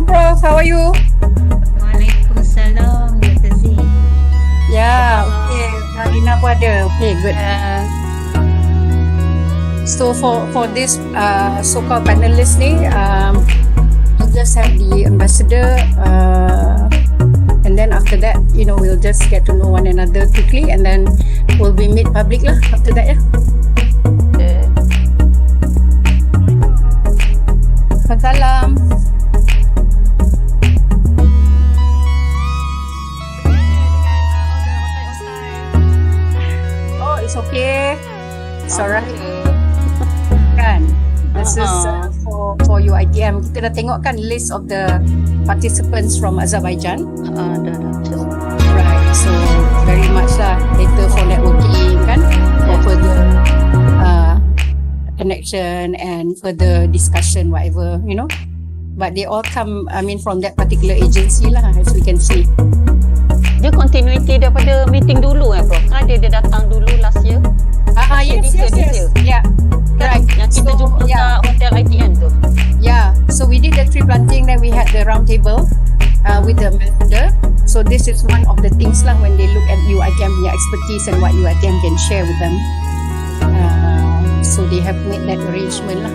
Prof. How are you? Waalaikumsalam, Dr. Z. Yeah, okay. Rina pun ada. Okay, good. So for this so-called panelists ni, we'll just have the ambassador, and then after that, we'll just get to know one another quickly, and then we'll be made public lah after that, yeah. Salam. Oh, it's okay. It's alright. Kan? This is for UITM. Kita dah tengok kan list of the participants from Azerbaijan. Right. So very much lah later for networking kan, for further connection and further discussion, whatever, But they all come, from that particular agency lah, as we can see. Dia continuity daripada meeting dulu Prof? Dia datang dulu last year. Yes. Yeah. Right. Yang kita jumpa kat hotel ITN tu. Yeah. So we did the tree planting, then we had the round table with the ambassador. So this is one of the things lah when they look at UITM punya expertise and what UITM can share with them. So they have made that arrangement lah.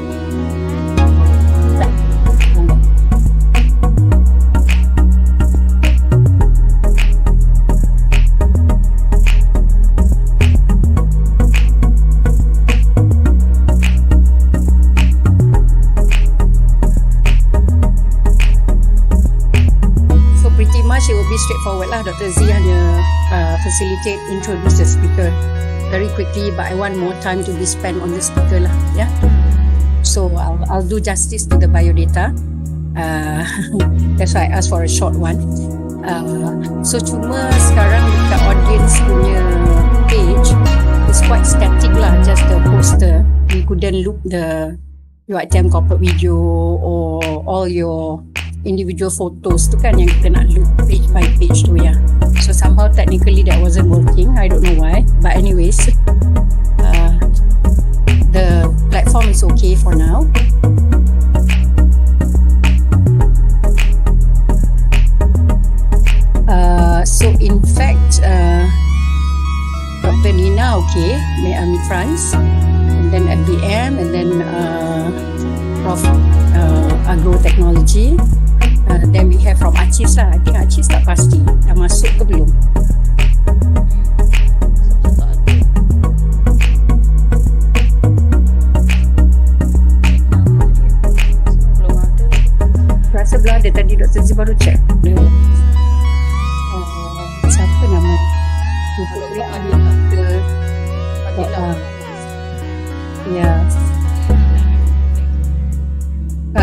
So pretty much it will be straightforward lah. Dr. Z hanya facilitate, introduce the speaker very quickly, but I want more time to be spent on the speaker lah, yeah. So I'll do justice to the biodata. That's why I asked for a short one. So cuma sekarang dekat audience punya page, it's quite static lah, just the poster. We couldn't loop the UITM corporate video or all your individual photos tu kan yang kita nak loop page by page tu, ya. So somehow technically that wasn't working. I don't know why. But anyways, the platform is okay for now. So in fact, Dr. Nina, okay, Ami France, and then FBM, and then Prof. Agrotechnology. Then we have from Achis lah. I think Achis tak pasti dah masuk ke belum. Rasa belum ada, tadi Dr. Z baru check. Siapa nama? Lupa pula ya.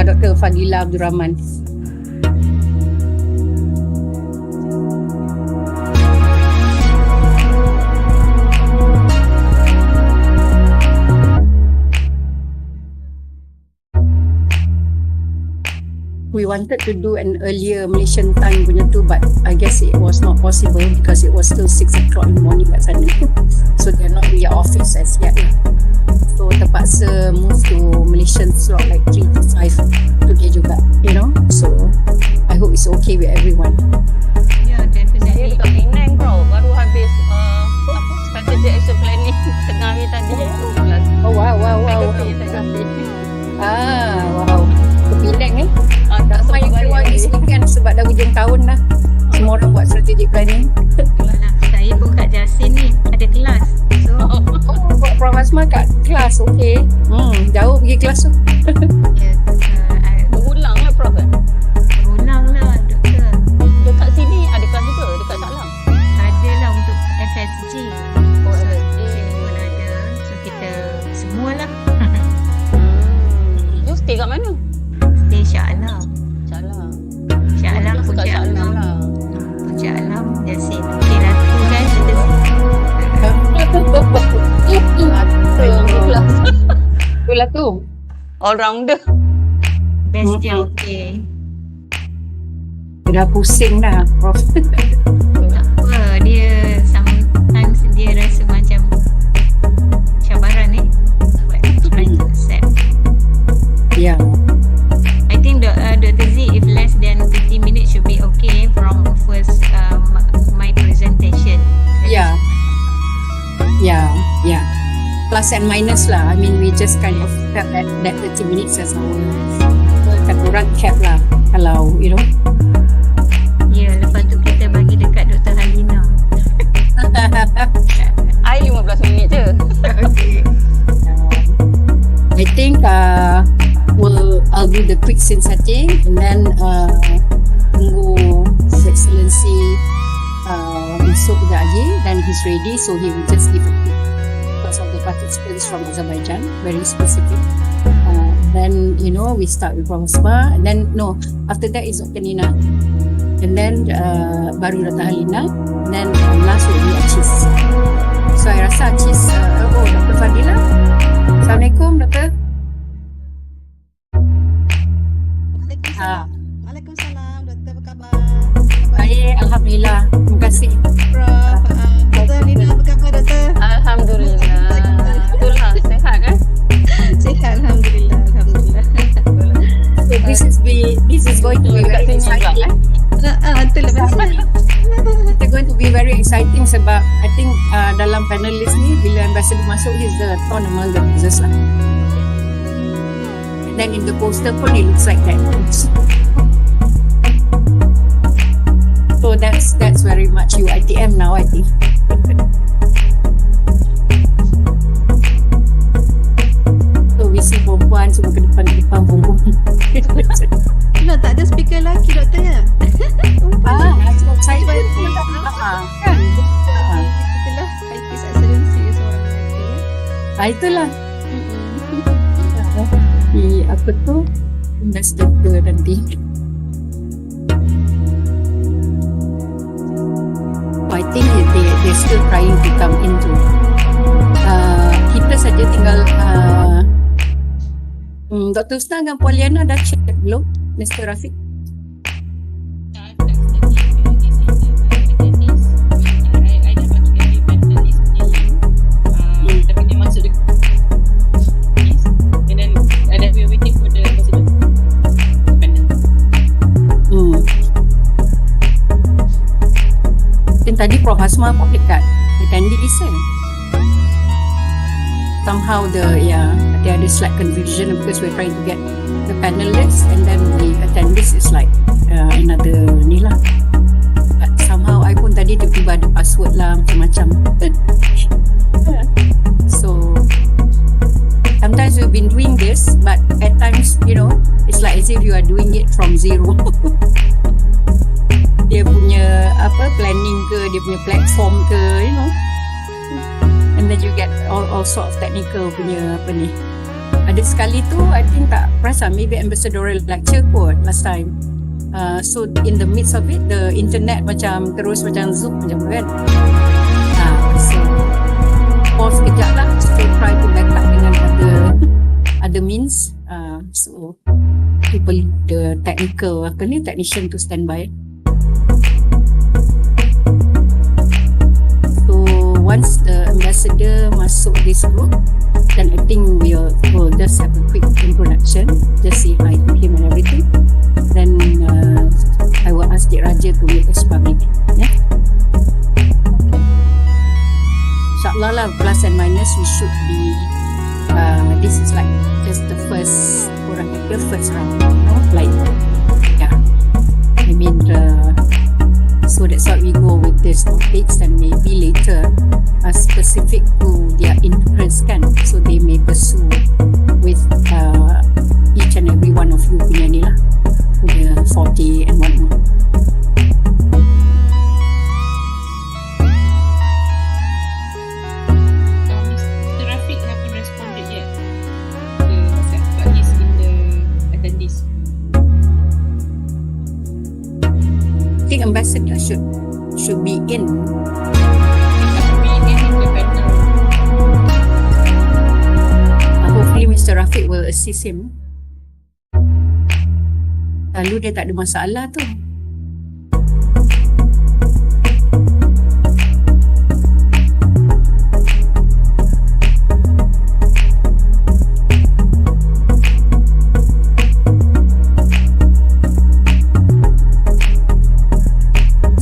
Dr. Fadila Abdul Rahman. We wanted to do an earlier Malaysian time punya tu, but I guess it was not possible because it was still 6 o'clock in the morning kat sana. So they're not in the office as yet lah. So terpaksa move to Malaysian slot like 3 to 5 today juga, So I hope it's okay with everyone. Yeah, definitely. Saya dekat Penang bro, baru habis strategic action planning tengah hari tadi. Oh wow. Wow. Wow. Ke Penang ramai yang keluar this weekend sebab dah hujung tahun dah. Semua orang buat strategic planning. Saya pun kat Jasin ni ada kelas. So buat Prof. Asma kat kelas, okay. Jauh pergi kelas tu. Berulang lah Prof kan? Berulang lah doktor. Dekat sini ada kelas juga, dekat Saklang? Ada lah untuk FSG. Pun ada. So kita semualah. You stay kat mana? Stay Shah Alam. Shah Alam, Puncak Alam lah. Puncak Alam, Jasin. Okay lah tu kan. Itulah tu. All rounder. Best dia okay. Dah pusing dah, Prof. Tak apa, dia sometimes dia rasa macam cabaran but trying to accept. Yeah. I think Dr. Z, if less than plus and minus lah. I mean, we just kind of felt that 30 minutes as our kata orang cap lah. Kalau, you know. Ya, lepas tu kita bagi dekat Dr. Halina. I 15 minit je. Okay. I think I'll do the quick scene setting and then tunggu His Excellency masuk kejap lagi, then he's ready, so he will just give a quick because of the participants from Azerbaijan, very specific. Then you know we start with Rahma, and then after that is Dr. Nina, and then baru Dr. Halina, and then last will be Achis. So I rasa Achis, Dr. Fadila. Assalamualaikum, Doktor. Waalaikumsalam, Doktor, apa khabar? Baik, Alhamdulillah. Terima kasih. Prof, Doktor Lina, apa khabar, Doktor? Alhamdulillah. Betul lah, sihat kan? Sihat, Alhamdulillah. So this is going to be Dekat very sini pula, exciting. Betul lah, It's going to be very exciting sebab I think dalam panelis ni bila ambassador masuk, he's the thorn among the roses lah. And then in the poster pun it looks like that. So that's very much UITM now, I think. So we see perempuan semua ke depan perempuan. Loh, tak ada speaker lelaki, Doktor, ya? So saya kan. Itulah His Excellency seorang lelaki, ya? Itulah. Apa tu? Ambassador nanti. I think they're still trying to come into. Kita saja tinggal Dr. Usna dengan Puan Liana dah check belum? Mr. Rafiq? Tapi dia masuk dekat list. And then we're waiting for the ambassador panel. Dan tadi Prof Hasma pun dekat attendees somehow there ada slight confusion because we're trying to get the panelists and then the attendees is like another ni lah. But somehow I pun tadi tiba-tiba ada password lah macam-macam. So sometimes we've been doing this, but at times, you know, it's like as if you are doing it from zero. Dia punya planning ke, dia punya platform ke, you know. And then you get all sort of technical punya Ada sekali tu I think tak perasan, maybe ambassadorial lecture kot last time. So in the midst of it, the internet macam terus macam zoom macam tu kan. So pause kejap lah, still try to back up dengan other means. So people, the technician to stand by. So once the ambassador masuk this group, then I think we'll just have a quick introduction, just say hi to him and everything. Then I will ask Cik Raja to make us public. Yeah. InsyaAllah lah, plus and minus we should be this is like just the first round, you know, like I mean so that's why we go with these topics, and maybe later specific to their interest kan, so they may pursue with each and every one of you punya ni lah, punya forte and whatnot. Mr. Rafiq haven't responded yet to WhatsApp, but he's in the attendees. I think ambassador should be in. Hopefully Mr. Rafiq will assist him. Lalu dia tak ada masalah tu.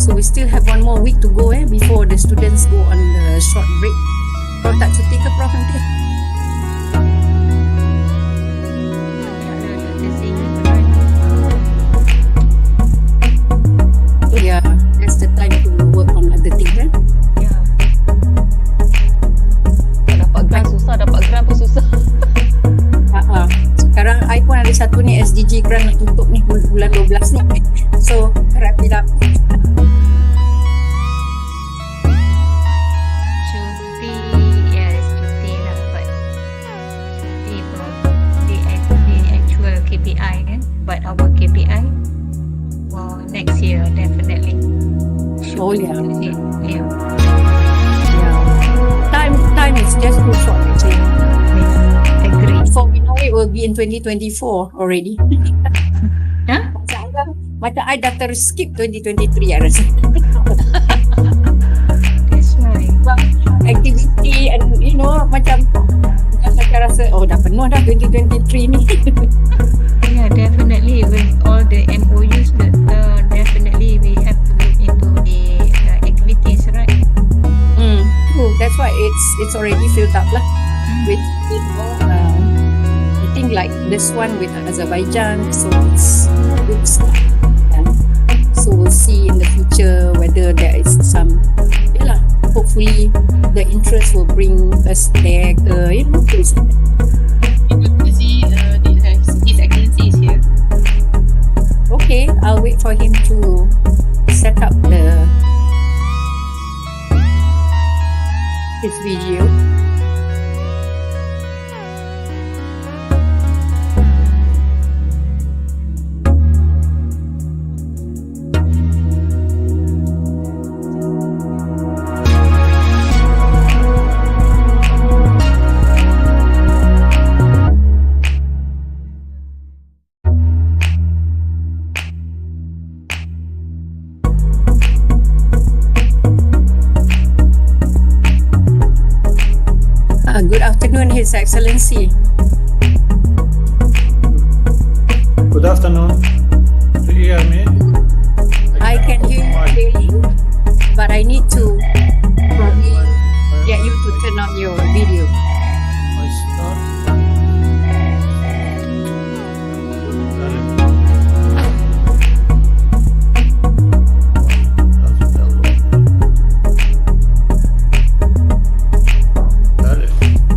So we still have one more week to go before the students go on the short break. Prof tak cuti ke Prof nanti? it up. Cuti, yes, cuti lah. But cuti for the actual KPI kan. But our KPI for next year definitely. Oh, yeah. Yeah. Time is just too short actually. Agree. Before we know it will be in 2024 already. Huh? Macam I dah terskip 2023 I rasa. That's right. Activity and you know macam rasa dah penuh dah 2023 ni. Yeah, definitely. With all the MOUs, that definitely we have to look into the activities, right? True. That's why it's already filled up lah. With you know, I think like this one with Azerbaijan, so it's a good start. And so we'll see in the future whether there is some. Yalah, hopefully the interest will bring us there. You know, things like that. His Excellency is here. Okay, I'll wait for him to set up his video. Good afternoon, His Excellency. Good afternoon. Do you hear me? I can hear you clearly, but I need to probably get you to turn on your video. I start. Bəli.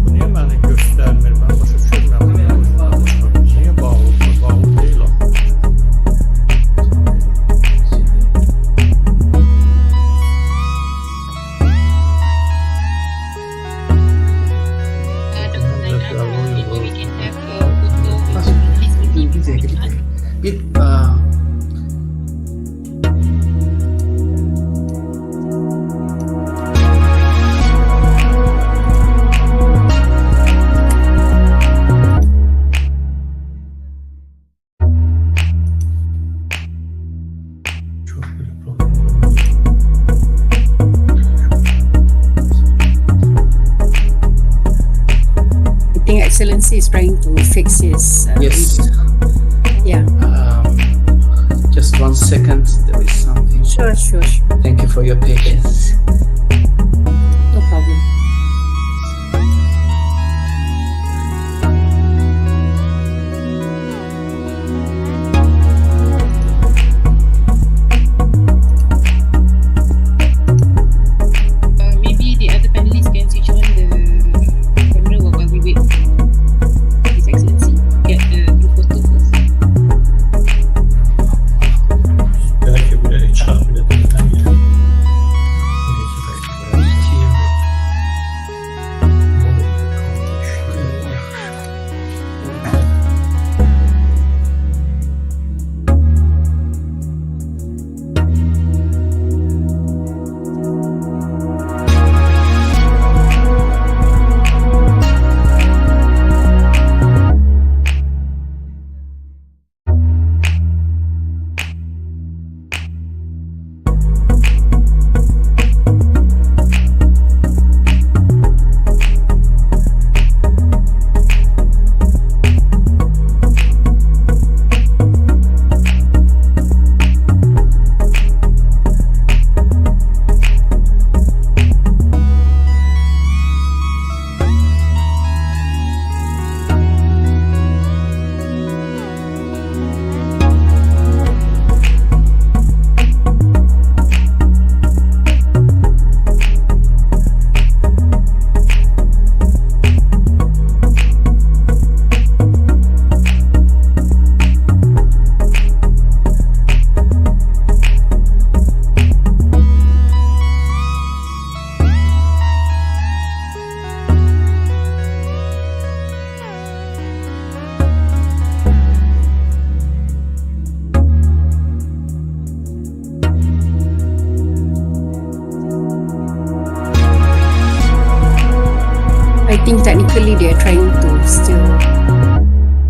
Bu niyə məni göstərmir? Mən başa düşürmürəm. Niyə bağlı deyil o? Dr. Zainal, maybe we can have a photo with his meeting. Bir Çok büyük problem. I think Excellency is trying to fix his yes. video. Yeah, Just 1 second. There is something. sure. Thank you for your patience. No problem. Maybe the other panelists can switch on the camera while we wait for His Excellency. Get the group photo first. Belki bile çarp bile dinlemem yani. I think technically they are trying to still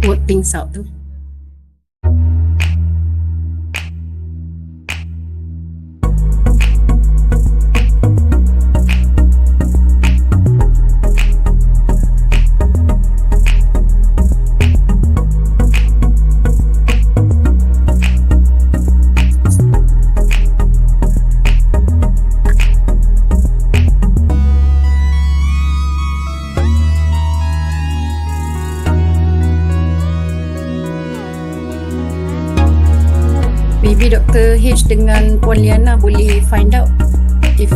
work things out tu. Maybe Dr. H dengan Puan Liana boleh find out if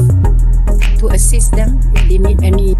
to assist them if they need any.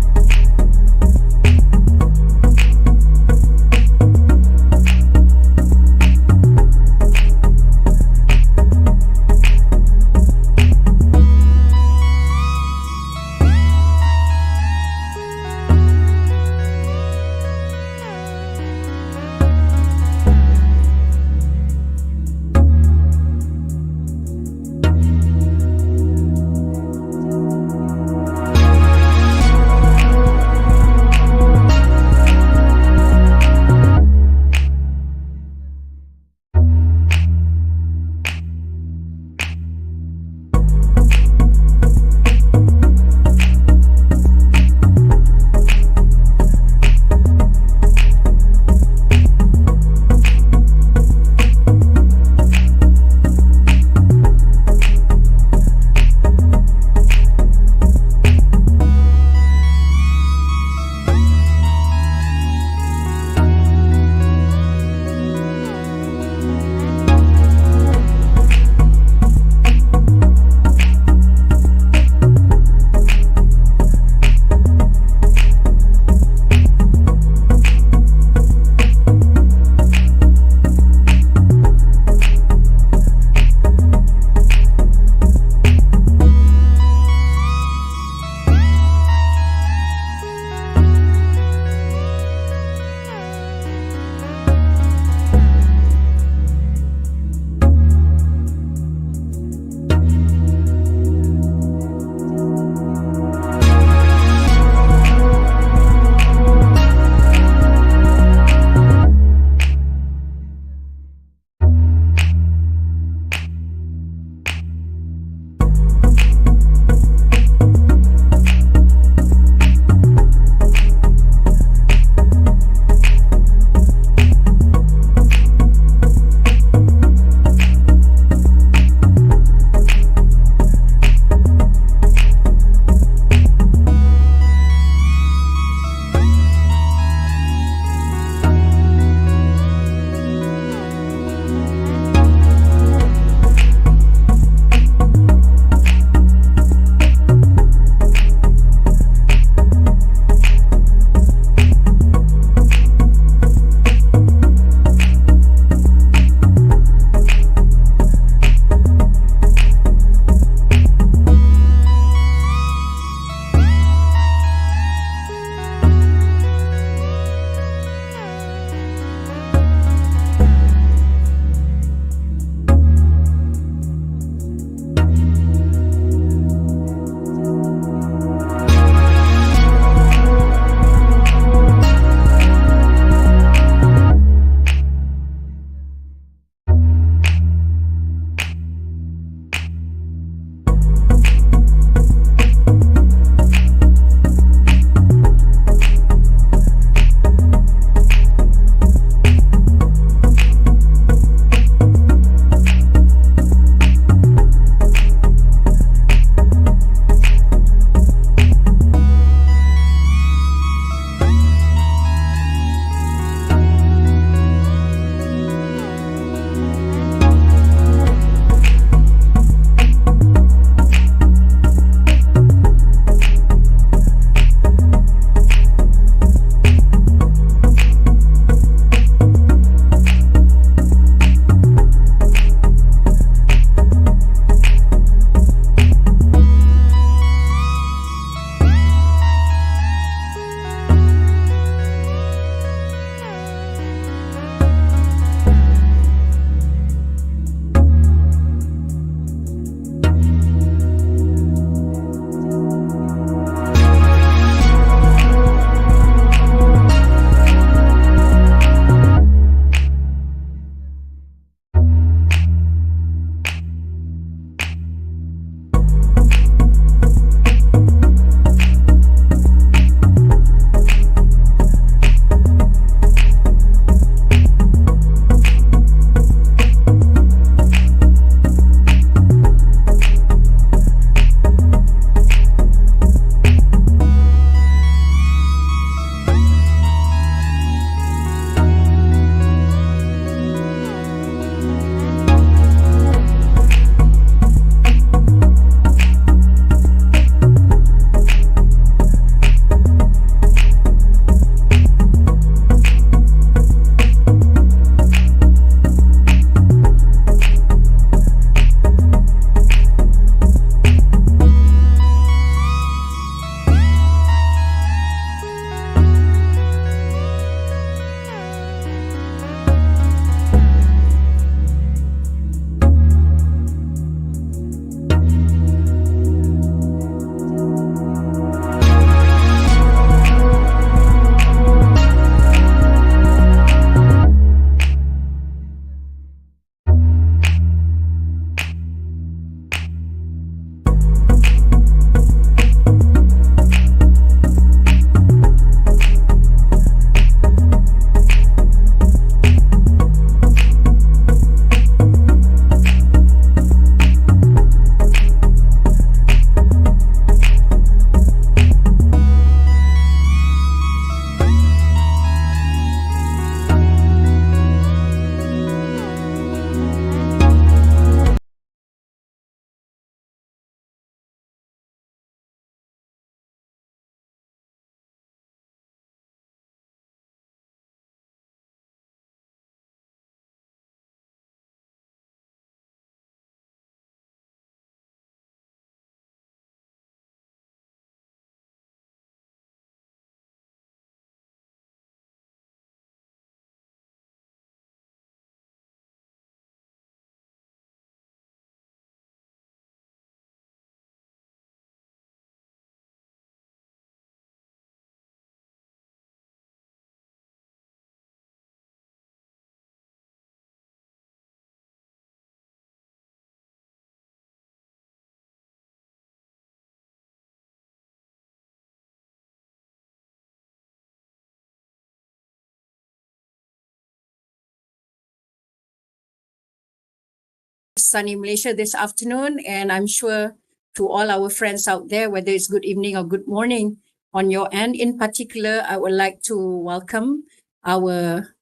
sunny Malaysia this afternoon, and I'm sure to all our friends out there, whether it's good evening or good morning on your end. In particular, I would like to welcome our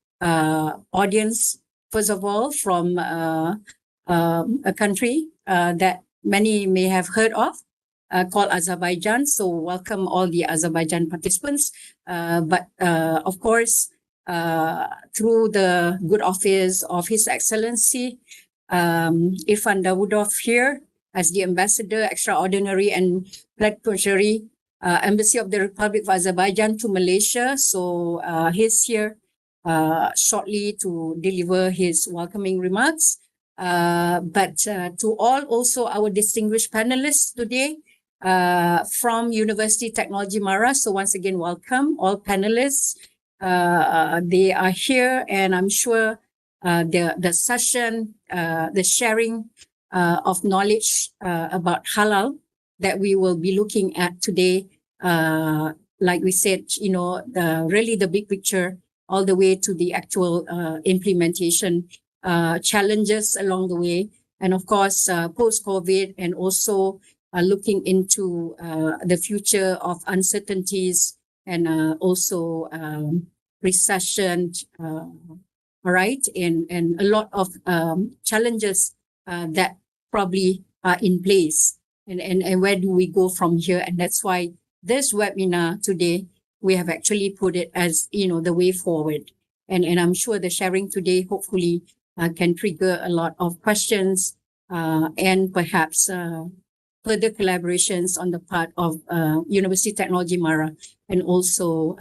audience, first of all, from a country that many may have heard of, called Azerbaijan. So welcome all the Azerbaijan participants. But of course, through the good office of His Excellency Irfan Davudov here as the Ambassador Extraordinary and Plenipotentiary Embassy of the Republic of Azerbaijan to Malaysia. So he's here shortly to deliver his welcoming remarks. But to all also our distinguished panelists today from University Technology Mara. So once again, welcome all panelists. They are here, and I'm sure the session, the sharing of knowledge about halal that we will be looking at today, like we said, really the big picture all the way to the actual implementation challenges along the way, and of course post-COVID, and also looking into the future of uncertainties and also recession, all right, and a lot of challenges that probably are in place, and where do we go from here? And that's why this webinar today, we have actually put it as, the way forward. And I'm sure the sharing today hopefully can trigger a lot of questions and perhaps further collaborations on the part of University Technology Mara, and also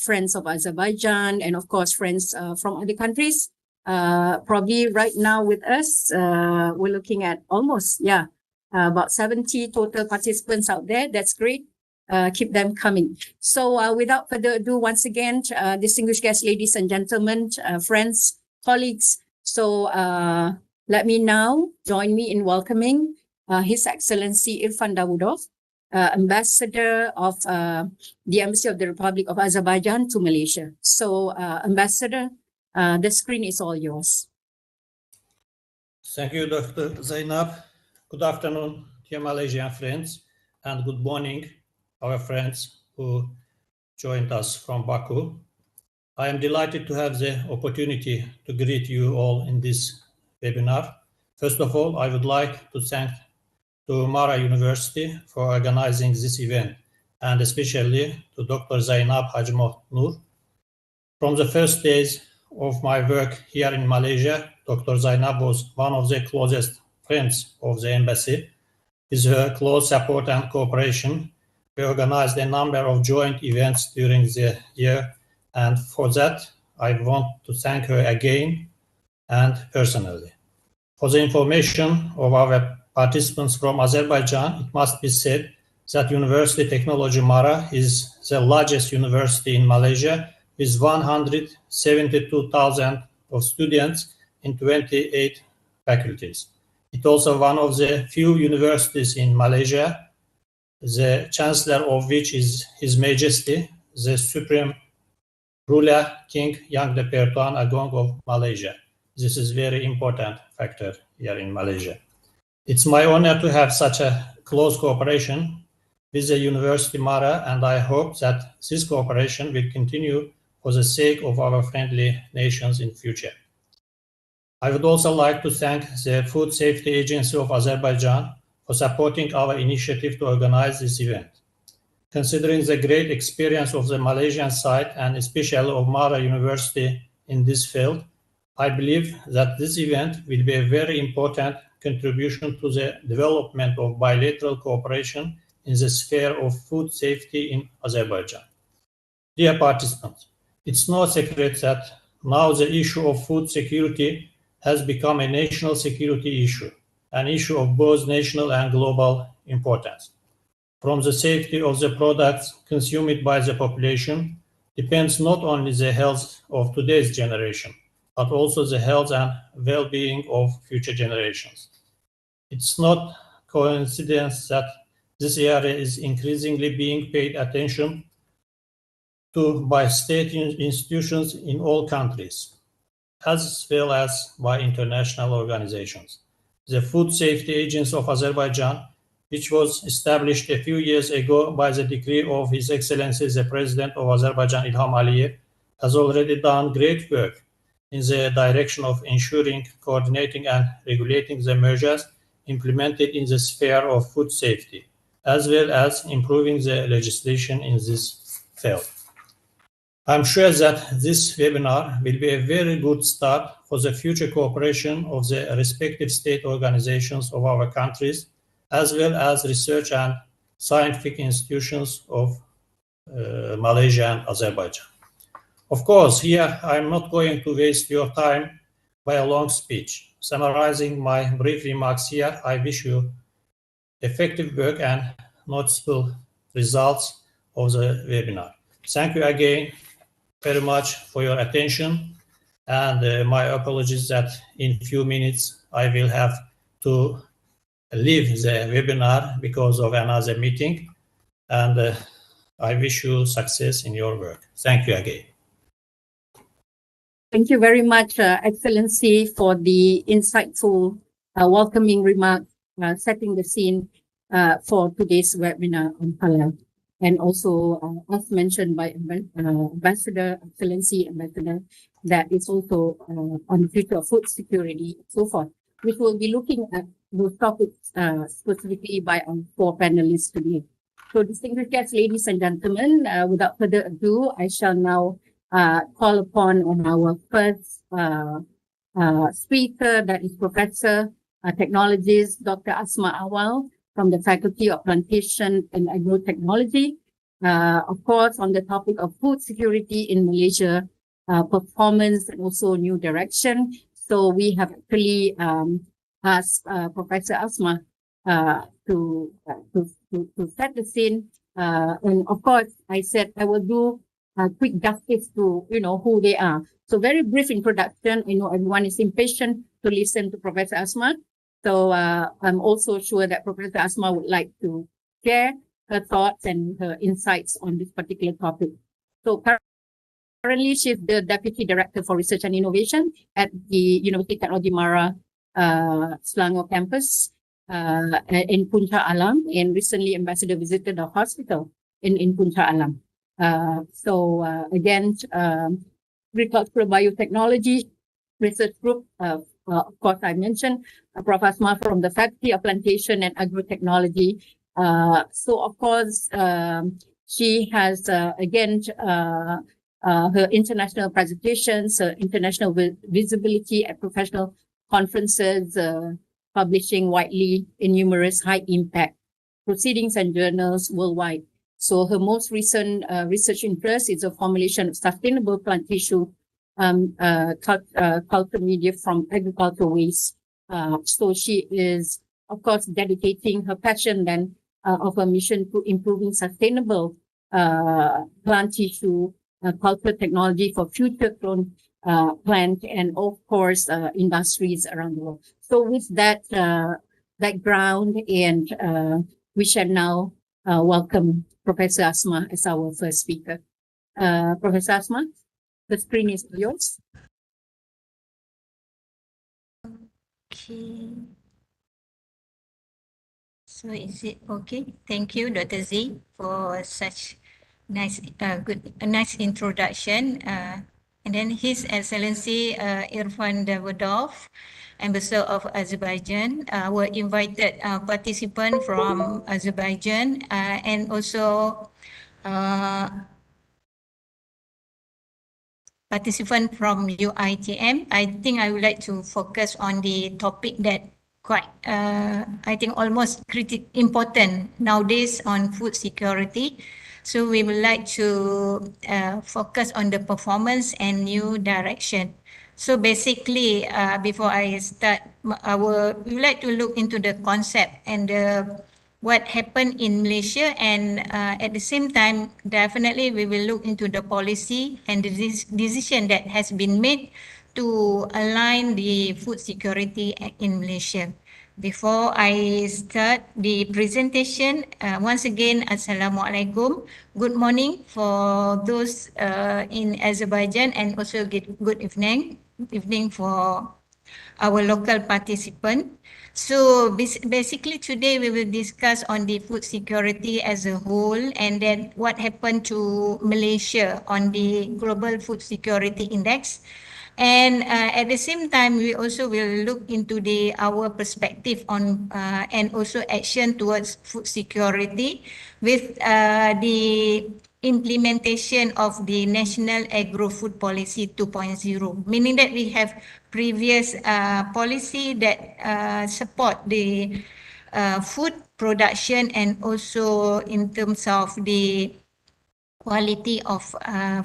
friends of Azerbaijan, and of course friends from other countries. Probably right now with us, we're looking at almost, about 70 total participants out there. That's great. Keep them coming. So without further ado, once again, distinguished guests, ladies and gentlemen, friends, colleagues. So let me now join me in welcoming His Excellency Irfan Davudov, Ambassador of the Embassy of the Republic of Azerbaijan to Malaysia. So Ambassador, the screen is all yours. Thank you, Dr. Zainab. Good afternoon, dear Malaysian friends, and good morning, our friends who joined us from Baku. I am delighted to have the opportunity to greet you all in this webinar. First of all, I would like to thank to Mara University for organizing this event, and especially to Dr. Zainab Hajmohnur. From the first days of my work here in Malaysia, Dr. Zainab was one of the closest friends of the embassy. With her close support and cooperation, we organized a number of joint events during the year, and for that, I want to thank her again and personally. For the information of our participants from Azerbaijan, it must be said that University Technology Mara is the largest university in Malaysia, with 172,000 of students in 28 faculties. It's also one of the few universities in Malaysia, the chancellor of which is His Majesty, the Supreme Ruler King Yang de Pertuan Agong of Malaysia. This is a very important factor here in Malaysia. It's my honor to have such a close cooperation with the University Mara, and I hope that this cooperation will continue for the sake of our friendly nations in future. I would also like to thank the Food Safety Agency of Azerbaijan for supporting our initiative to organize this event. Considering the great experience of the Malaysian side, and especially of Mara University in this field, I believe that this event will be a very important contribution to the development of bilateral cooperation in the sphere of food safety in Azerbaijan. Dear participants, it's no secret that now the issue of food security has become a national security issue, an issue of both national and global importance. From the safety of the products consumed by the population depends not only the health of today's generation, but also the health and well-being of future generations. It's not coincidence that this area is increasingly being paid attention to by state institutions in all countries. as well as by international organizations. The Food Safety Agency of Azerbaijan, which was established a few years ago by the decree of His Excellency the President of Azerbaijan Ilham Aliyev, has already done great work in the direction of ensuring, coordinating, and regulating the measures implemented in the sphere of food safety, as well as improving the legislation in this field. I'm sure that this webinar will be a very good start for the future cooperation of the respective state organizations of our countries, as well as research and scientific institutions of Malaysia and Azerbaijan. Of course, here I'm not going to waste your time by a long speech. Summarizing my brief remarks here, I wish you effective work and noticeable results of the webinar. Thank you again very much for your attention, and my apologies that in few minutes I will have to leave the webinar because of another meeting, and I wish you success in your work. Thank you again. Thank you very much, Excellency, for the insightful, welcoming remarks, setting the scene for today's webinar on halal. And also, as mentioned by Ambassador, Excellency Ambassador, that is also on the future of food security and so forth, which we'll be looking at those topics specifically by our four panelists today. So, distinguished guests, ladies and gentlemen, without further ado, I shall now call upon on our first speaker, that is Professor Technologist Dr. Asma Awal from the Faculty of Plantation and Agrotechnology. Of course, on the topic of food security in Malaysia, performance and also new direction. So we have actually asked Professor Asma to set the scene. And of course, I said I will do quick justice to who they are. So very brief introduction. I know everyone is impatient to listen to Professor Asma. So I'm also sure that Professor Asma would like to share her thoughts and her insights on this particular topic. So currently she's the Deputy Director for Research and Innovation at the University Technology Mara Selangor campus in Puncak Alam, and recently Ambassador visited the hospital in Puncak Alam. Again, Agricultural Biotechnology Research Group, of course, I mentioned Prof. Asma from the Faculty of Plantation and Agrotechnology. So, of course, she has, again, her international presentations, international visibility at professional conferences, publishing widely in numerous high-impact proceedings and journals worldwide. So her most recent research interest is the formulation of sustainable plant tissue culture media from agricultural waste. So she is, of course, dedicating her passion then of her mission to improving sustainable plant tissue culture technology for future-grown plant and, of course, industries around the world. So with that background, and we shall now welcome Professor Asma as our first speaker. Professor Asma, the screen is yours. Okay. So is it okay? Thank you, Dr. Z, for such nice, nice introduction. And then His Excellency Irfan Davidov, Ambassador of Azerbaijan, were invited participants from Azerbaijan and also participant from UITM. I think I would like to focus on the topic that quite, I think almost important nowadays on food security. So we would like to focus on the performance and new direction. So basically, before I start, we would like to look into the concept and what happened in Malaysia, and at the same time, definitely we will look into the policy and the decision that has been made to align the food security in Malaysia. Before I start the presentation, once again, Assalamualaikum. Good morning for those in Azerbaijan, and also good evening evening for our local participant. So basically today we will discuss on the food security as a whole, and then what happened to Malaysia on the Global Food Security Index. And at the same time, we also will look into our perspective on and also action towards food security with the implementation of the National Agro-Food Policy 2.0, meaning that we have previous policy that support the food production and also in terms of the quality of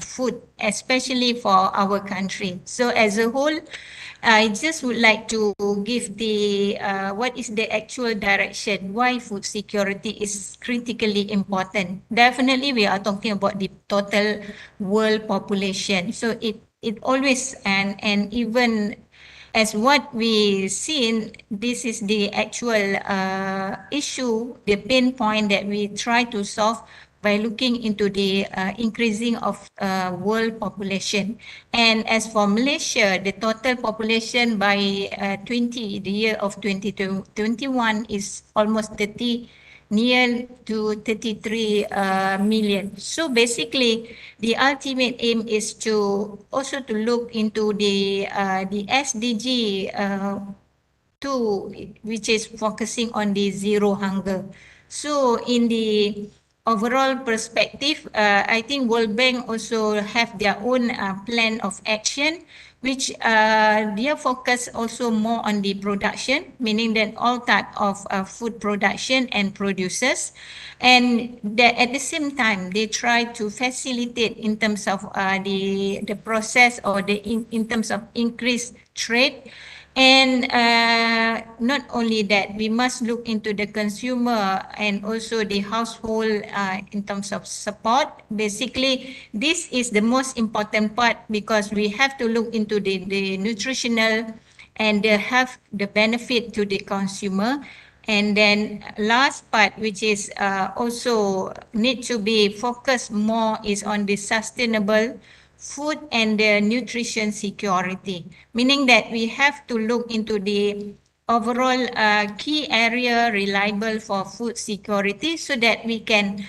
food, especially for our country. So as a whole, I just would like to give the what is the actual direction, why food security is critically important. Definitely, we are talking about the total world population. So it always and even as what we seen, this is the actual issue, the pain point that we try to solve by looking into the increasing of world population. And as for Malaysia, the total population by the year of 2021 is almost 30, near to 33 million. So basically, the ultimate aim is to also to look into the SDG 2, which is focusing on the zero hunger. So in the overall perspective, I think World Bank also have their own plan of action, which their focus also more on the production, meaning that all type of food production and producers, and that at the same time they try to facilitate in terms of the process or in terms of increased trade. And not only that, we must look into the consumer and also the household in terms of support. Basically, this is the most important part because we have to look into the nutritional and the benefit to the consumer. And then last part, which is also need to be focused more, is on the sustainable food and the nutrition security, meaning that we have to look into the overall key area reliable for food security so that we can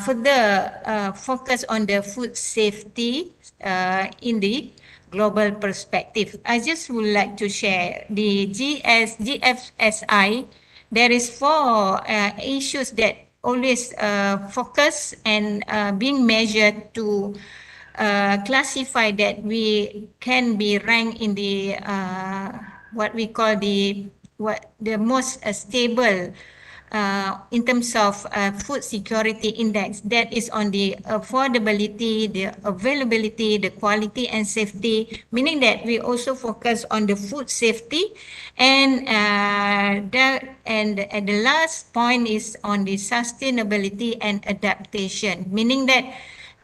further focus on the food safety in the global perspective. I just would like to share the GFSI. There is 4 issues that always focus and being measured to classify that we can be ranked in the what we call the most stable in terms of food security index, that is on the affordability, the availability, the quality and safety, meaning that we also focus on the food safety. And the last point is on the sustainability and adaptation, meaning that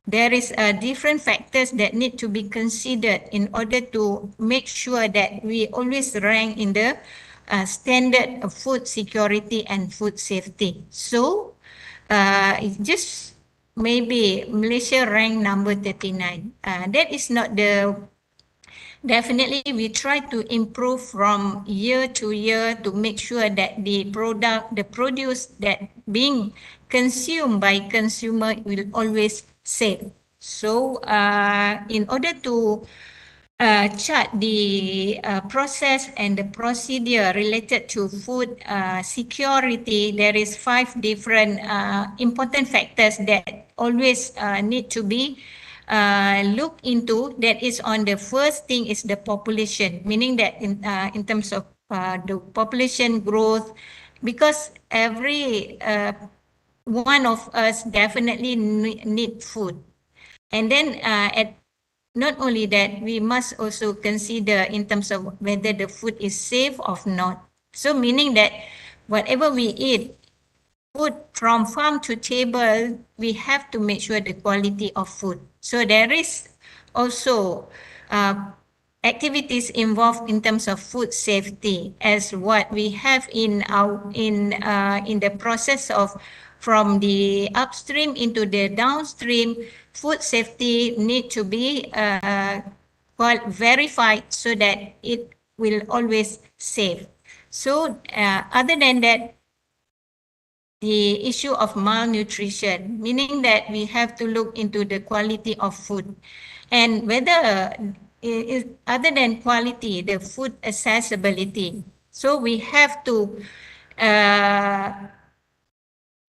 there is different factors that need to be considered in order to make sure that we always rank in the standard of food security and food safety. So just maybe Malaysia ranked number 39. That is not the definitely we try to improve from year to year to make sure that the produce that being consumed by consumer will always safe. So in order to chart the process and the procedure related to food security, there is 5 different important factors that always need to be looked into. That is on the first thing is the population, meaning that in terms of the population growth, because every one of us definitely need food. And then not only that, we must also consider in terms of whether the food is safe or not. So meaning that whatever we eat, food from farm to table, we have to make sure the quality of food. So there is also activities involved in terms of food safety, as what we have in the process of from the upstream into the downstream. Food safety need to be verified so that it will always safe. So other than that, the issue of malnutrition, meaning that we have to look into the quality of food and whether other than quality, the food accessibility. So we have to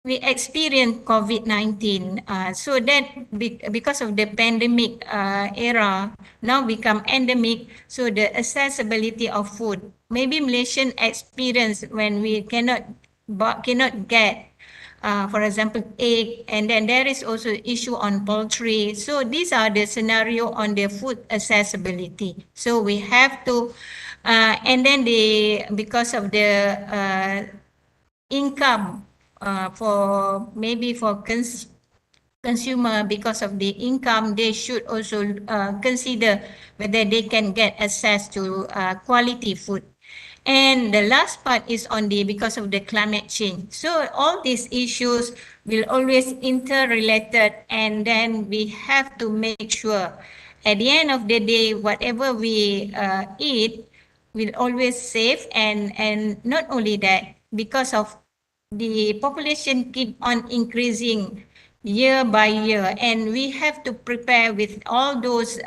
we experienced COVID-19. So that because of the pandemic era, now become endemic. So the accessibility of food, maybe Malaysian experience when we cannot get, for example, egg, and then there is also issue on poultry. So these are the scenario on the food accessibility. So we have to, and then because of the income for maybe for consumer, because of the income, they should also consider whether they can get access to quality food. And the last part is on the because of the climate change. So all these issues will always interrelated, and then we have to make sure at the end of the day, whatever we eat will always safe, and not only that, because of the population keep on increasing year by year, and we have to prepare with all those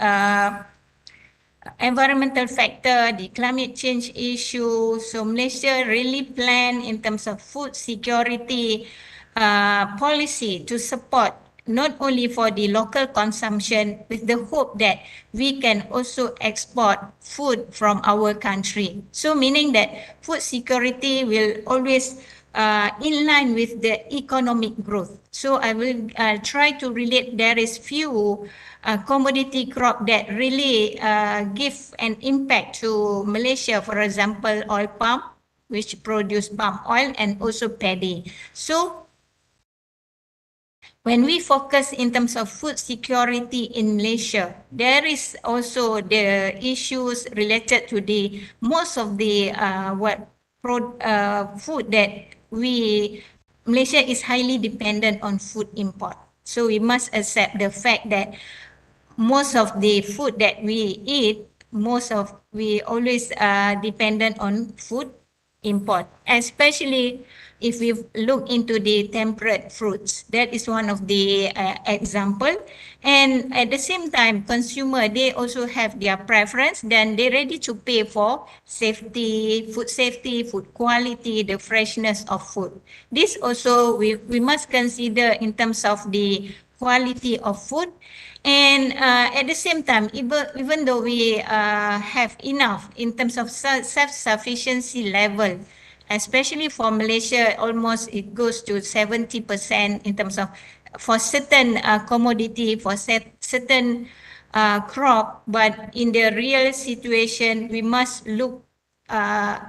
environmental factor, the climate change issue. So Malaysia really plan in terms of food security policy to support not only for the local consumption, with the hope that we can also export food from our country. So meaning that food security will always in line with the economic growth. So I will try to relate. There is few commodity crop that really give an impact to Malaysia. For example, oil palm, which produce palm oil, and also paddy. So when we focus in terms of food security in Malaysia, there is also the issues related to the most of the food that Malaysia is highly dependent on food import. So we must accept the fact that most of the food that we eat, we always dependent on food import, especially if we look into the temperate fruits. That is one of the example. And at the same time, consumer, they also have their preference, then they're ready to pay for safety, food quality, the freshness of food. This also we must consider in terms of the quality of food. And at the same time, even though we have enough in terms of self-sufficiency level, especially for Malaysia, almost it goes to 70% in terms of for certain commodity, for certain crop. But in the real situation, we must look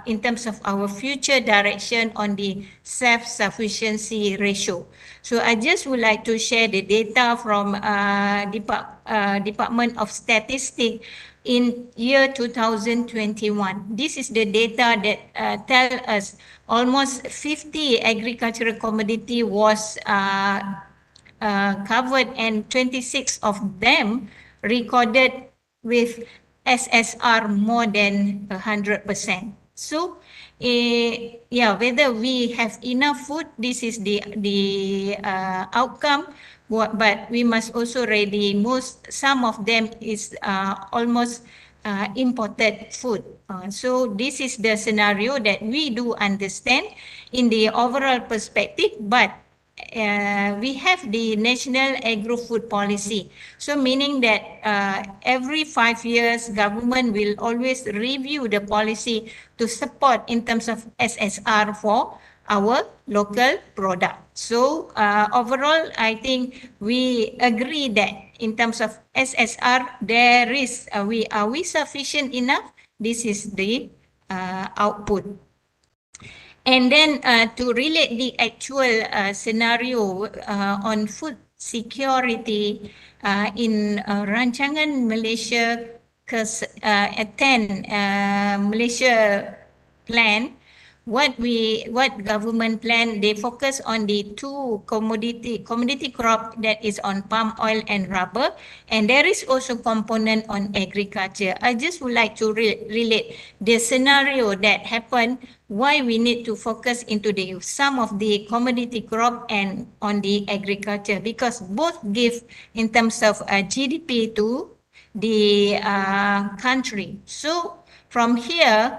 in terms of our future direction on the self-sufficiency ratio. So I just would like to share the data from Department of Statistics in year 2021. This is the data that tell us almost 50 agricultural commodity was covered, and 26 of them recorded with SSR more than 100%. So, whether we have enough food, this is the outcome. But we must also ready. Some of them is almost imported food. So this is the scenario that we do understand in the overall perspective, but we have the National Agro-Food Policy. So meaning that every 5 years, government will always review the policy to support in terms of SSR for our local product. So overall, I think we agree that in terms of SSR, there is, are we sufficient enough? This is the output. And then to relate the actual scenario on food security in Rancangan Malaysia 10 Malaysia plan, what government plan, they focus on the two commodity crop, that is on palm oil and rubber, and there is also component on agriculture. I just would like to relate the scenario that happened, why we need to focus into the some of the commodity crop and on the agriculture, because both give in terms of GDP to the country. So from here,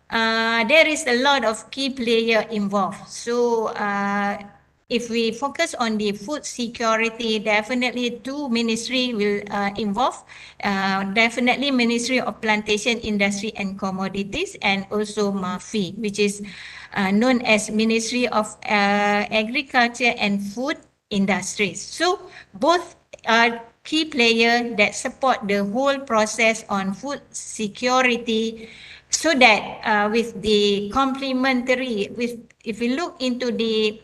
there is a lot of key player involved. So if we focus on the food security, definitely two ministry will involve. Definitely Ministry of Plantation Industry and Commodities, and also MAFI, which is known as Ministry of Agriculture and Food Industries. So both are key player that support the whole process on food security, so that with the complementary, if we look into the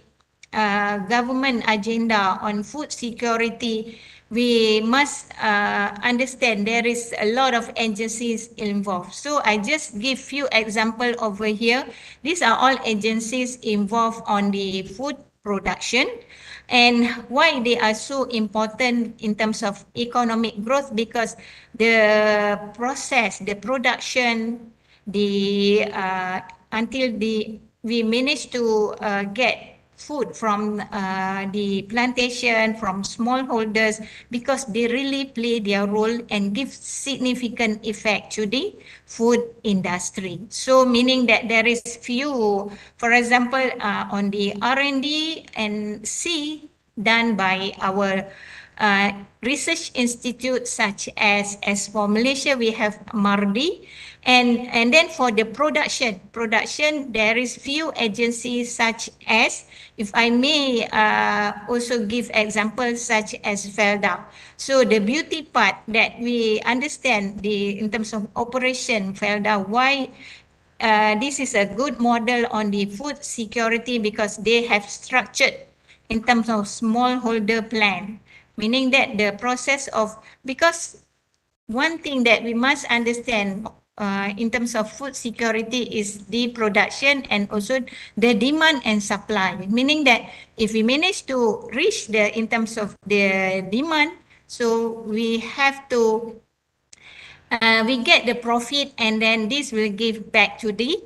government agenda on food security, we must understand there is a lot of agencies involved. So I just give few example over here. These are all agencies involved on the food production, and why they are so important in terms of economic growth, because the process, the production, the until we manage to get food from the plantation, from smallholders, because they really play their role and give significant effect to the food industry. So meaning that there is few, for example, on the R&D and C done by our research institute, such as for Malaysia, we have MARDI. And then for the production, there is few agencies such as, if I may also give examples such as FELDA. So the beauty part that we understand in terms of operation FELDA, why this is a good model on the food security, because they have structured in terms of smallholder plan, meaning that the process of, because one thing that we must understand in terms of food security is the production and also the demand and supply, meaning that if we manage to reach in terms of the demand, so we have to we get the profit, and then this will give back to the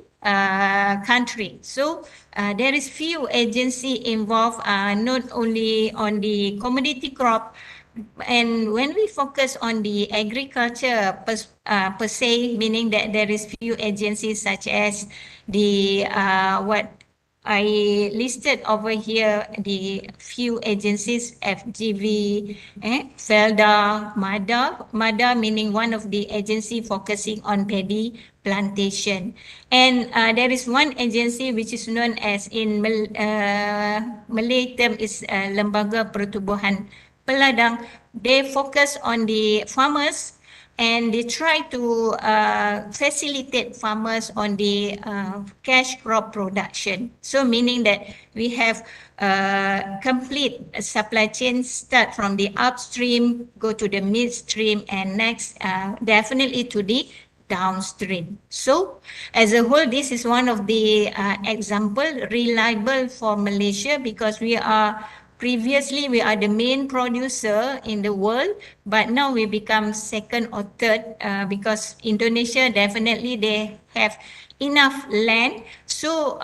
country. So there is few agency involved, not only on the commodity crop, and when we focus on the agriculture per se, meaning that there is few agencies such as the what I listed over here, the few agencies, FGV, FELDA, MADA meaning one of the agency focusing on paddy plantation. And there is one agency which is known as, in Malay term, is Lembaga Pertubuhan Peladang. They focus on the farmers, and they try to facilitate farmers on the cash crop production. So meaning that we have complete supply chain, start from the upstream, go to the midstream, and next definitely to the downstream. So as a whole, this is one of the example reliable for Malaysia, because previously we are the main producer in the world, but now we become second or third, because Indonesia, definitely they have enough land. So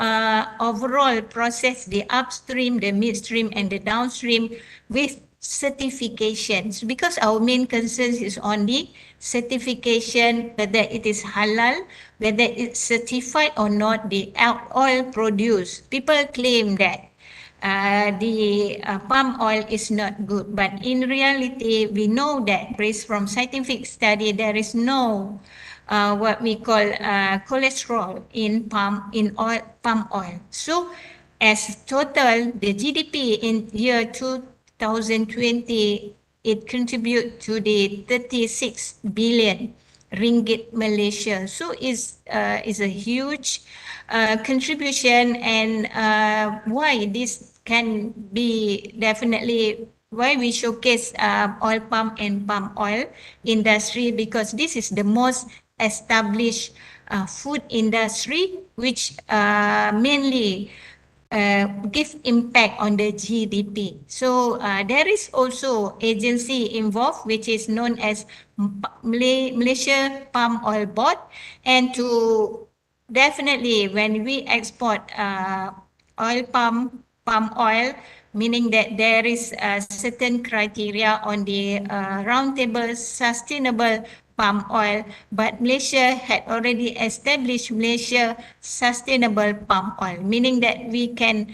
overall process the upstream, the midstream, and the downstream with certifications, because our main concern is on the certification, whether it is halal, whether it's certified or not, the oil produced. People claim that the palm oil is not good, but in reality, we know that based from scientific study, there is no what we call cholesterol in palm oil. So as total, the GDP in year 2020, it contribute to the 36 billion ringgit Malaysia. So is a huge contribution, and why this can be definitely why we showcase oil palm and palm oil industry, because this is the most established food industry which mainly give impact on the GDP. So there is also agency involved, which is known as Malaysia Palm Oil Board, and to definitely when we export palm oil, meaning that there is a certain criteria on the roundtable sustainable palm oil, but Malaysia had already established Malaysia sustainable palm oil, meaning that we can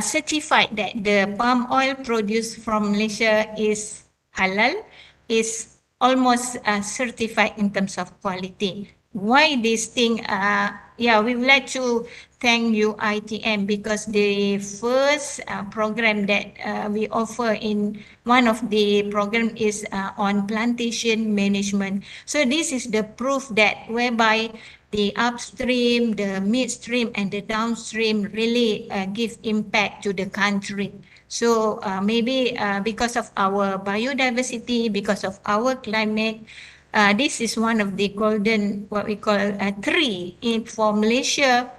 certify that the palm oil produced from Malaysia is halal, is almost certified in terms of quality. Why this thing? Yeah, we would like to thank you ITM, because the first program that we offer in one of the program is on plantation management. So this is the proof that whereby the upstream, the midstream, and the downstream really give impact to the country. So maybe because of our biodiversity, because of our climate, this is one of the golden, what we call a tree for Malaysia.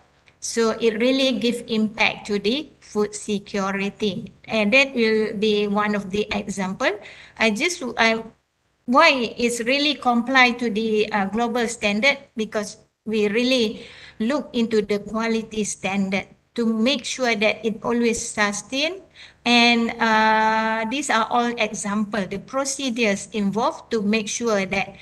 So it really gives impact to the food security. And that will be one of the example. Why it's really comply to the global standard, because we really look into the quality standard to make sure that it always sustain. And these are all example, the procedures involved to make sure that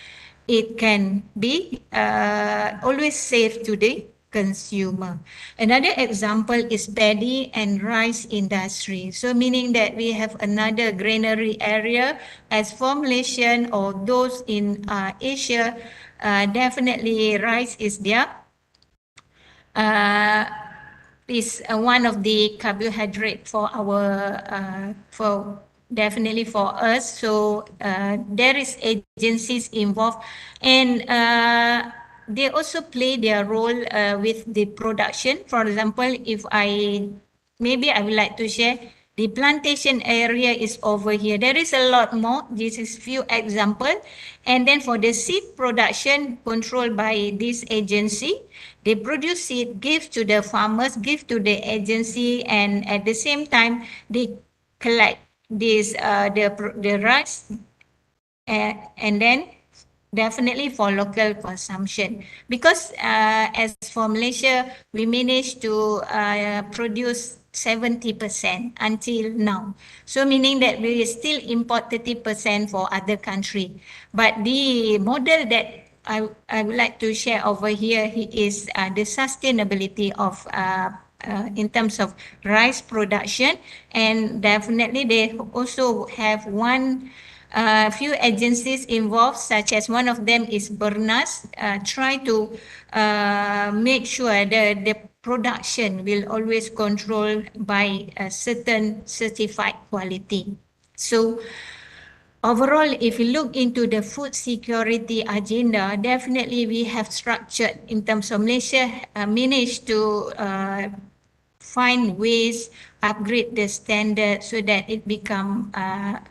it can be always safe to the consumer. Another example is paddy and rice industry. So meaning that we have another granary area as for Malaysian or those in Asia, definitely rice is there. Is one of the carbohydrate for our for definitely for us. So there is agencies involved, and they also play their role with the production. For example, if maybe I would like to share, the plantation area is over here. There is a lot more. This is few example. And then for the seed production controlled by this agency, they produce seed, give to the farmers, give to the agency, and at the same time, they collect this the rice, and then definitely for local consumption. Because as for Malaysia, we managed to produce 70% until now. So meaning that we still import 30% for other country. But the model that I would like to share over here is the sustainability of in terms of rice production, and definitely they also have few agencies involved, such as one of them is Bernas, try to make sure the production will always controlled by a certain certified quality. So overall, if you look into the food security agenda, definitely we have structured in terms of Malaysia managed to find ways, upgrade the standard so that it become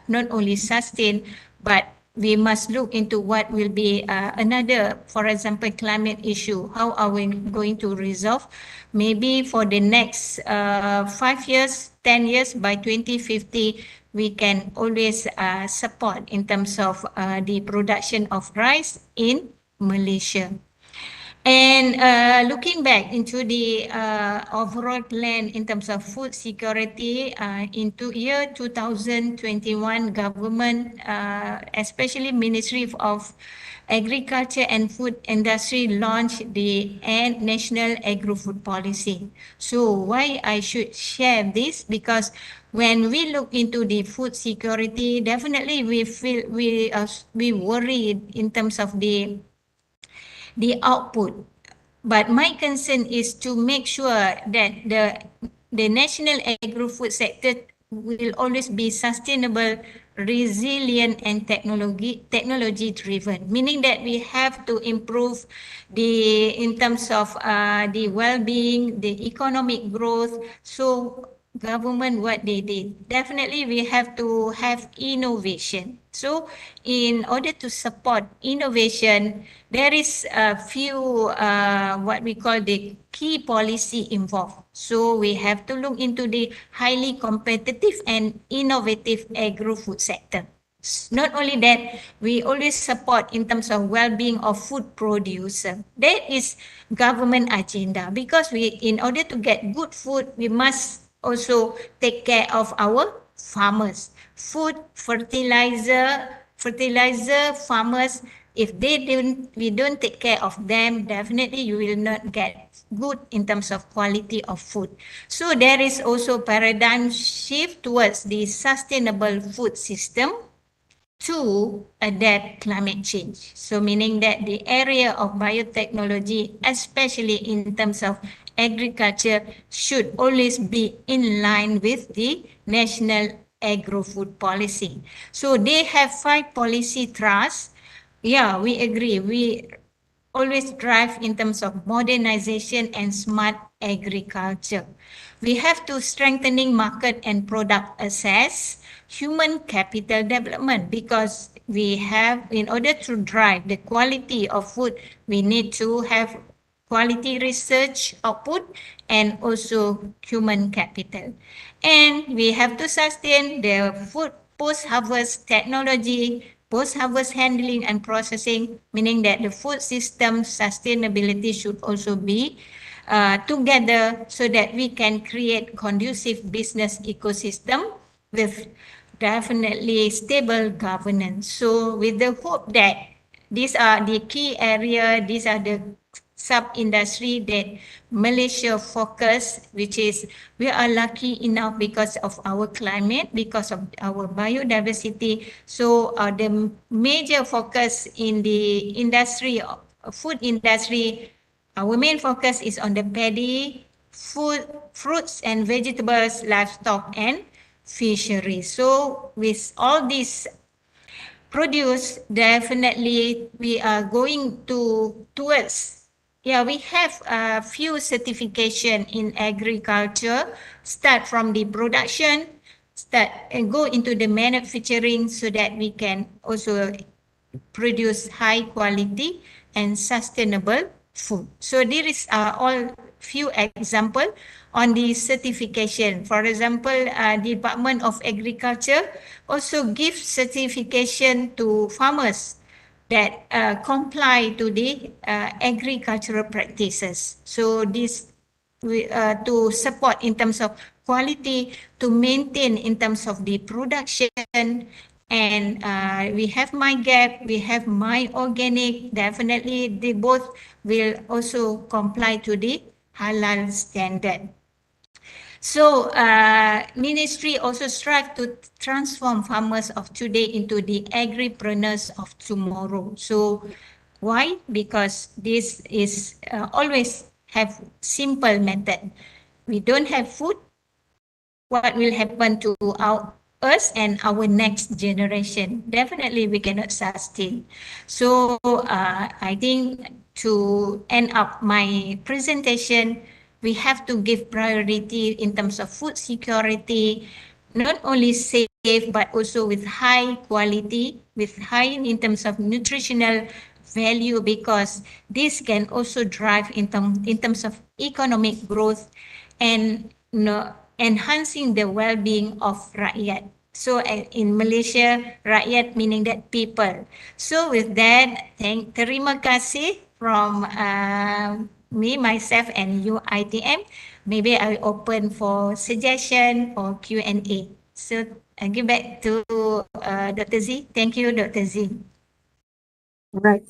not only sustained, but we must look into what will be another, for example, climate issue. How are we going to resolve? Maybe for the next 5 years, 10 years, by 2050, we can always support in terms of the production of rice in Malaysia. And looking back into the overall plan in terms of food security, into year 2021, government, especially Ministry of Agriculture and Food Industry, launched the National Agro-Food Policy. So why I should share this? Because when we look into the food security, definitely we feel we worry in terms of the output. But my concern is to make sure that the national agro-food sector will always be sustainable, resilient, and technology driven, meaning that we have to improve in terms of the well-being, the economic growth. So government what they did. Definitely we have to have innovation. So in order to support innovation, there is a few what we call the key policy involved. So we have to look into the highly competitive and innovative agro-food sector. Not only that, we always support in terms of well-being of food producer. That is government agenda because in order to get good food, we must also take care of our farmers. Food, fertilizer farmers, if we don't take care of them, definitely you will not get good in terms of quality of food. So there is also paradigm shift towards the sustainable food system to adapt climate change. So meaning that the area of biotechnology, especially in terms of agriculture, should always be in line with the national agro-food policy. So they have 5 policy thrusts. Yeah, we agree. We always drive in terms of modernization and smart agriculture. We have to strengthening market and product access, human capital development, because we have, in order to drive the quality of food, we need to have quality research output and also human capital. And we have to sustain the food post-harvest technology, post-harvest handling and processing, meaning that the food system sustainability should also be together so that we can create conducive business ecosystem with definitely stable governance. So with the hope that these are the key area, these are the sub-industry that Malaysia focus, which is we are lucky enough because of our climate, because of our biodiversity. So the major focus in the industry, food industry, our main focus is on the paddy, food, fruits and vegetables, livestock and fisheries. So with all these produce, definitely we are going towards, yeah, we have a few certification in agriculture, start from the production, start and go into the manufacturing so that we can also produce high quality and sustainable food. So there is all few example on the certification. For example, Department of Agriculture also gives certification to farmers that comply to the agricultural practices. So this to support in terms of quality, to maintain in terms of the production, and we have my gap, we have my organic, definitely they both will also comply to the halal standard. So ministry also strive to transform farmers of today into the agripreneurs of tomorrow. So why? Because this is always have simple method. We don't have food, what will happen to us and our next generation? Definitely we cannot sustain. So I think to end up my presentation, we have to give priority in terms of food security, not only safe but also with high quality, with high in terms of nutritional value, because this can also drive in terms of economic growth and enhancing the well-being of rakyat. So in Malaysia, rakyat meaning that people. So with that, terima kasih from me, myself and you ITM. Maybe I open for suggestion or Q&A. So I give back to Dr. Z. Thank you, Dr. Z. Right.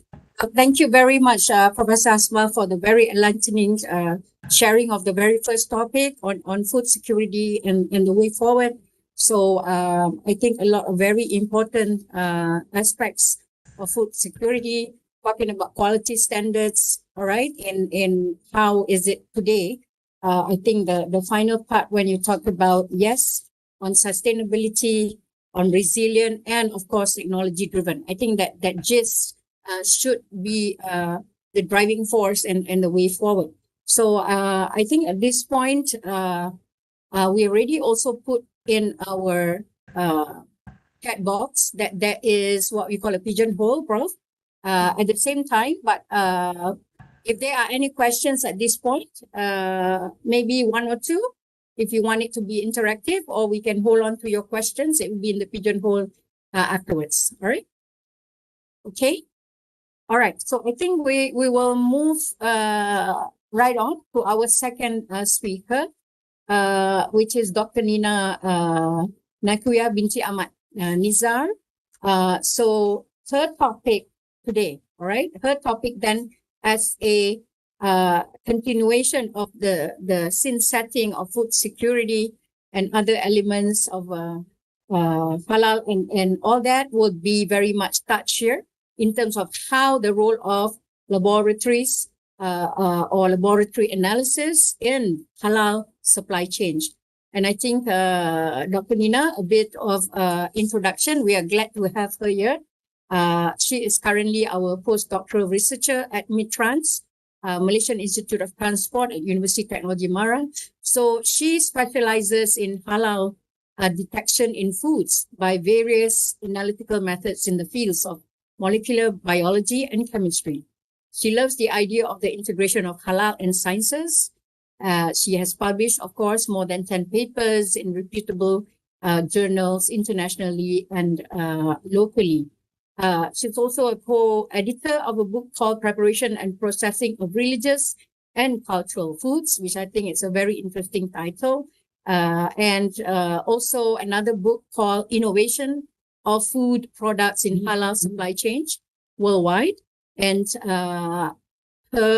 Thank you very much, Professor Asma, for the very enlightening sharing of the very first topic on food security and the way forward. So I think a lot of very important aspects of food security, talking about quality standards, all right, in how is it today. I think the final part when you talk about, yes, on sustainability, on resilient, and of course, technology driven. I think that just should be the driving force and the way forward. So I think at this point, We already also put in our chat box that there is what we call a pigeonhole, Prof. At the same time, but if there are any questions at this point, maybe one or two, if you want it to be interactive, or we can hold on to your questions, it will be in the pigeonhole afterwards. All right. Okay. All right. So I think we will move right on to our second speaker, which is Dr. Nina Nakuya binti Ahmad Nizar. So her topic today, all right, her topic then as a continuation of the scene setting of food security and other elements of halal and all that would be very much touched here in terms of how the role of laboratories or laboratory analysis in halal supply chain. And I think, Dr. Nina, a bit of introduction. We are glad to have her here. She is currently our postdoctoral researcher at MITRANS, Malaysian Institute of Transport at University of Technology Mara. So she specializes in halal detection in foods by various analytical methods in the fields of molecular biology and chemistry. She loves the idea of the integration of halal and sciences. She has published, of course, more than 10 papers in reputable journals internationally and locally. She's also a co-editor of a book called Preparation and Processing of Religious and Cultural Foods, which I think is a very interesting title. And also another book called Innovation of Food Products in Halal Supply Chain Worldwide. And her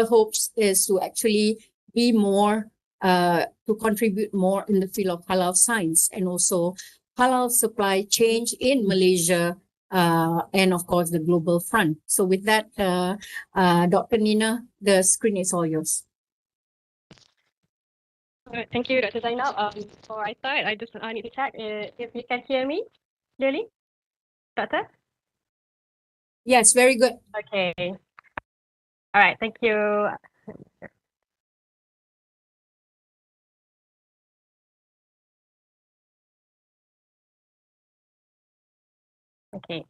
hopes is to actually be more, to contribute more in the field of halal science and also halal supply chain in Malaysia and of course the global front. So with that, Dr. Nina, the screen is all yours. All right, thank you, Dr. Zainab. Before I start, I just need to check if you can hear me clearly, Doctor? Yes, very good. Okay. All right, thank you. Okay.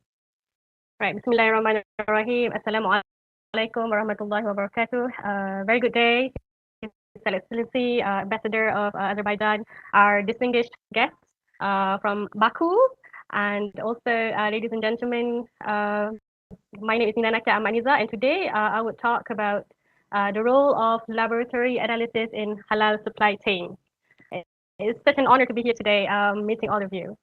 Right, Bismillahirrahmanirrahim. Assalamualaikum warahmatullahi wabarakatuh. Very good day, His Excellency, Ambassador of Azerbaijan, our distinguished guests from Baku, and also, ladies and gentlemen, my name is Nina Nakia Amaniza, and today I would talk about the role of laboratory analysis in halal supply chain. It's such an honor to be here today, meeting all of you.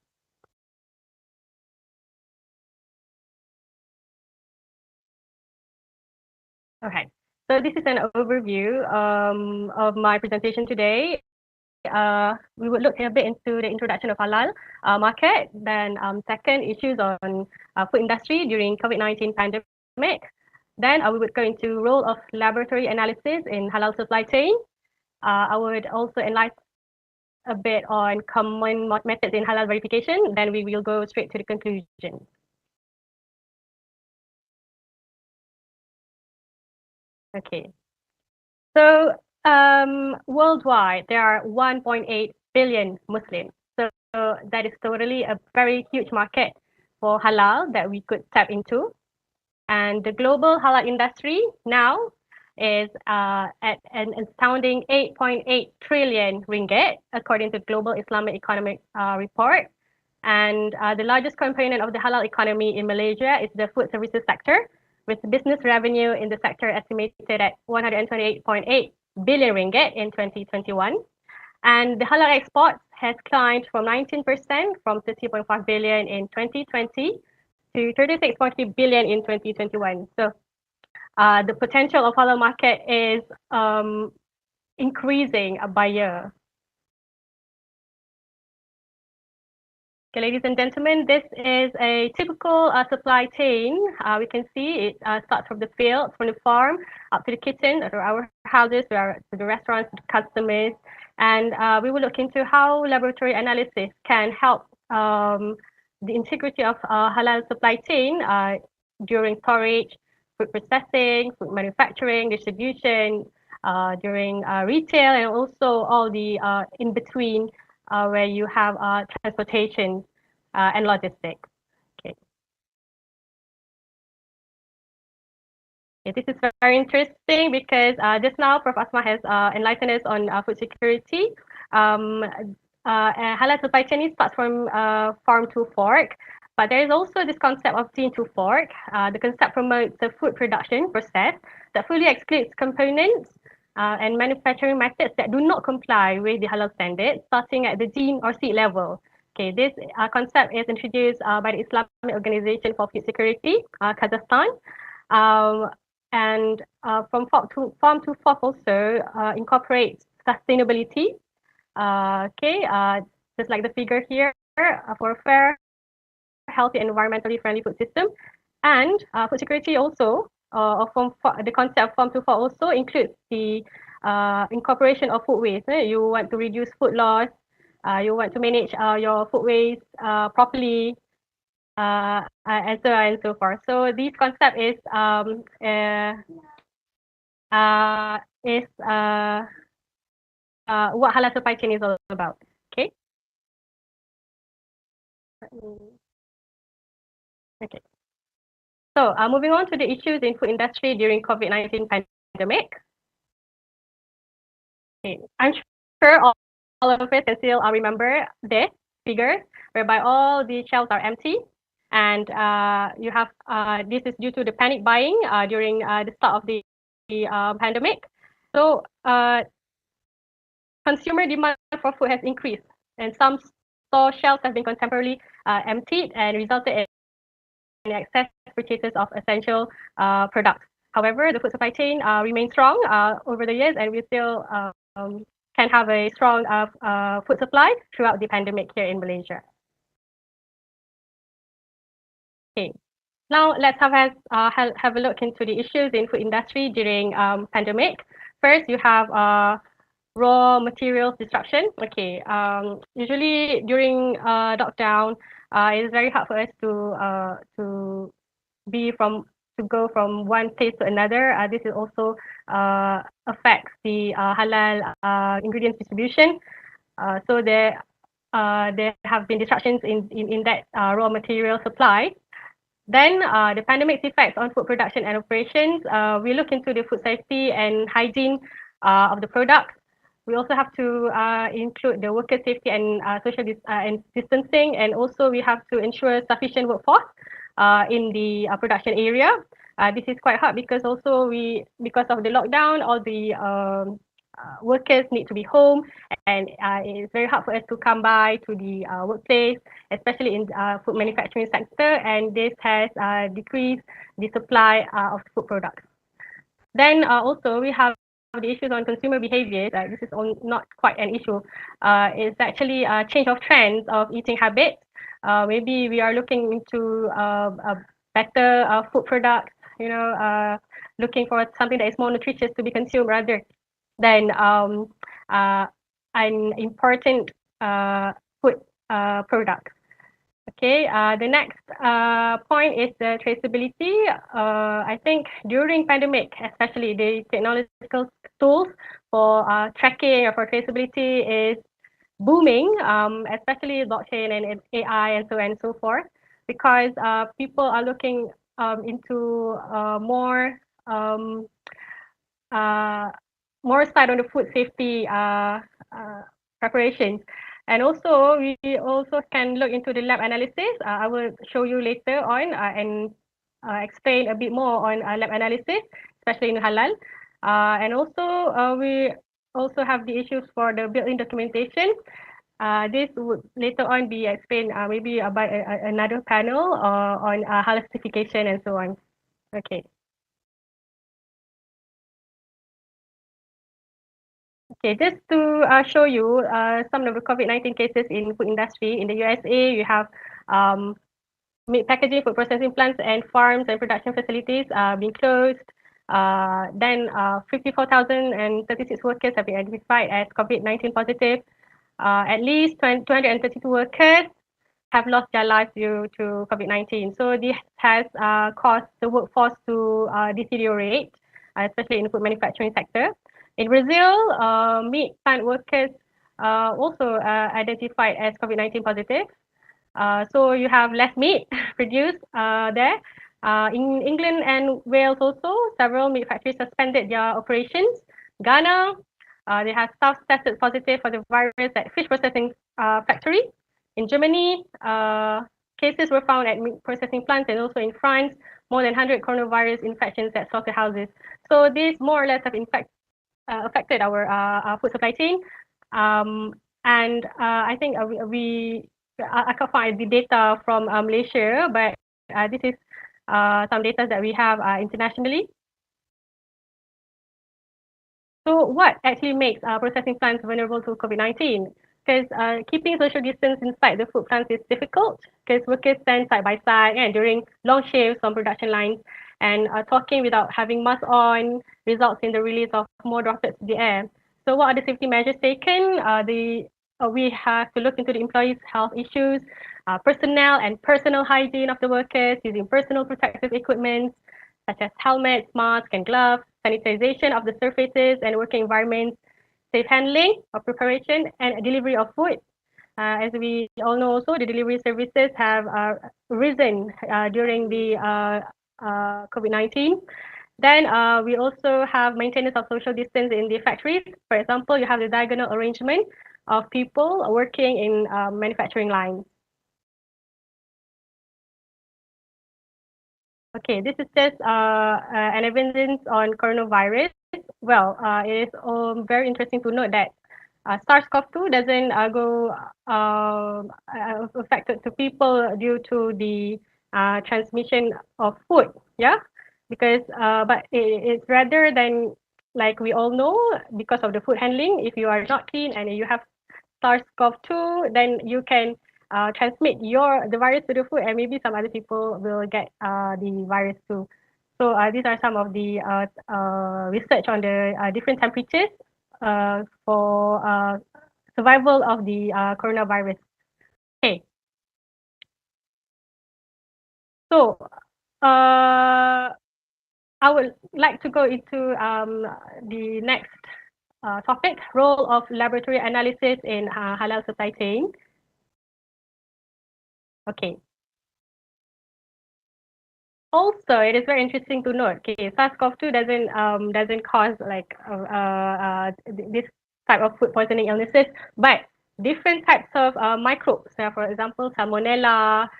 Okay, so this is an overview of my presentation today. We would look a bit into the introduction of halal market, then second, issues on food industry during COVID-19 pandemic. Then we would go into role of laboratory analysis in halal supply chain. I would also enlighten a bit on common methods in halal verification. Then we will go straight to the conclusion. Okay. So worldwide, there are 1.8 billion Muslims. So that is totally a very huge market for halal that we could tap into. And the global halal industry now is at an astounding 8.8 trillion ringgit, according to Global Islamic Economic Report. And the largest component of the halal economy in Malaysia is the food services sector, with business revenue in the sector estimated at 128.8 billion ringgit in 2021. And the halal exports has climbed from 19% from 30.5 billion in 2020 to 36.3 billion in 2021. So the potential of halal market is increasing by year. Okay, ladies and gentlemen, this is a typical supply chain. We can see it starts from the field, from the farm, up to the kitchen, to our houses, to the restaurants, to the customers. And we will look into how laboratory analysis can help the integrity of halal supply chain during storage, food processing, food manufacturing, distribution, during retail, and also all the in-between where you have transportation and logistics. Okay. Okay, this is very interesting because just now Prof. Asma has enlightened us on food security. Halal supply chain starts from farm to fork, but there is also this concept of team to fork. The concept promotes a food production process that fully excludes components and manufacturing methods that do not comply with the halal standards, starting at the gene or seed level. Okay, this concept is introduced by the Islamic Organization for Food Security, Kazakhstan. And from farm to fork also incorporates sustainability. Just like the figure here, for a fair, healthy, environmentally friendly food system. And food security also, the concept of farm to fork also includes the incorporation of food waste. You want to reduce food loss, you want to manage your food waste properly, and so on and so forth. So this concept is what halal supply chain is all about. Okay. Okay. So moving on to the issues in food industry during COVID-19 pandemic. Okay. I'm sure all of us can still remember this figure whereby all the shelves are empty. And you have this is due to the panic buying during the start of the pandemic. So consumer demand for food has increased, and some store shelves have been contemporarily emptied and resulted in excess purchases of essential products. However, the food supply chain remains strong over the years, and we still can have a strong food supply throughout the pandemic here in Malaysia. Okay, now let's have a look into the issues in food industry during pandemic. First, you have raw materials disruption. Okay, usually during lockdown, it is very hard for us to go from one place to another. This is also affects the halal ingredients distribution. So there have been disruptions in that raw material supply. Then the pandemic's effects on food production and operations. We look into the food safety and hygiene of the products. We also have to include the worker safety and social distancing, and also we have to ensure sufficient workforce in the production area. This is quite hard because also because of the lockdown, all the workers need to be home, and it's very hard for us to come by to the workplace, especially in food manufacturing sector, and this has decreased the supply of food products. Then also we have the issues on consumer behaviors. This is not quite an issue. It's actually a change of trends of eating habits. Maybe we are looking into a better food products, looking for something that is more nutritious to be consumed rather than an important food product. Okay, the next point is the traceability. I think during pandemic, especially the technological tools for tracking or for traceability is booming, especially blockchain and AI and so on and so forth, because people are looking into more side on the food safety preparations. And also, we also can look into the lab analysis. I will show you later on and explain a bit more on lab analysis, especially in halal. And also, we also have the issues for the built-in documentation. This would later on be explained maybe by another panel on halal certification and so on. Okay. Okay, just to show you some of the COVID-19 cases in food industry. In the USA, you have meat packaging, food processing plants, and farms and production facilities being closed. Then 54,036 workers have been identified as COVID-19 positive. At least 232 workers have lost their lives due to COVID-19. So this has caused the workforce to deteriorate, especially in the food manufacturing sector. In Brazil, meat plant workers also identified as COVID-19 positive. So you have less meat produced there. In England and Wales also, several meat factories suspended their operations. Ghana, they have staff tested positive for the virus at fish processing factory. In Germany, cases were found at meat processing plants, and also in France, more than 100 coronavirus infections at slaughterhouses. So these more or less have affected our food supply chain. And I think I can't find the data from Malaysia, but this is some data that we have internationally. So what actually makes processing plants vulnerable to COVID-19? Because keeping social distance inside the food plants is difficult because workers stand side by side and during long shifts on production lines, and talking without having masks on results in the release of more droplets to the air. So what are the safety measures taken? We have to look into the employees' health issues, personnel and personal hygiene of the workers using personal protective equipment, such as helmets, masks, and gloves, sanitization of the surfaces and working environments, safe handling of preparation, and delivery of food. As we all know also, the delivery services have risen during the COVID-19. Then we also have maintenance of social distance in the factories. For example, you have the diagonal arrangement of people working in manufacturing lines. Okay, this is just an evidence on coronavirus. Well, it is very interesting to note that SARS-CoV-2 doesn't go affected to people due to the transmission of food, yeah, because but it's rather than, like we all know, because of the food handling. If you are not clean and you have SARS-CoV-2, then you can transmit the virus to the food, and maybe some other people will get the virus too. So these are some of the research on the different temperatures for survival of the coronavirus. Okay. So I would like to go into the next topic, role of laboratory analysis in halal supply chain. Okay. Also, it is very interesting to note, okay, SARS-CoV-2 doesn't cause like this type of food poisoning illnesses, but different types of microbes. For example, Salmonella,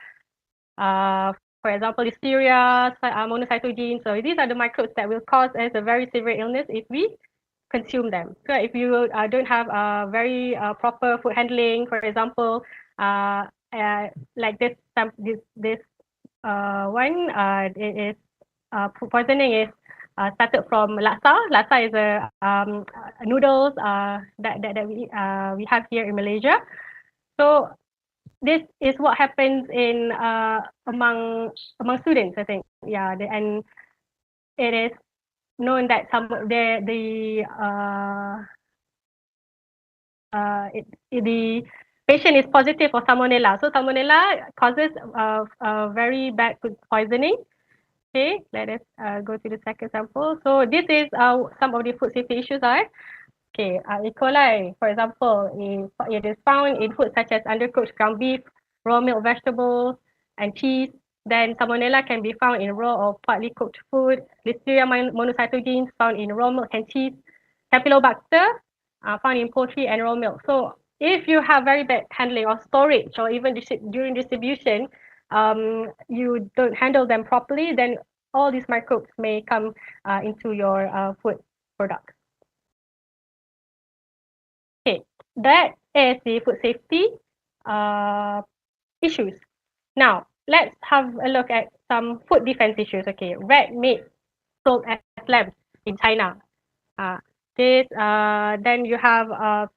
for example, Listeria, monocytogenes. So these are the microbes that will cause us a very severe illness if we consume them. So if you don't have very proper food handling, for example, like this one, it is food poisoning is started from laksa. Laksa is a noodles that we have here in Malaysia. So this is what happens in among students, I think. Yeah, and it is known that the patient is positive for salmonella. So salmonella causes very bad food poisoning. Okay, let us go to the second sample. So this is some of the food safety issues are. Okay, E. coli, for example, it is found in foods such as undercooked ground beef, raw milk vegetables, and cheese. Then salmonella can be found in raw or partly cooked food. Listeria monocytogenes found in raw milk and cheese. Campylobacter found in poultry and raw milk. So if you have very bad handling or storage, or even during distribution, you don't handle them properly, then all these microbes may come into your food product. Okay, that is the food safety issues. Now, let's have a look at some food defense issues. Okay, red meat sold as lambs in China. Then you have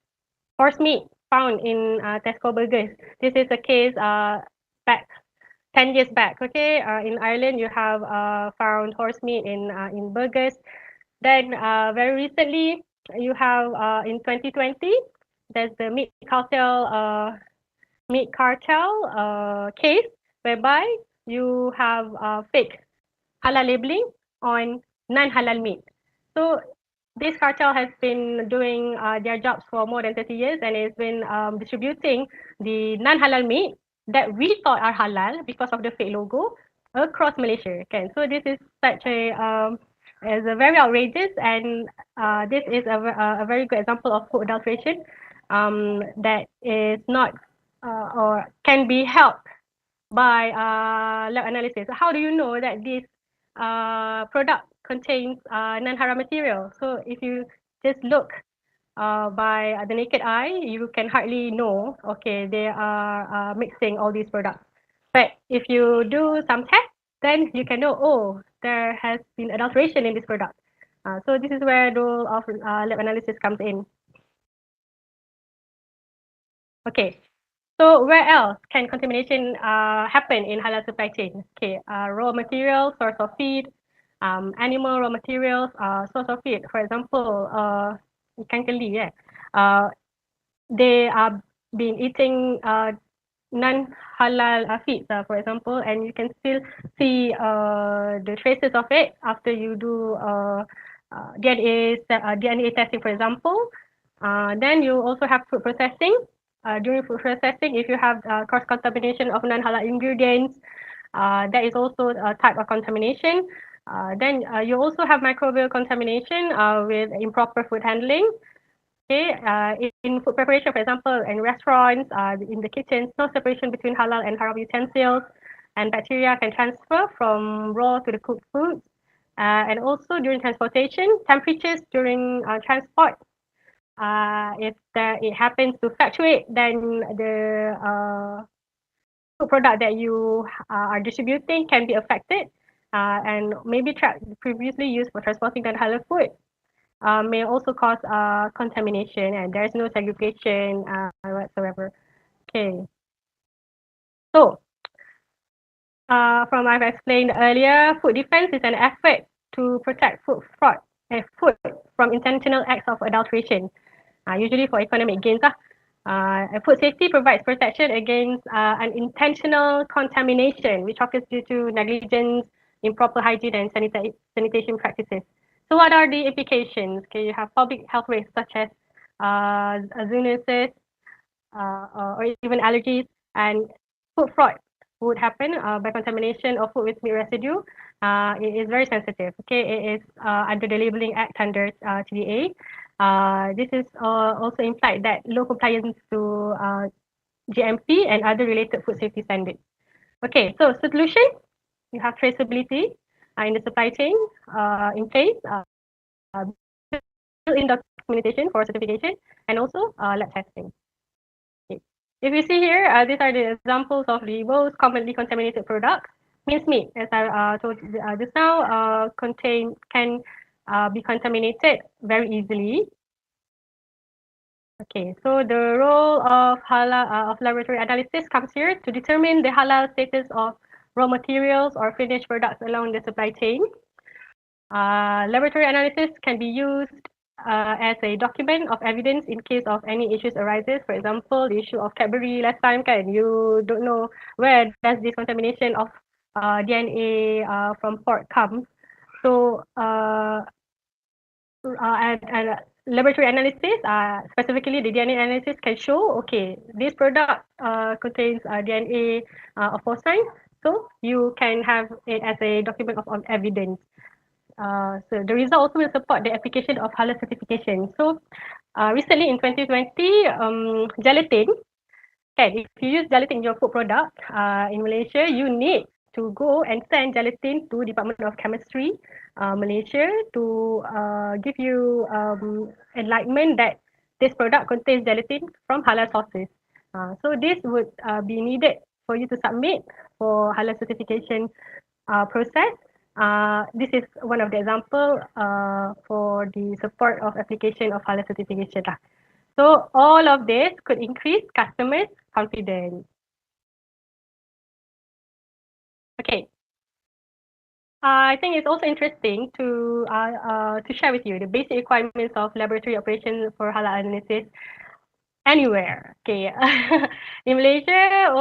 horse meat found in Tesco burgers. This is a case back 10 years back. Okay, in Ireland you have found horse meat in burgers. Then very recently you have in 2020 there's the meat cartel case whereby you have fake halal labeling on non-halal meat. So this cartel has been doing their jobs for more than 30 years and has been distributing the non-halal meat that we thought are halal because of the fake logo across Malaysia. Okay, so this is such a very outrageous, and this is a very good example of food adulteration that is not or can be helped by lab analysis. How do you know that this product contains non-haram material? So if you just look by the naked eye, you can hardly know, okay, they are mixing all these products. But if you do some tests, then you can know, oh, there has been adulteration in this product. So this is where the role of lab analysis comes in. Okay, so where else can contamination happen in halal supply chain? Okay, raw materials, source of feed, animal raw materials, source of feed. For example, ikan keli, yeah. They are being eating non-halal feeds, for example, and you can still see the traces of it after you do DNA testing, for example. Then you also have food processing. During food processing, if you have cross-contamination of non-halal ingredients, that is also a type of contamination. Then you also have microbial contamination with improper food handling. Okay, in food preparation, for example, in restaurants, in the kitchens, no separation between halal and haram utensils, and bacteria can transfer from raw to the cooked foods. And also during transportation, temperatures during transport, if it happens to fluctuate, then the food product that you are distributing can be affected, and maybe previously used for transporting the halal food. May also cause contamination, and there's no segregation whatsoever. Okay. So, from I've explained earlier, food defense is an effort to protect food fraud and food from intentional acts of adulteration, usually for economic gains. Food safety provides protection against unintentional contamination, which occurs due to negligence, improper hygiene, and sanitation practices. So what are the implications? Okay, you have public health risks such as zoonosis or even allergies, and food fraud would happen by contamination of food with meat residue. It is very sensitive. Okay, it is under the Labeling Act under TDA. This is also implied that low compliance to GMP and other related food safety standards. Okay, so solution, you have traceability in the supply chain in place, built-in documentation for certification, and also lab testing. Okay. If you see here, these are the examples of the most commonly contaminated products. Minced meat, as I told just now, can be contaminated very easily. Okay, so the role of halal of laboratory analysis comes here to determine the halal status of raw materials or finished products along the supply chain. Laboratory analysis can be used as a document of evidence in case of any issues arises. For example, the issue of Cadbury last time, kan, you don't know where does this contamination of DNA from pork come. So, and laboratory analysis, specifically the DNA analysis, can show, okay, this product contains DNA of porcine, so you can have it as a document of evidence. So the result also will support the application of halal certification. So recently in 2020, gelatin, okay, if you use gelatin in your food product in Malaysia, you need to go and send gelatin to Department of Chemistry, Malaysia, to give you enlightenment that this product contains gelatin from halal sources. So this would be needed for you to submit for halal certification process. This is one of the example for the support of application of halal certification. So all of this could increase customers' confidence. Okay. I think it's also interesting to share with you the basic requirements of laboratory operations for halal analysis anywhere. Okay. In Malaysia,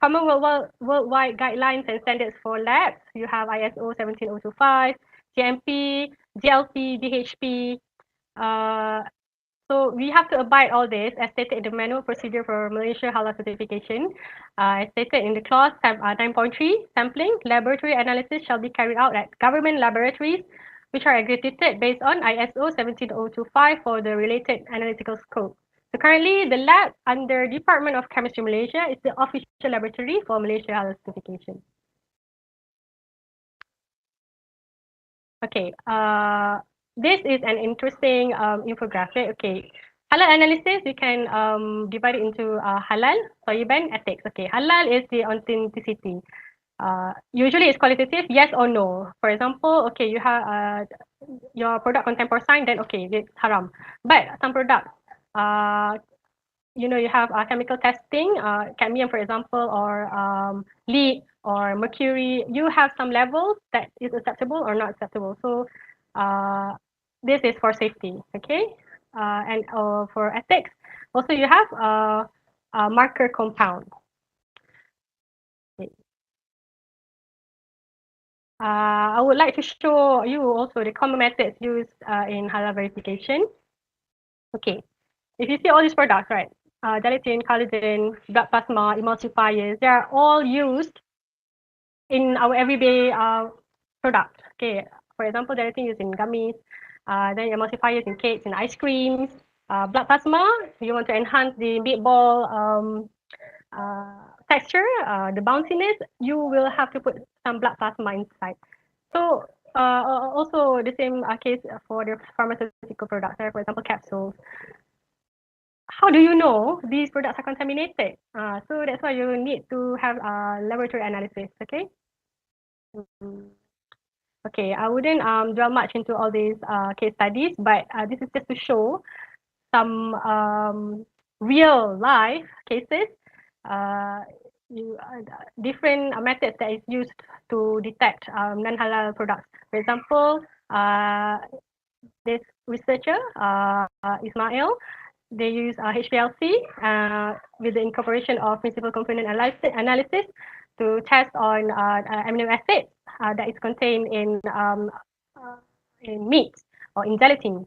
common worldwide guidelines and standards for labs. You have ISO 17025, GMP, GLP, DHP. So we have to abide all this as stated in the manual procedure for Malaysia Halal certification. As stated in the clause 9.3, sampling laboratory analysis shall be carried out at government laboratories which are accredited based on ISO 17025 for the related analytical scope. So currently, the lab under Department of Chemistry Malaysia is the official laboratory for Malaysia Halal certification. Okay, this is an interesting infographic. Okay, halal analysis, we can divide it into halal, soyban, ethics. Okay, halal is the authenticity. Usually it's qualitative, yes or no. For example, okay, you have your product contain porcine, then okay, it's haram. But some products, you have chemical testing, cadmium, for example, or lead or mercury. You have some levels that is acceptable or not acceptable. So this is for safety, okay? And for ethics, also you have a marker compound. Okay. I would like to show you also the common methods used in halal verification. Okay, if you see all these products, right? Gelatin, collagen, blood plasma, emulsifiers, they are all used in our everyday product. Okay, for example, gelatin used in gummies, then emulsifiers in cakes and ice creams. Blood plasma, you want to enhance the meatball texture, the bounciness, you will have to put some blood plasma inside. So also the same case for the pharmaceutical products, for example, capsules. How do you know these products are contaminated? So that's why you need to have laboratory analysis, okay? Okay, I wouldn't dwell much into all these case studies, but this is just to show some real life cases, different methods that is used to detect non-halal products. For example, this researcher, Ismail, they use HPLC with the incorporation of principal component analysis to test on amino acids that is contained in meat or in gelatin.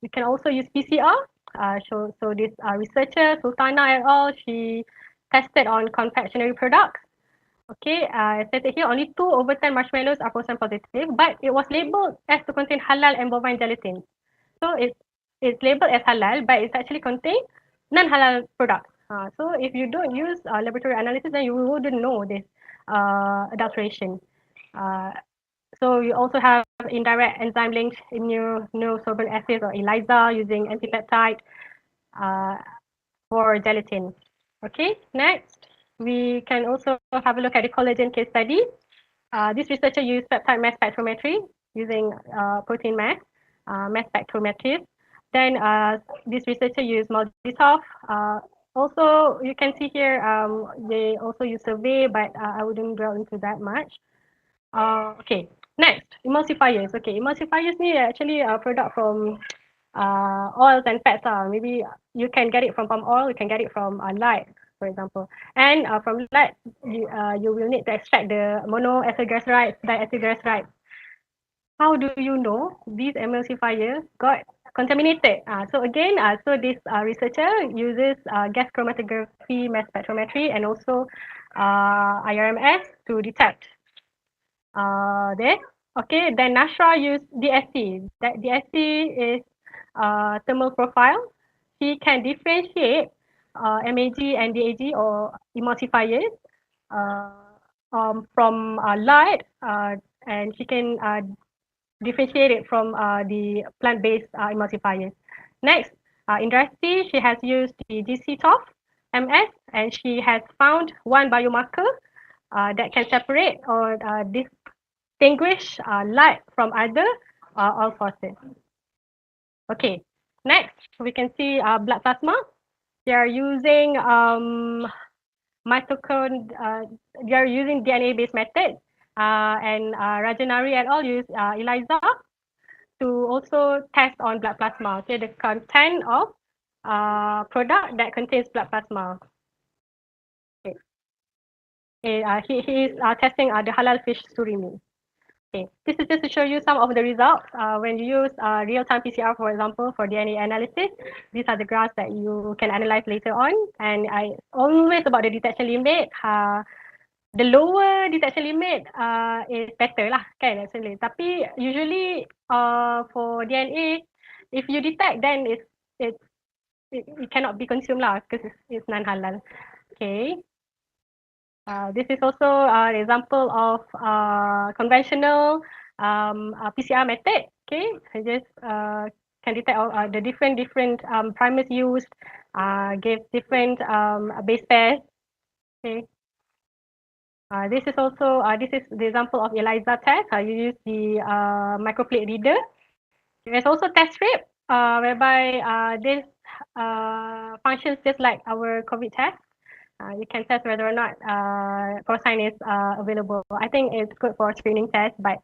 You can also use PCR. So this researcher, Sultana et al., she tested on confectionery products. Okay, stated here only 2 over 10 marshmallows are porcine positive, but it was labeled as to contain halal and bovine gelatin. So it's labeled as halal, but it's actually contain non-halal products. So if you don't use laboratory analysis, then you wouldn't know this adulteration. So you also have indirect enzyme linked immunosorbent assays or ELISA using antipeptide for gelatin. Okay, next we can also have a look at the collagen case study. This researcher used peptide mass spectrometry using protein mass spectrometry. Then this researcher used multitoph. Also, you can see here they also use survey, but I wouldn't dwell into that much. Okay, next, emulsifiers. Okay, emulsifiers ni actually a product from oils and fats. Maybe you can get it from palm oil, you can get it from lard, for example. And from lard, you will need to extract the monoacylglyceride, diacylglyceride. How do you know these emulsifiers got contaminated? So again, so this researcher uses gas chromatography mass spectrometry and also IRMS to detect this. Okay, then Nashra used DSC. That DSC is thermal profile. She can differentiate MAG and DAG or emulsifiers from lard, and she can differentiate it from the plant-based emulsifiers. Next, Indrasti, she has used the GC-TOF MS, and she has found one biomarker that can separate or distinguish light from other oil sources. Okay, next we can see blood plasma. They are using they are using DNA-based method, and Rajanari et al. Use ELISA to also test on blood plasma. Okay, the content of product that contains blood plasma. Okay. He is testing the halal fish surimi. Okay, this is just to show you some of the results. When you use real-time PCR, for example, for DNA analysis, these are the graphs that you can analyze later on. And I always about the detection limit. The lower detection limit is better lah, kan actually. Tapi usually for DNA, if you detect, then it cannot be consumed lah because it's non-halal. Okay. This is also an example of conventional PCR method. Okay, I just can detect all the different primers used, give different base pairs. Okay. This is also this is the example of ELISA test. You use the microplate reader. There's also test strip, whereby this functions just like our COVID test. You can test whether or not porcine is available. I think it's good for screening test, but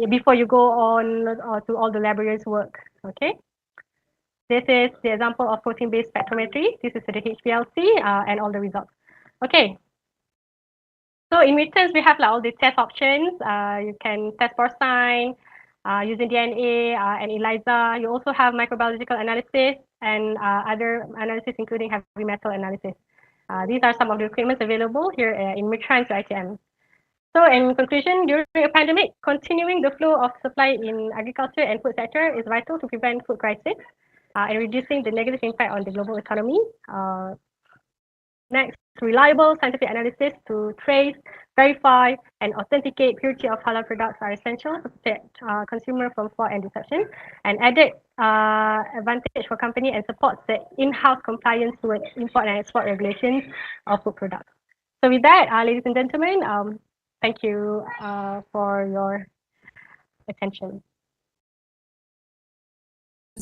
before you go on to all the laboratories work, okay? This is the example of protein-based spectrometry. This is the HPLC and all the results. Okay. So in returns, we have like all the test options. You can test porcine using DNA and ELISA. You also have microbiological analysis and other analysis, including heavy metal analysis. These are some of the equipment available here in Mitrans ITM. So in conclusion, during a pandemic, continuing the flow of supply in agriculture and food sector is vital to prevent food crisis and reducing the negative impact on the global economy. Next, reliable scientific analysis to trace, verify, and authenticate purity of halal products are essential to protect consumer from fraud and deception, and added advantage for company and supports the in-house compliance towards import and export regulations of food products. So with that, ladies and gentlemen, thank you for your attention.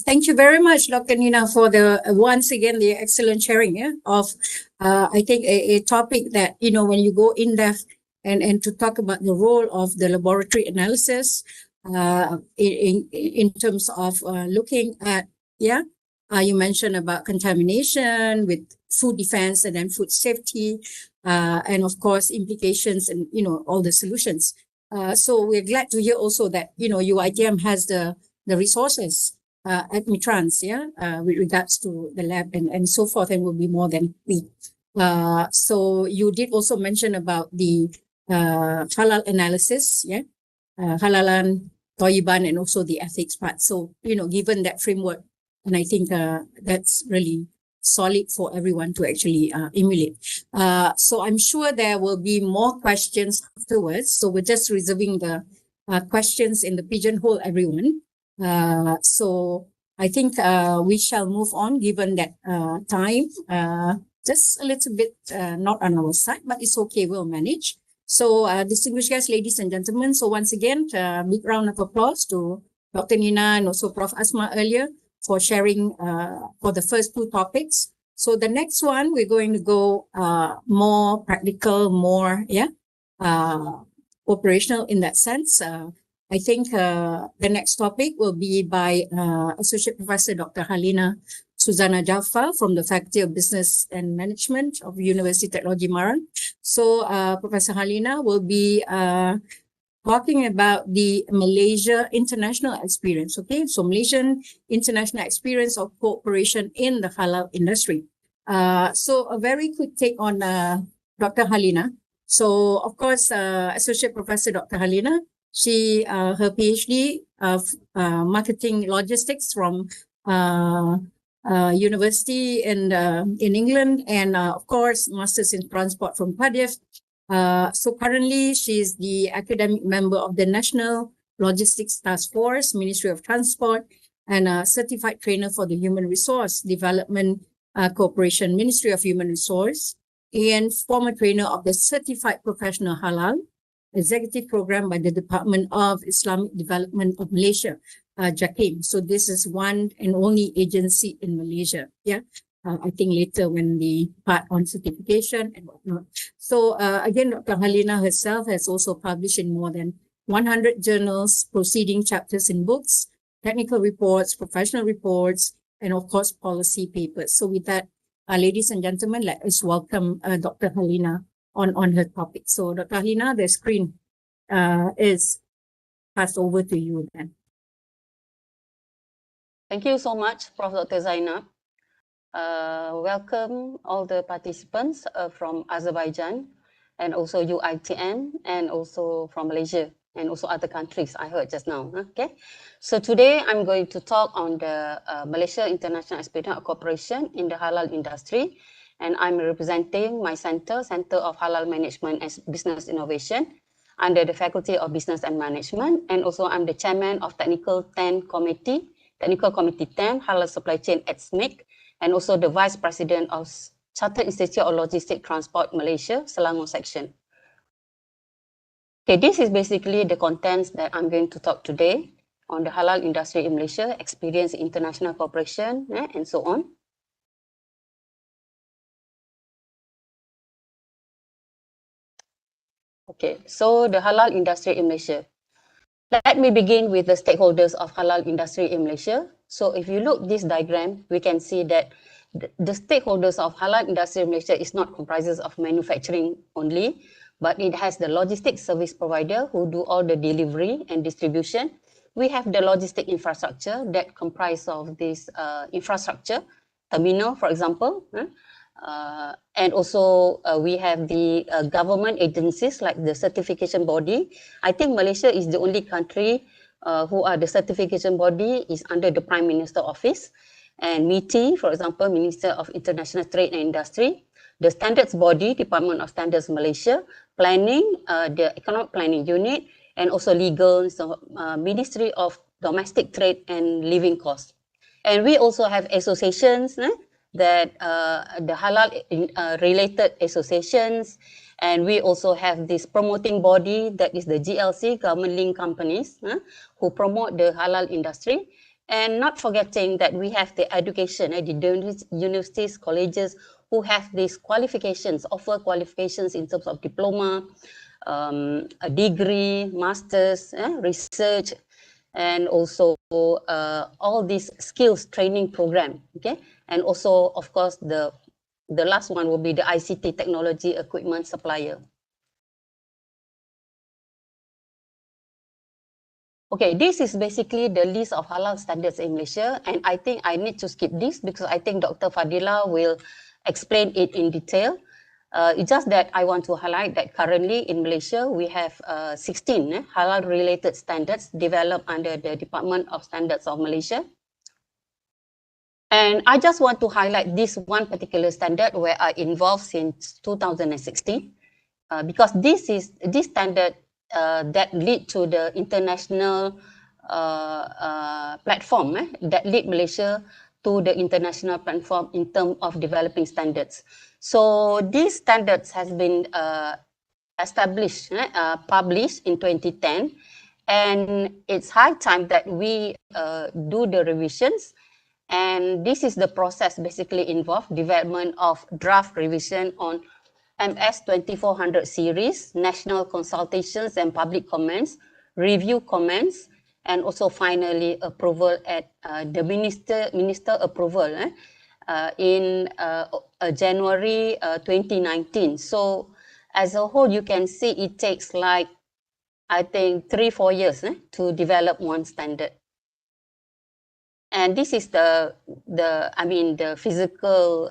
Thank you very much, Dr. Nina, for the once again the excellent sharing of I think a topic that when you go in depth and to talk about the role of the laboratory analysis in terms of looking at you mentioned about contamination with food defense and then food safety and of course implications and all the solutions. So we're glad to hear also that UITM has the resources at Mitrans, with regards to the lab and so forth, and will be more than we. So you did also mention about the halal analysis, halalan, toyiban, and also the ethics part. So given that framework, and I think that's really solid for everyone to actually emulate. So I'm sure there will be more questions afterwards. So we're just reserving the questions in the pigeonhole, everyone. So I think we shall move on given that time just a little bit not on our side, but it's okay, we'll manage. So distinguished guests, ladies and gentlemen, so once again, big round of applause to Dr. Nina and also Prof. Asma earlier for sharing for the first two topics. So the next one, we're going to go more practical, more operational in that sense. I think the next topic will be by Associate Professor Dr. Halina Suzana Jaffa from the Faculty of Business and Management of University Technology Maran. So Professor Halina will be talking about the Malaysia international experience. Okay, so Malaysian international experience of cooperation in the halal industry. So a very quick take on Dr. Halina. So of course, Associate Professor Dr. Halina, she her PhD of marketing logistics from university in England, and of course masters in transport from Cardiff. So currently she's the academic member of the National Logistics Task Force, Ministry of Transport, and a certified trainer for the Human Resource Development Corporation, Ministry of Human Resource, and former trainer of the Certified Professional Halal Executive Program by the Department of Islamic Development of Malaysia, JAKIM. So this is one and only agency in Malaysia. I think later when the part on certification and whatnot. So again, Dr. Halina herself has also published in more than 100 journals, proceeding chapters in books, technical reports, professional reports, and of course, policy papers. So with that, ladies and gentlemen, let us welcome Dr. Halina on her topic. So Dr. Halina, the screen is pass over to you then. Thank you so much, Prof. Dr. Zainab. Welcome all the participants from Azerbaijan and also UITM and also from Malaysia and also other countries I heard just now. Okay, so today I'm going to talk on the Malaysia International Expedient Corporation in the halal industry, and I'm representing my Center of Halal Management and Business Innovation under the Faculty of Business and Management, and also I'm the Chairman of Technical Committee 10 Halal Supply Chain at SMIC, and also the Vice President of Chartered Institute of Logistics Transport Malaysia, Selangor Section. Okay, this is basically the contents that I'm going to talk today on the halal industry in Malaysia, experience international cooperation, and so on. Okay, so the halal industry in Malaysia. Let me begin with the stakeholders of halal industry in Malaysia. So if you look this diagram, we can see that the stakeholders of halal industry in Malaysia is not comprises of manufacturing only, but it has the logistics service provider who do all the delivery and distribution. We have the logistic infrastructure that comprise of this infrastructure, terminal, for example, and also we have the government agencies like the certification body. I think Malaysia is the only country who are the certification body is under the Prime Minister office, and MITI, for example, Minister of International Trade and Industry, the standards body, Department of Standards Malaysia, planning, the economic planning unit, and also legal, so Ministry of Domestic Trade and Living Costs. And we also have associations that the halal related associations, and we also have this promoting body that is the GLC, government linked companies, who promote the halal industry. And not forgetting that we have the education, the universities, colleges who have these qualifications, offer qualifications in terms of diploma, a degree, masters, research, and also all these skills training program. Okay, and also of course the last one will be the ICT technology equipment supplier. Okay, this is basically the list of halal standards in Malaysia, and I think I need to skip this because I think Dr. Fadila will explain it in detail. It's just that I want to highlight that currently in Malaysia, we have 16 halal related standards developed under the Department of Standards of Malaysia. And I just want to highlight this one particular standard where I involved since 2016, because this standard that lead to the international platform that lead Malaysia to the international platform in terms of developing standards. So these standards has been established, published in 2010, and it's high time that we do the revisions. And this is the process basically involved development of draft revision on MS 2400 series, national consultations and public comments, review comments, and also finally approval at the minister approval in January 2019. So as a whole, you can see it takes like, I think 3-4 years to develop one standard. And this is the physical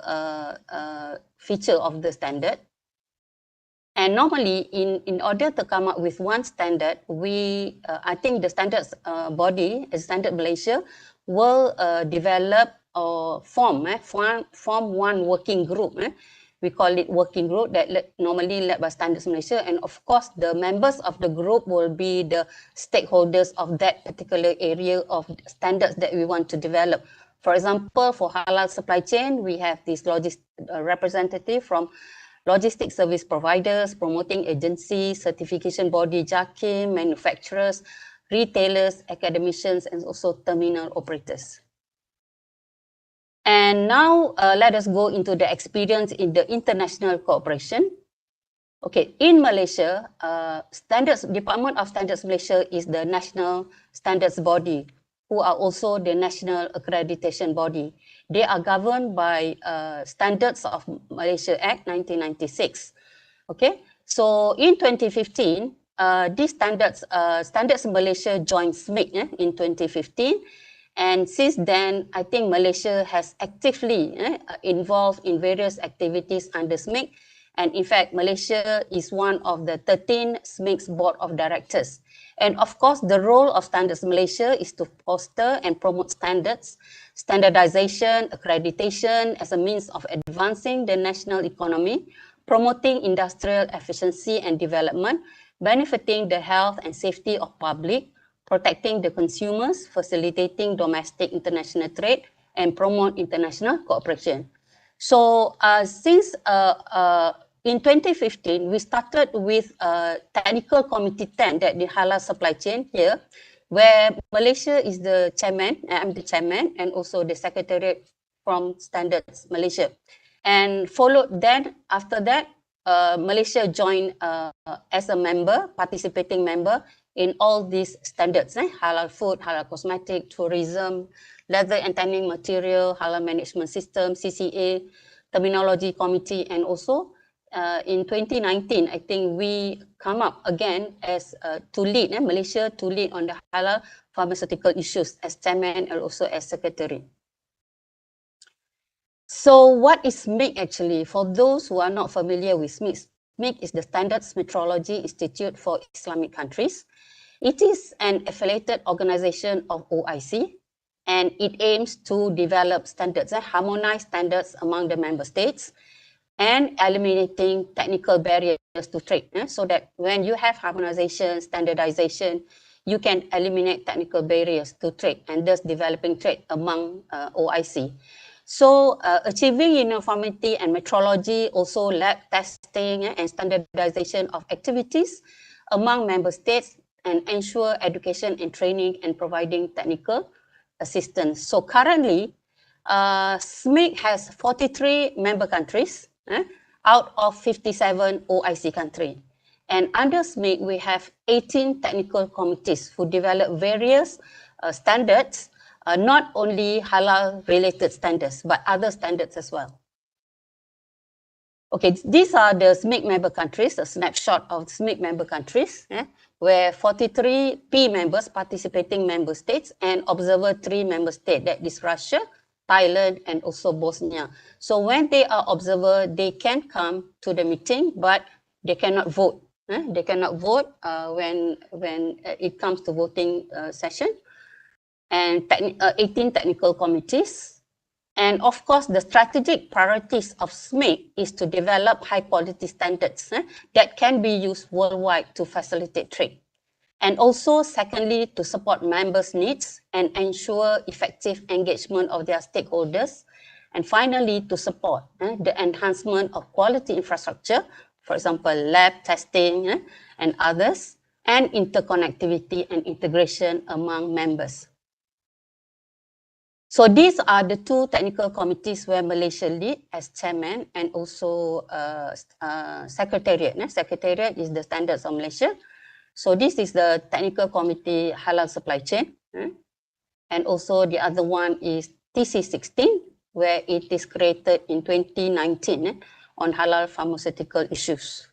feature of the standard. And normally, in order to come up with one standard, we, I think the standards body, Standard Malaysia, will develop or form one working group. We call it working group that normally led by Standards Malaysia. And of course, the members of the group will be the stakeholders of that particular area of standards that we want to develop. For example, for halal supply chain, we have this representative from logistics service providers, promoting agencies, certification body, JAKIM, manufacturers, retailers, academicians, and also terminal operators. And now let us go into the experience in the international cooperation. Okay, in Malaysia, Department of Standards Malaysia is the national standards body, who are also the national accreditation body. They are governed by Standards of Malaysia Act 1996. Okay, so in 2015, these standards Malaysia joined SMIC in 2015. And since then, I think Malaysia has actively involved in various activities under SMIC. And in fact, Malaysia is one of the 13 SMIC's board of directors. And of course, the role of Standards Malaysia is to foster and promote standards, standardization, accreditation as a means of advancing the national economy, promoting industrial efficiency and development, benefiting the health and safety of public, protecting the consumers, facilitating domestic international trade, and promote international cooperation. So since in 2015, we started with Technical Committee 10, that the Halal Supply Chain here, where Malaysia is the chairman, I'm the chairman, and also the secretariat from Standards Malaysia. And followed then, after that, Malaysia joined as a member, participating member in all these standards, halal food, halal cosmetic, tourism, leather and tanning material, halal management system, CCA, terminology committee, and also in 2019, I think we come up again as to lead, Malaysia to lead on the halal pharmaceutical issues as chairman and also as secretary. So what is SMIC actually? For those who are not familiar with SMIC, SMIC is the Standards Metrology Institute for Islamic Countries. It is an affiliated organization of OIC, and it aims to develop standards, harmonize standards among the member states, and eliminating technical barriers to trade, so that when you have harmonization, standardization, you can eliminate technical barriers to trade and thus developing trade among OIC. So achieving uniformity and metrology, also lab testing and standardization of activities among member states, and ensure education and training and providing technical assistance. So currently, SMIC has 43 member countries out of 57 OIC countries. And under SMIC, we have 18 technical committees who develop various standards, not only halal related standards, but other standards as well. Okay, these are the SMIC member countries, a snapshot of SMIC member countries, where 43 P members, participating member states, and observer 3 member states, that is Russia, Thailand, and also Bosnia. So when they are observer, they can come to the meeting, but they cannot vote. They cannot vote when it comes to voting session. And 18 technical committees. And of course, the strategic priorities of SMIC is to develop high quality standards that can be used worldwide to facilitate trade. And also, secondly, to support members' needs and ensure effective engagement of their stakeholders. And finally, to support the enhancement of quality infrastructure, for example, lab testing and others, and interconnectivity and integration among members. So these are the 2 technical committees where Malaysia lead as chairman and also secretariat. Secretariat is the Standards of Malaysia. So this is the technical committee Halal Supply Chain. And also the other one is TC16, where it is created in 2019 on halal pharmaceutical issues.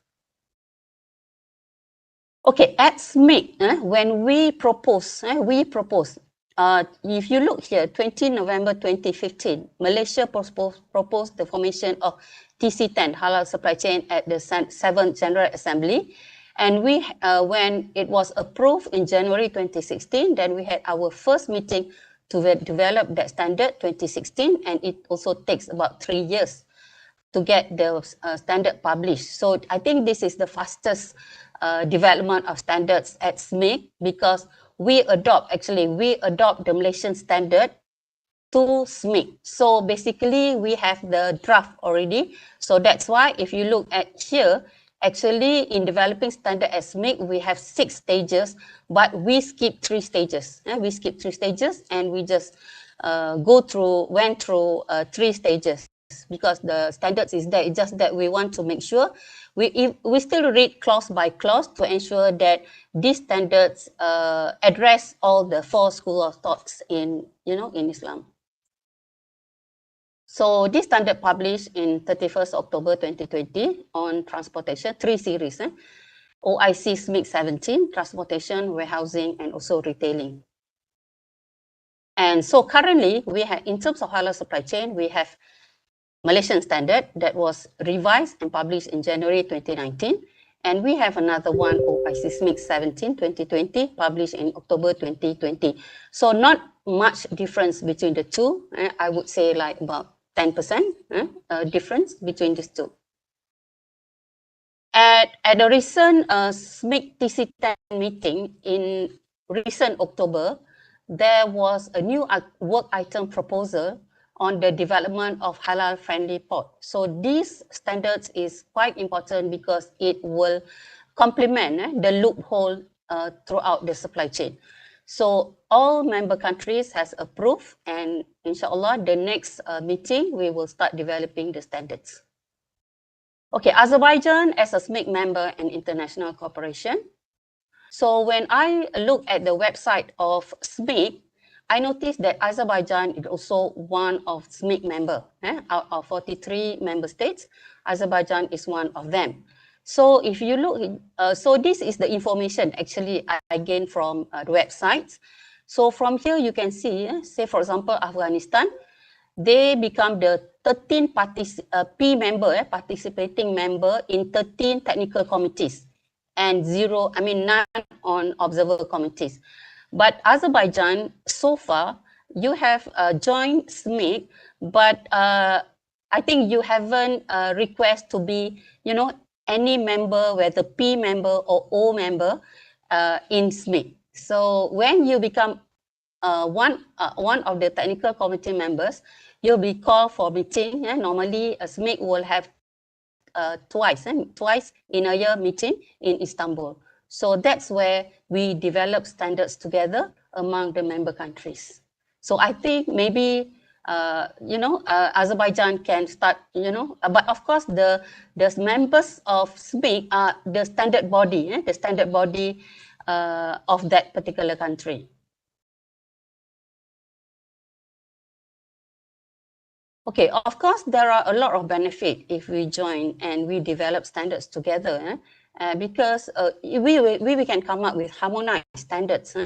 Okay, at SMIC, when we propose, if you look here, 20 November 2015, Malaysia proposed the formation of TC10, Halal Supply Chain, at the 7th General Assembly. And we, when it was approved in January 2016, then we had our first meeting to develop that standard, 2016, and it also takes about 3 years to get the standard published. So I think this is the fastest development of standards at SMIC, because we adopt the Malaysian standard to SMIC. So basically we have the draft already. So that's why if you look at here, actually in developing standard at SMIC, we have 6 stages, but we skip 3 stages. We skip 3 stages and we just went through 3 stages, because the standards is there. It's just that we want to make sure we still read clause by clause to ensure that these standards address all the 4 schools of thoughts in Islam. So this standard published in 31st October 2020 on transportation, 3 series. OIC SMIC 17, transportation, warehousing, and also retailing. And so currently, we have, in terms of halal supply chain, we have Malaysian standard that was revised and published in January 2019. And we have another one, OIC SMIC 17, 2020, published in October 2020. So not much difference between the two. I would say like about 10% difference between these two. At a recent SMIC TC10 meeting in recent October, there was a new work item proposal on the development of halal-friendly port. So these standards is quite important because it will complement the loophole throughout the supply chain. So all member countries has approved, and inshallah, the next meeting, we will start developing the standards. Okay, Azerbaijan as a SMIC member and international corporation. So when I look at the website of SMIC, I noticed that Azerbaijan is also one of SMIC member. Out of 43 member states, Azerbaijan is one of them. So if you look, so this is the information actually I gained from the websites. So from here you can see, say for example, Afghanistan, they become the 13 participating member in 13 technical committees and none on observer committees. But Azerbaijan, so far, you have joined SMIC, but I think you haven't request to be, any member, whether P member or O member in SMIC. So when you become one of the technical committee members, you'll be called for meeting. Normally, a SMIC will have twice in a year meeting in Istanbul. So that's where we develop standards together among the member countries. So I think maybe, Azerbaijan can start, but of course the members of SMIC are the standard body of that particular country. Okay, of course, there are a lot of benefit if we join and we develop standards together, because we can come up with harmonized standards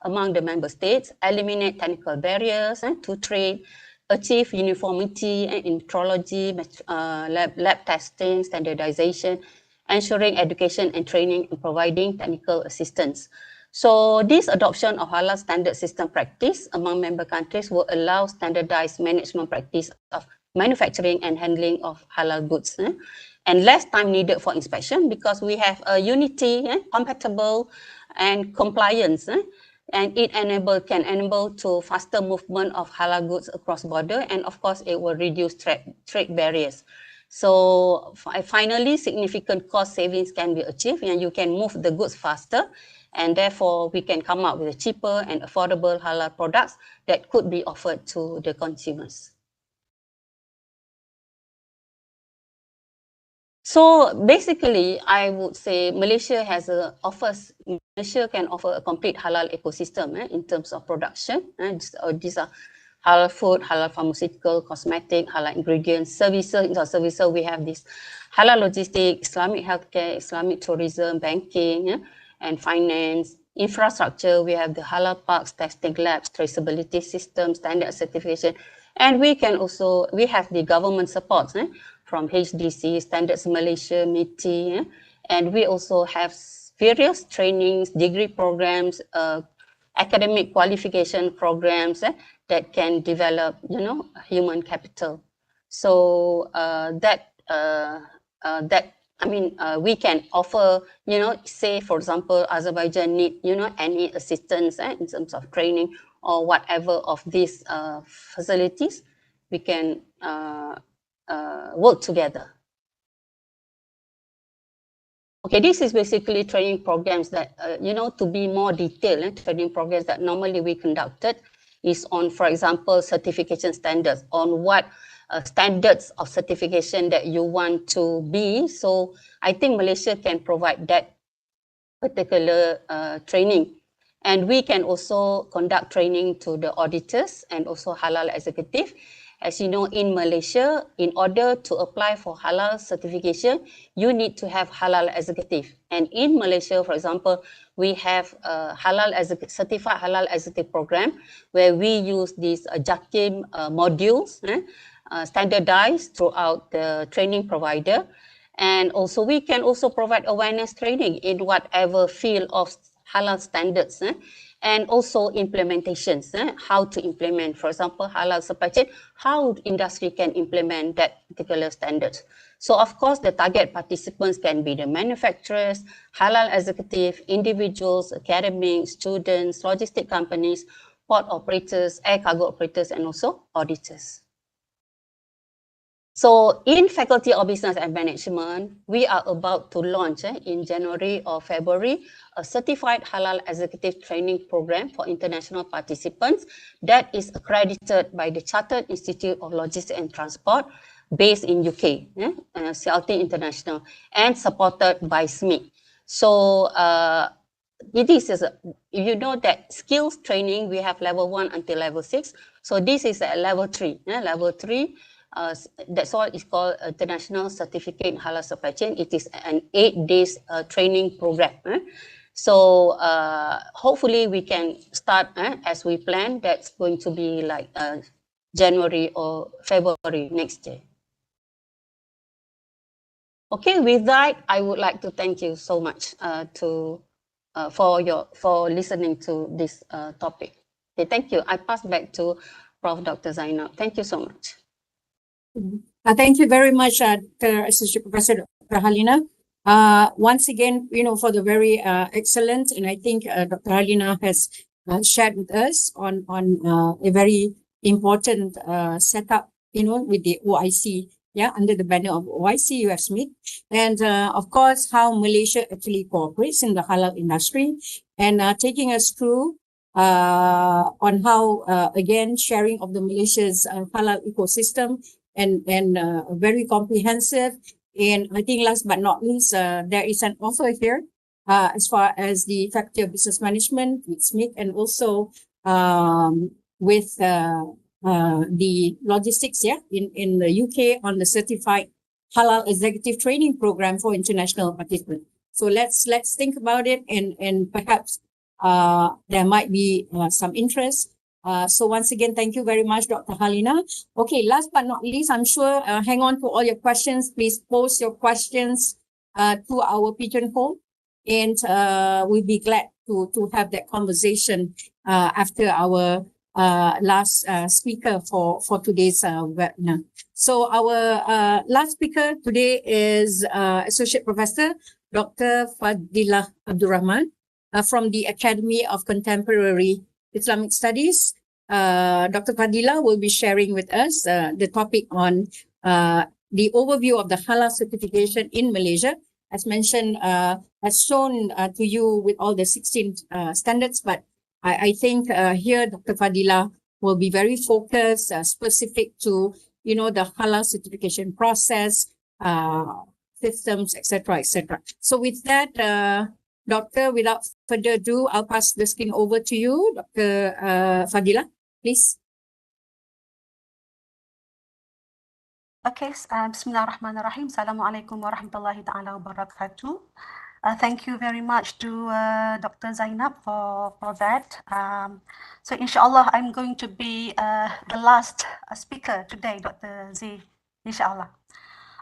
among the member states, eliminate technical barriers to trade, achieve uniformity in metrology, lab testing, standardization, ensuring education and training, and providing technical assistance. So this adoption of halal standard system practice among member countries will allow standardized management practice of manufacturing and handling of halal goods, and less time needed for inspection because we have a unity, compatible and compliance, and it can enable to faster movement of halal goods across border, and of course it will reduce trade barriers. So finally, significant cost savings can be achieved and you can move the goods faster, and therefore we can come up with cheaper and affordable halal products that could be offered to the consumers. So basically, I would say Malaysia can offer a complete halal ecosystem in terms of production. These are halal food, halal pharmaceutical, cosmetic, halal ingredients, services. In our services, we have this halal logistics, Islamic healthcare, Islamic tourism, banking, and finance. Infrastructure, we have the halal parks, testing labs, traceability systems, standard certification, and we have the government support from HDC, Standards Malaysia, MITI, and we also have various trainings, degree programs, academic qualification programs that can develop, human capital. So we can offer, say for example, Azerbaijan need, any assistance in terms of training or whatever of these facilities, we can work together. Okay, this is basically training programs that, to be more detailed, training programs that normally we conducted is on, for example, certification standards, on what standards of certification that you want to be. So I think Malaysia can provide that particular training. And we can also conduct training to the auditors and also halal executive. As you know, in Malaysia, in order to apply for halal certification, you need to have halal executive. And in Malaysia, for example, we have a certified halal executive program where we use these JAKIM modules standardized throughout the training provider. And also we can also provide awareness training in whatever field of halal standards and also implementations, how to implement, for example, halal supply chain, how industry can implement that particular standards. So of course, the target participants can be the manufacturers, halal executive, individuals, academics, students, logistic companies, port operators, air cargo operators, and also auditors. So in Faculty of Business and Management, we are about to launch in January or February a certified halal executive training program for international participants that is accredited by the Chartered Institute of Logistics and Transport based in UK, CLT International, and supported by SMIC. So this is, you know that skills training, we have level 1 until level 6. So this is at level 3. Level 3, that's what is called International Certificate in Halal Supply Chain. It is an 8 days training program. So hopefully we can start as we plan. That's going to be like January or February next year. Okay, with that, I would like to thank you so much for listening to this topic. Okay, thank you. I pass back to Prof. Dr. Zainab. Thank you so much. Thank you very much, Associate Professor Dr. Halina. Once again, for the very excellent, and I think Dr. Halina has shared with us on a very important setup, with the OIC, under the banner of OIC, you have SMIC, and of course, how Malaysia actually cooperates in the halal industry, and taking us through on how, again, sharing of the Malaysia's halal ecosystem, and very comprehensive. And I think last but not least, there is an offer here as far as the Faculty of Business Management with SMIC, and also with the logistics in the UK on the certified halal executive training program for international participants. So let's think about it, and perhaps there might be some interest. So once again, thank you very much, Dr. Halina. Okay, last but not least, I'm sure, hang on to all your questions. Please post your questions to our pigeonhole, and we'll be glad to have that conversation after our last speaker for today's webinar. So our last speaker today is Associate Professor Dr. Fadilah Abdurrahman from the Academy of Contemporary Islamic Studies. Dr. Fadilah will be sharing with us the topic on the overview of the halal certification in Malaysia. As mentioned, as shown to you with all the 16 standards, but I think here Dr. Fadilah will be very focused, specific to the halal certification process, systems, etc., etc. So with that, Doctor, without further ado, I'll pass the screen over to you, Dr. Fadilah, please. Okay, Bismillahirrahmanirrahim. Assalamualaikum warahmatullahi ta'ala wabarakatuh. Thank you very much to Dr. Zainab for that. So inshallah, I'm going to be the last speaker today, Dr. Z, inshallah.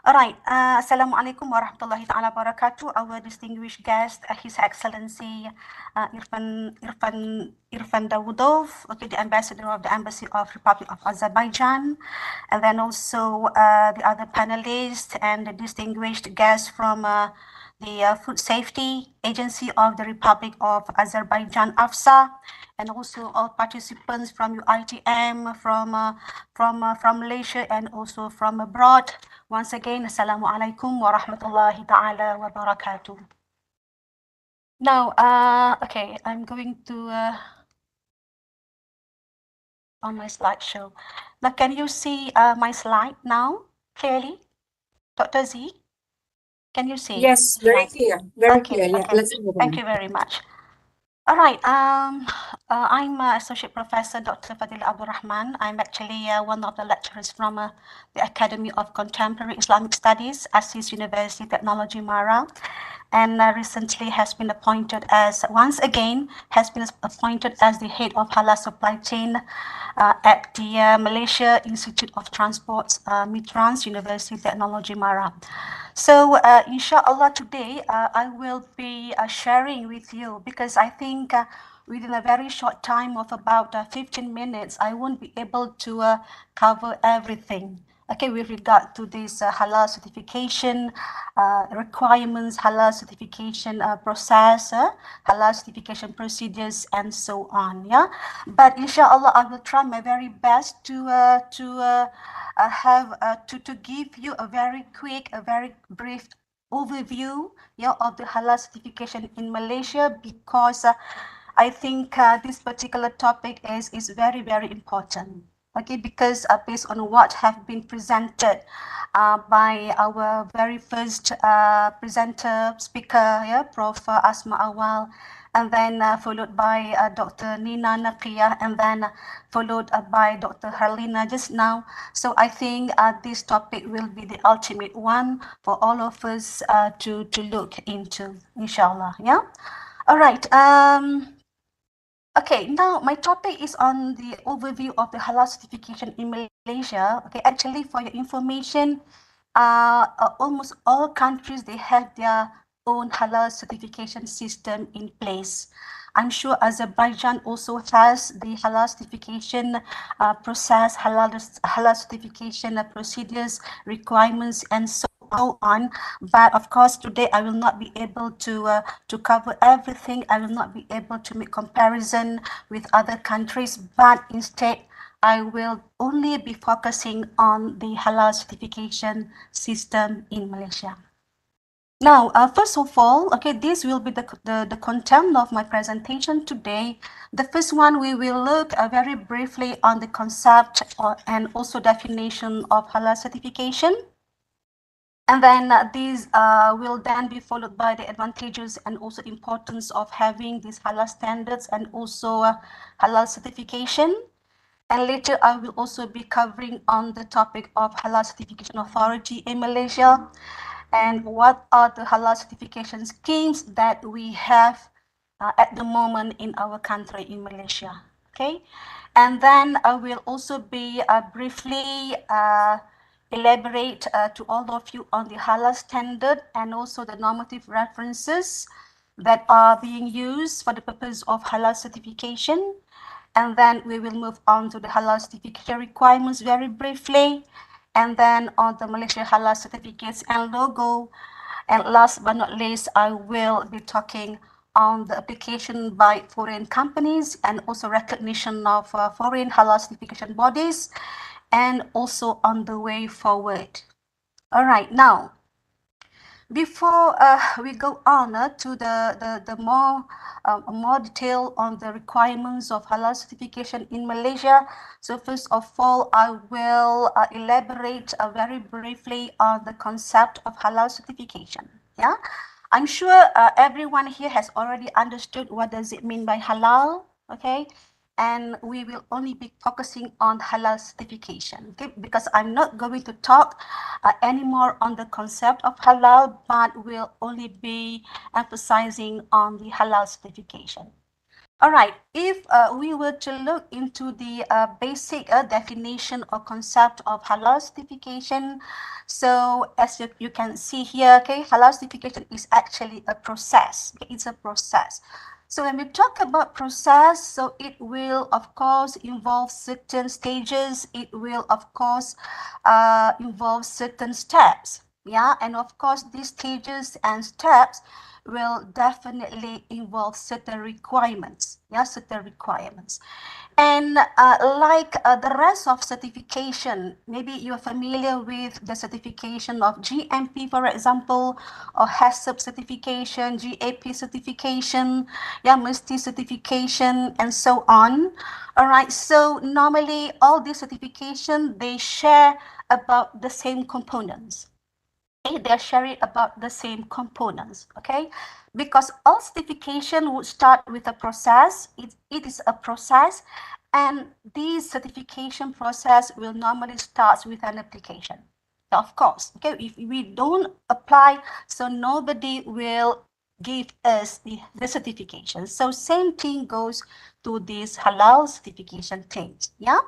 All right, Assalamualaikum warahmatullahi ta'ala wabarakatuh. Our distinguished guest, His Excellency Irfan Davudov, okay, the Ambassador of the Embassy of Republic of Azerbaijan, and then also the other panelists and the distinguished guests from the Food Safety Agency of the Republic of Azerbaijan, AFSA, and also all participants from UITM, from Malaysia, and also from abroad. Once again, Assalamualaikum warahmatullahi ta'ala wabarakatuh. Now, okay, I'm going to on my slideshow. Now, can you see my slide now clearly, Dr. Z? Can you see? Yes, very clear. Very okay, clear. Yeah, okay. let's move on. Thank you very much. All right. I'm Associate Professor Dr. Fadila Abdul Rahman. I'm actually one of the lecturers from the Academy of Contemporary Islamic Studies, Asis University Technology Mara, and recently has been appointed as the head of Halal Supply Chain at the Malaysia Institute of Transport's Mitrans University Technology Mara. So, inshallah, today I will be sharing with you because I think within a very short time of about 15 minutes, I won't be able to cover everything. Okay, with regard to this halal certification requirements, halal certification process, halal certification procedures, and so on. Yeah, but inshallah, I will try my very best to give you a very quick, a very brief overview, yeah, of the halal certification in Malaysia, because I think this particular topic is very, very important. Okay, because based on what have been presented by our very first presenter speaker, yeah, Prof. Asma Awal, and then followed by Dr. Nina Nakia, and then followed by Dr. Harlina just now. So I think this topic will be the ultimate one for all of us to look into, inshallah. Yeah. All right. Okay, now my topic is on the overview of the halal certification in Malaysia. Okay, actually for your information, almost all countries, they have their own halal certification system in place. I'm sure Azerbaijan also has the halal certification process, halal certification procedures, requirements, and so on. But of course, today I will not be able to cover everything. I will not be able to make comparison with other countries, but instead I will only be focusing on the halal certification system in Malaysia. Now, first of all, okay, this will be the content of my presentation today. The first one, we will look very briefly on the concept and also definition of halal certification. And then these will then be followed by the advantages and also importance of having these halal standards and also halal certification. And later I will also be covering on the topic of halal certification authority in Malaysia and what are the halal certification schemes that we have at the moment in our country in Malaysia. Okay, and then I will also be briefly elaborate to all of you on the halal standard and also the normative references that are being used for the purpose of halal certification. And then we will move on to the halal certification requirements very briefly. And then on the Malaysia halal certificates and logo. And last but not least, I will be talking on the application by foreign companies and also recognition of foreign halal certification bodies, and also on the way forward. All right, now, before we go on to the more detail on the requirements of halal certification in Malaysia, so first of all, I will elaborate very briefly on the concept of halal certification. Yeah, I'm sure everyone here has already understood what does it mean by halal. Okay, and we will only be focusing on halal certification, okay? Because I'm not going to talk anymore on the concept of halal, but will only be emphasizing on the halal certification. All right, if we were to look into the basic definition or concept of halal certification, so as you can see here, okay, halal certification is actually a process. Okay? It's a process. So when we talk about process, so it will of course involve certain stages. It will of course involve certain steps. Yeah, and of course these stages and steps will definitely involve certain requirements. Yeah, certain requirements. And like the rest of certification, maybe you're familiar with the certification of GMP, for example, or HACCP certification, GAP certification, yeah, MST certification, and so on. All right, so normally all these certification, they share about the same components. Okay, they are sharing about the same components. Okay, because all certification would start with a process. It is a process, and this certification process will normally start with an application. Of course, okay, if we don't apply, so nobody will give us the certification. So same thing goes to this halal certification things. Yeah.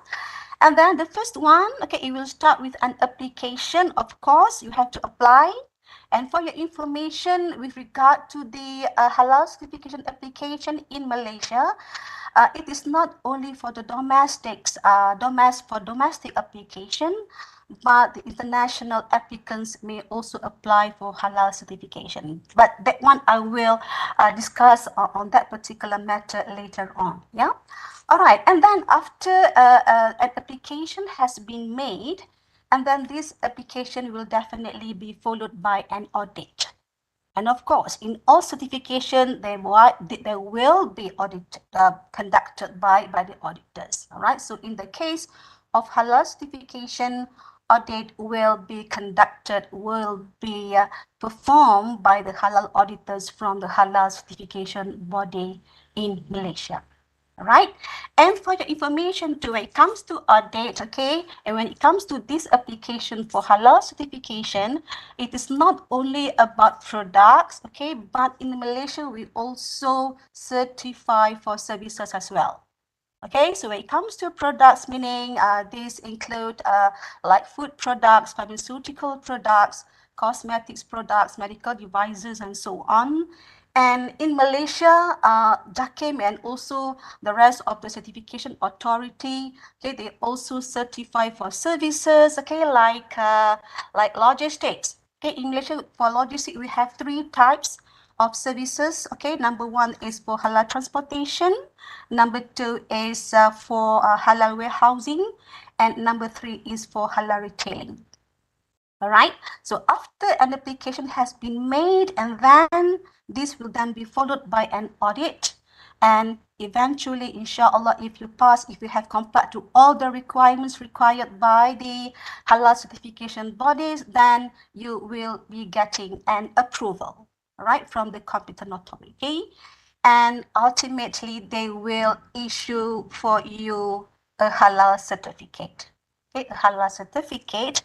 And then the first one, okay, it will start with an application. Of course, you have to apply. And for your information with regard to the halal certification application in Malaysia, it is not only for the domestic application, but the international applicants may also apply for halal certification. But that one I will discuss on that particular matter later on. Yeah. All right. And then after an application has been made, and then this application will definitely be followed by an audit. And of course, in all certification, there will be audit conducted by the auditors. All right. So in the case of halal certification, audit will be conducted, will be performed by the halal auditors from the halal certification body in Malaysia. Right. And for your information too, when it comes to audit, okay, and when it comes to this application for halal certification, it is not only about products, okay, but in Malaysia we also certify for services as well. Okay, so when it comes to products, meaning these include like food products, pharmaceutical products, cosmetics products, medical devices, and so on. And in Malaysia, JAKIM and also the rest of the certification authority, okay, they also certify for services, okay, like logistics. Okay, in Malaysia, for logistics, we have 3 types of services. Okay, number 1 is for halal transportation, number 2 is for halal warehousing, and number 3 is for halal retailing. All right. So after an application has been made, and then this will then be followed by an audit. And eventually, inshallah, if you pass, if you have complied to all the requirements required by the halal certification bodies, then you will be getting an approval, right, from the competent authority. And ultimately, they will issue for you a halal certificate. Okay, a halal certificate.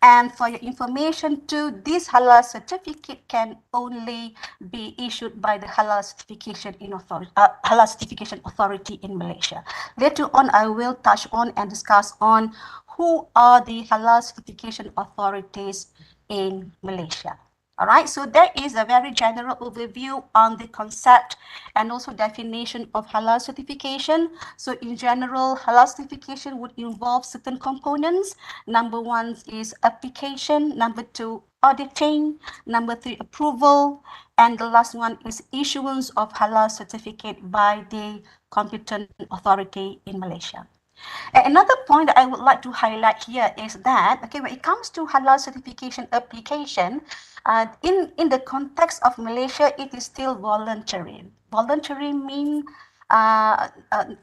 And for your information too, this halal certificate can only be issued by the halal certification authority in Malaysia. Later on, I will touch on and discuss on who are the halal certification authorities in Malaysia. All right, so that is a very general overview on the concept and also definition of halal certification. So in general, halal certification would involve certain components. Number 1 is application, number 2, auditing, number 3, approval, and the last one is issuance of halal certificate by the competent authority in Malaysia. Another point that I would like to highlight here is that, okay, when it comes to halal certification application, in the context of Malaysia, it is still voluntary. Voluntary means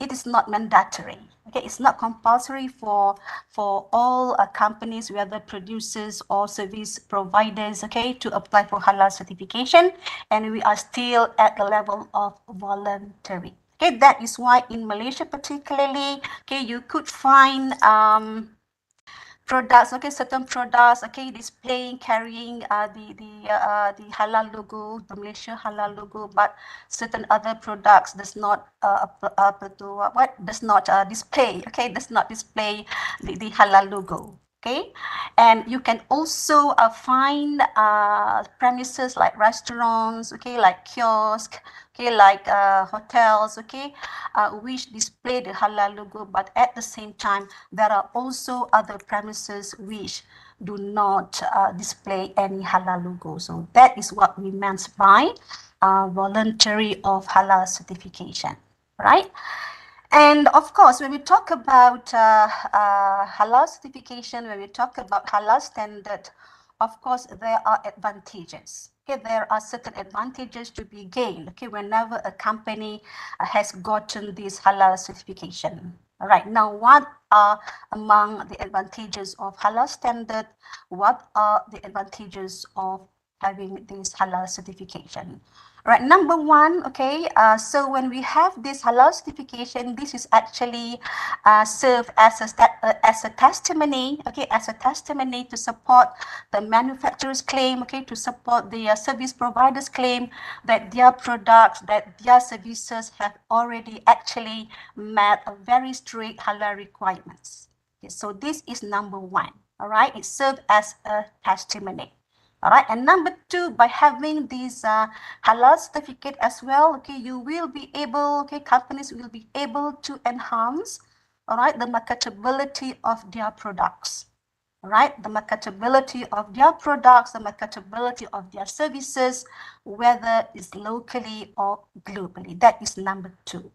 it is not mandatory. Okay, it's not compulsory for all companies, whether producers or service providers, okay, to apply for halal certification, and we are still at the level of voluntary. Okay, that is why in Malaysia particularly, okay, you could find products, okay, certain products, okay, displaying, carrying the halal logo, the Malaysia halal logo, but certain other products does not display, okay, does not display the halal logo. Okay, and you can also find premises like restaurants, okay, like kiosk, okay, like hotels, okay, which display the halal logo, but at the same time, there are also other premises which do not display any halal logo. So that is what we meant by voluntary of halal certification, right? And of course, when we talk about halal certification, when we talk about halal standard, of course, there are advantages. Okay, there are certain advantages to be gained, okay, whenever a company has gotten this halal certification. All right, now what are among the advantages of halal standard? What are the advantages of having this halal certification? Right, number one, okay, so when we have this halal certification, this is actually serve as a testimony, okay, as a testimony to support the manufacturer's claim, okay, to support the service provider's claim that their products, that their services have already actually met a very strict halal requirements. Okay, so this is number one, all right, it serves as a testimony. All right, and number two, by having this halal certificate as well, okay, you will be able, okay, companies will be able to enhance, all right, the marketability of their products, all right, the marketability of their products, the marketability of their services, whether it's locally or globally. That is number two.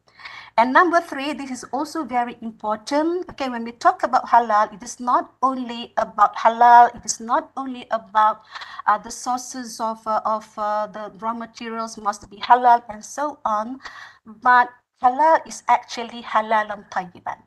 And number three, this is also very important. Okay, when we talk about halal, it is not only about halal, it is not only about the sources of the raw materials must be halal and so on, but halal is actually halalan tayyiban.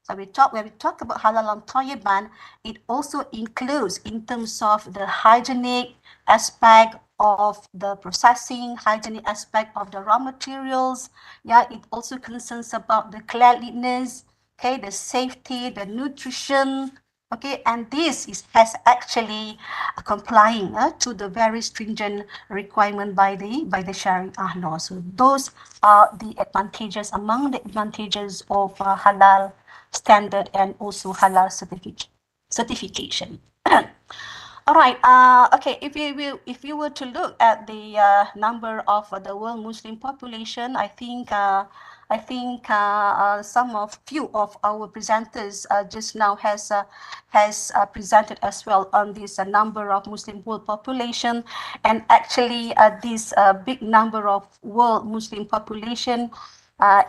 So when we talk about halalan tayyiban, it also includes in terms of the hygienic aspect of the processing, hygienic aspect of the raw materials. Yeah, it also concerns about the cleanliness, okay, the safety, the nutrition, okay, and this has actually complying to the very stringent requirement by the Sharia law. So those are the advantages, among the advantages of halal standard and also halal certification. All right. Okay. If you were to look at the number of the world Muslim population, I think few of our presenters just now has presented as well on this number of Muslim world population, and actually this big number of world Muslim population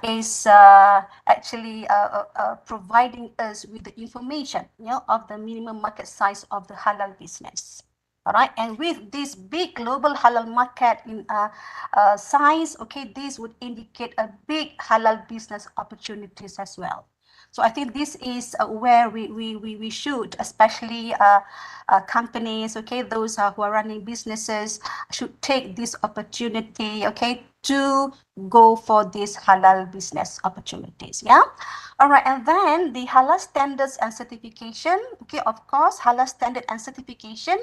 is actually providing us with the information, of the minimum market size of the halal business. All right, and with this big global halal market in size, okay, this would indicate a big halal business opportunities as well. So I think this is where we should, especially companies, okay, those who are running businesses should take this opportunity, okay, to go for these halal business opportunities. Yeah. All right. And then the halal standards and certification. Okay. Of course, halal standard and certification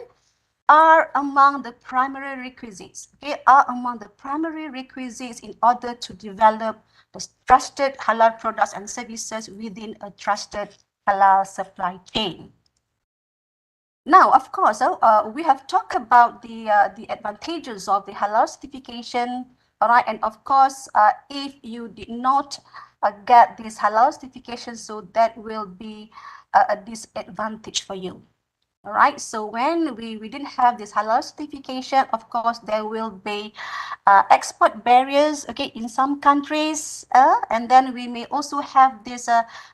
are among the primary requisites. Okay, are among the primary requisites in order to develop the trusted halal products and services within a trusted halal supply chain. Now, of course, we have talked about the advantages of the halal certification. All right, and of course, if you did not get this halal certification, so that will be a disadvantage for you. All right, so when we didn't have this halal certification, of course, there will be export barriers, okay, in some countries, and then we may also have this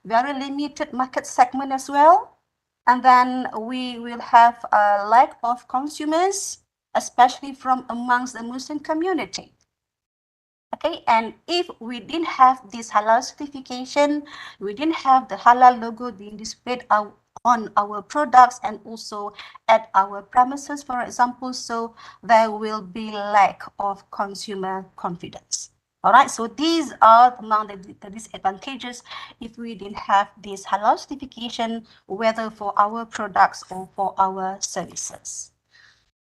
very limited market segment as well. And then we will have a lack of consumers, especially from amongst the Muslim community. Okay, and if we didn't have this halal certification, we didn't have the halal logo being displayed on our products and also at our premises, for example, so there will be lack of consumer confidence. All right, so these are among the disadvantages if we didn't have this halal certification, whether for our products or for our services.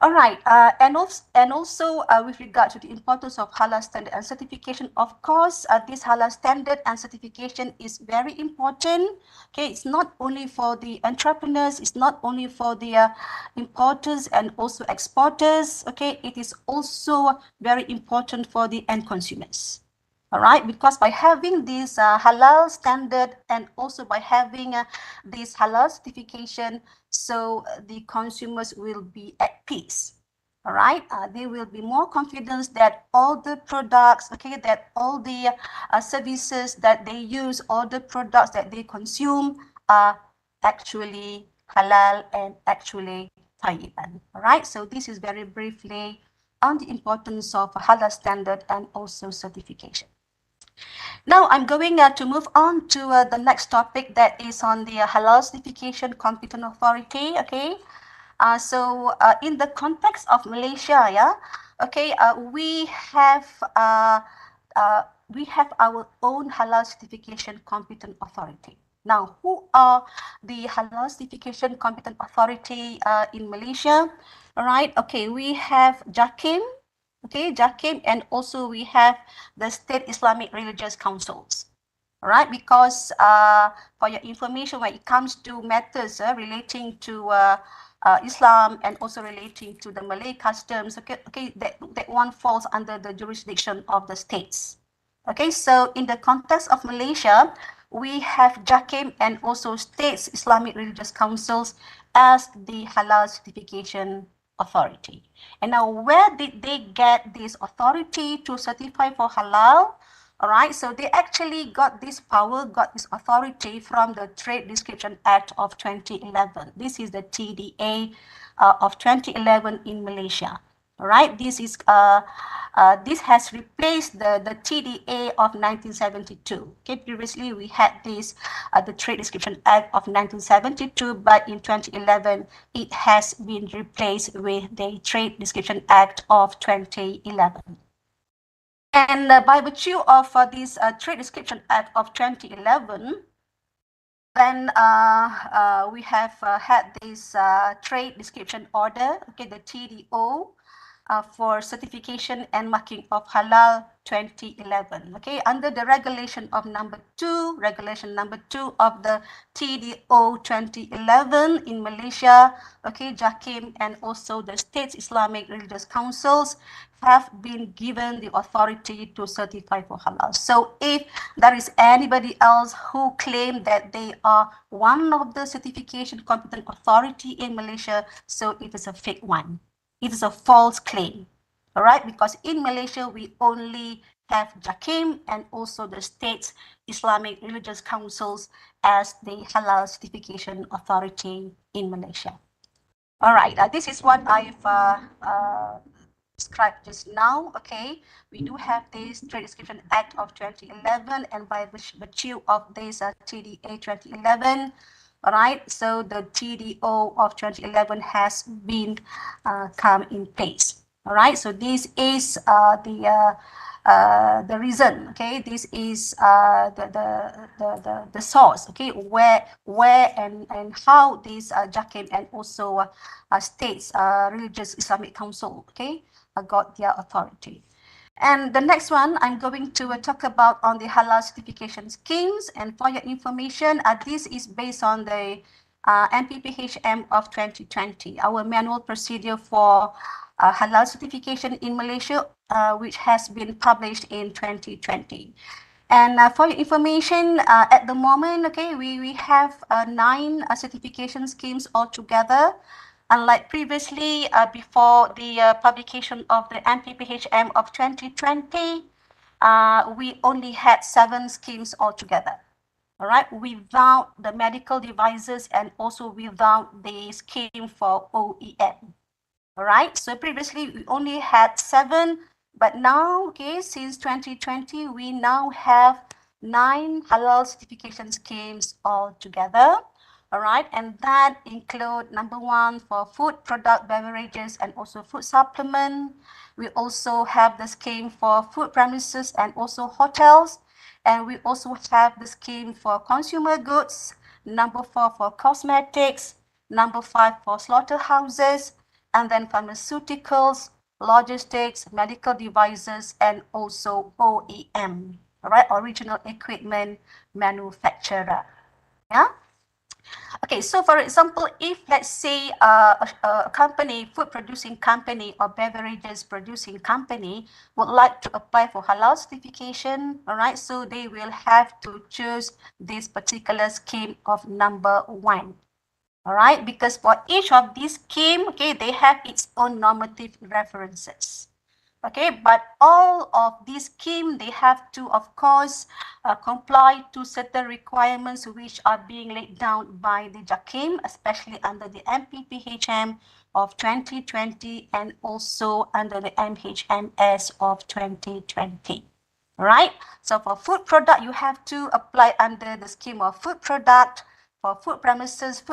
All right, and also with regard to the importance of halal standard and certification, of course, this halal standard and certification is very important. Okay, it's not only for the entrepreneurs, it's not only for the importers and also exporters. Okay, it is also very important for the end consumers. All right, because by having this halal standard and also by having this halal certification, so the consumers will be at peace. All right, they will be more confident that all the products, okay, that all the services that they use, all the products that they consume are actually halal and actually tayyiban. All right, so this is very briefly on the importance of halal standard and also certification. Now I'm going to move on to the next topic, that is on the Halal Certification Competent Authority. Okay. In the context of Malaysia, yeah, okay, we have our own Halal Certification Competent Authority. Now, who are the Halal Certification Competent Authority in Malaysia? All right, okay, we have JAKIM, okay, JAKIM, and also we have the State Islamic Religious Councils. All right, because for your information, when it comes to matters relating to Islam and also relating to the Malay customs, okay, that one falls under the jurisdiction of the states. Okay, so in the context of Malaysia, we have JAKIM and also States Islamic Religious Councils as the Halal Certification Authority. And now, where did they get this authority to certify for halal? All right, so they actually got this power, got this authority from the Trade Description Act of 2011. This is the TDA of 2011 in Malaysia. All right, this has replaced the TDA of 1972. Okay, previously we had this the Trade Description Act of 1972, but in 2011 it has been replaced with the Trade Description Act of 2011. And by virtue of this Trade Description Act of 2011, then we have had this Trade Description Order, okay, the TDO, for certification and marking of halal 2011. Okay, under the regulation number 2 of the TDO 2011 in Malaysia, okay, JAKIM and also the States Islamic Religious Councils have been given the authority to certify for halal. So if there is anybody else who claim that they are one of the certification competent authority in Malaysia, so it is a fake one. It is a false claim, all right? Because in Malaysia, we only have JAKIM and also the States Islamic Religious Councils as the Halal Certification Authority in Malaysia. All right, this is what I've described just now. Okay, we do have this Trade Description Act of 2011, and by virtue of this TDA 2011, all right, so the TDO of 2011 has been come in place. All right, so this is the reason. Okay, this is the source. Okay, where and how this JAKIM and also States Religious Islamic Council, okay, got their authority. And the next one I'm going to talk about on the halal certification schemes. And for your information, this is based on the MPPHM of 2020, our manual procedure for halal certification in Malaysia, which has been published in 2020. And for your information, at the moment, okay, we have 9 certification schemes altogether. Unlike previously, before the publication of the MPPHM of 2020, we only had 7 schemes altogether. All right, without the medical devices and also without the scheme for OEM. All right, so previously we only had 7, but now, okay, since 2020, we now have 9 halal certification schemes altogether. All right, and that include number 1 for food product beverages and also food supplement. We also have the scheme for food premises and also hotels. And we also have the scheme for consumer goods, number 4 for cosmetics, number 5 for slaughterhouses, and then pharmaceuticals, logistics, medical devices, and also OEM, all right, original equipment manufacturer. Yeah. Okay, so for example, if let's say a company, food producing company or beverages producing company would like to apply for halal certification, all right, so they will have to choose this particular scheme of number 1. All right, because for each of these scheme, okay, they have its own normative references. Okay, but all of these scheme, they have to, of course, comply to certain requirements which are being laid down by the JAKIM, especially under the MPPHM of 2020 and also under the MHMS of 2020. right? So for food product, you have to apply under the scheme of food product. For food premises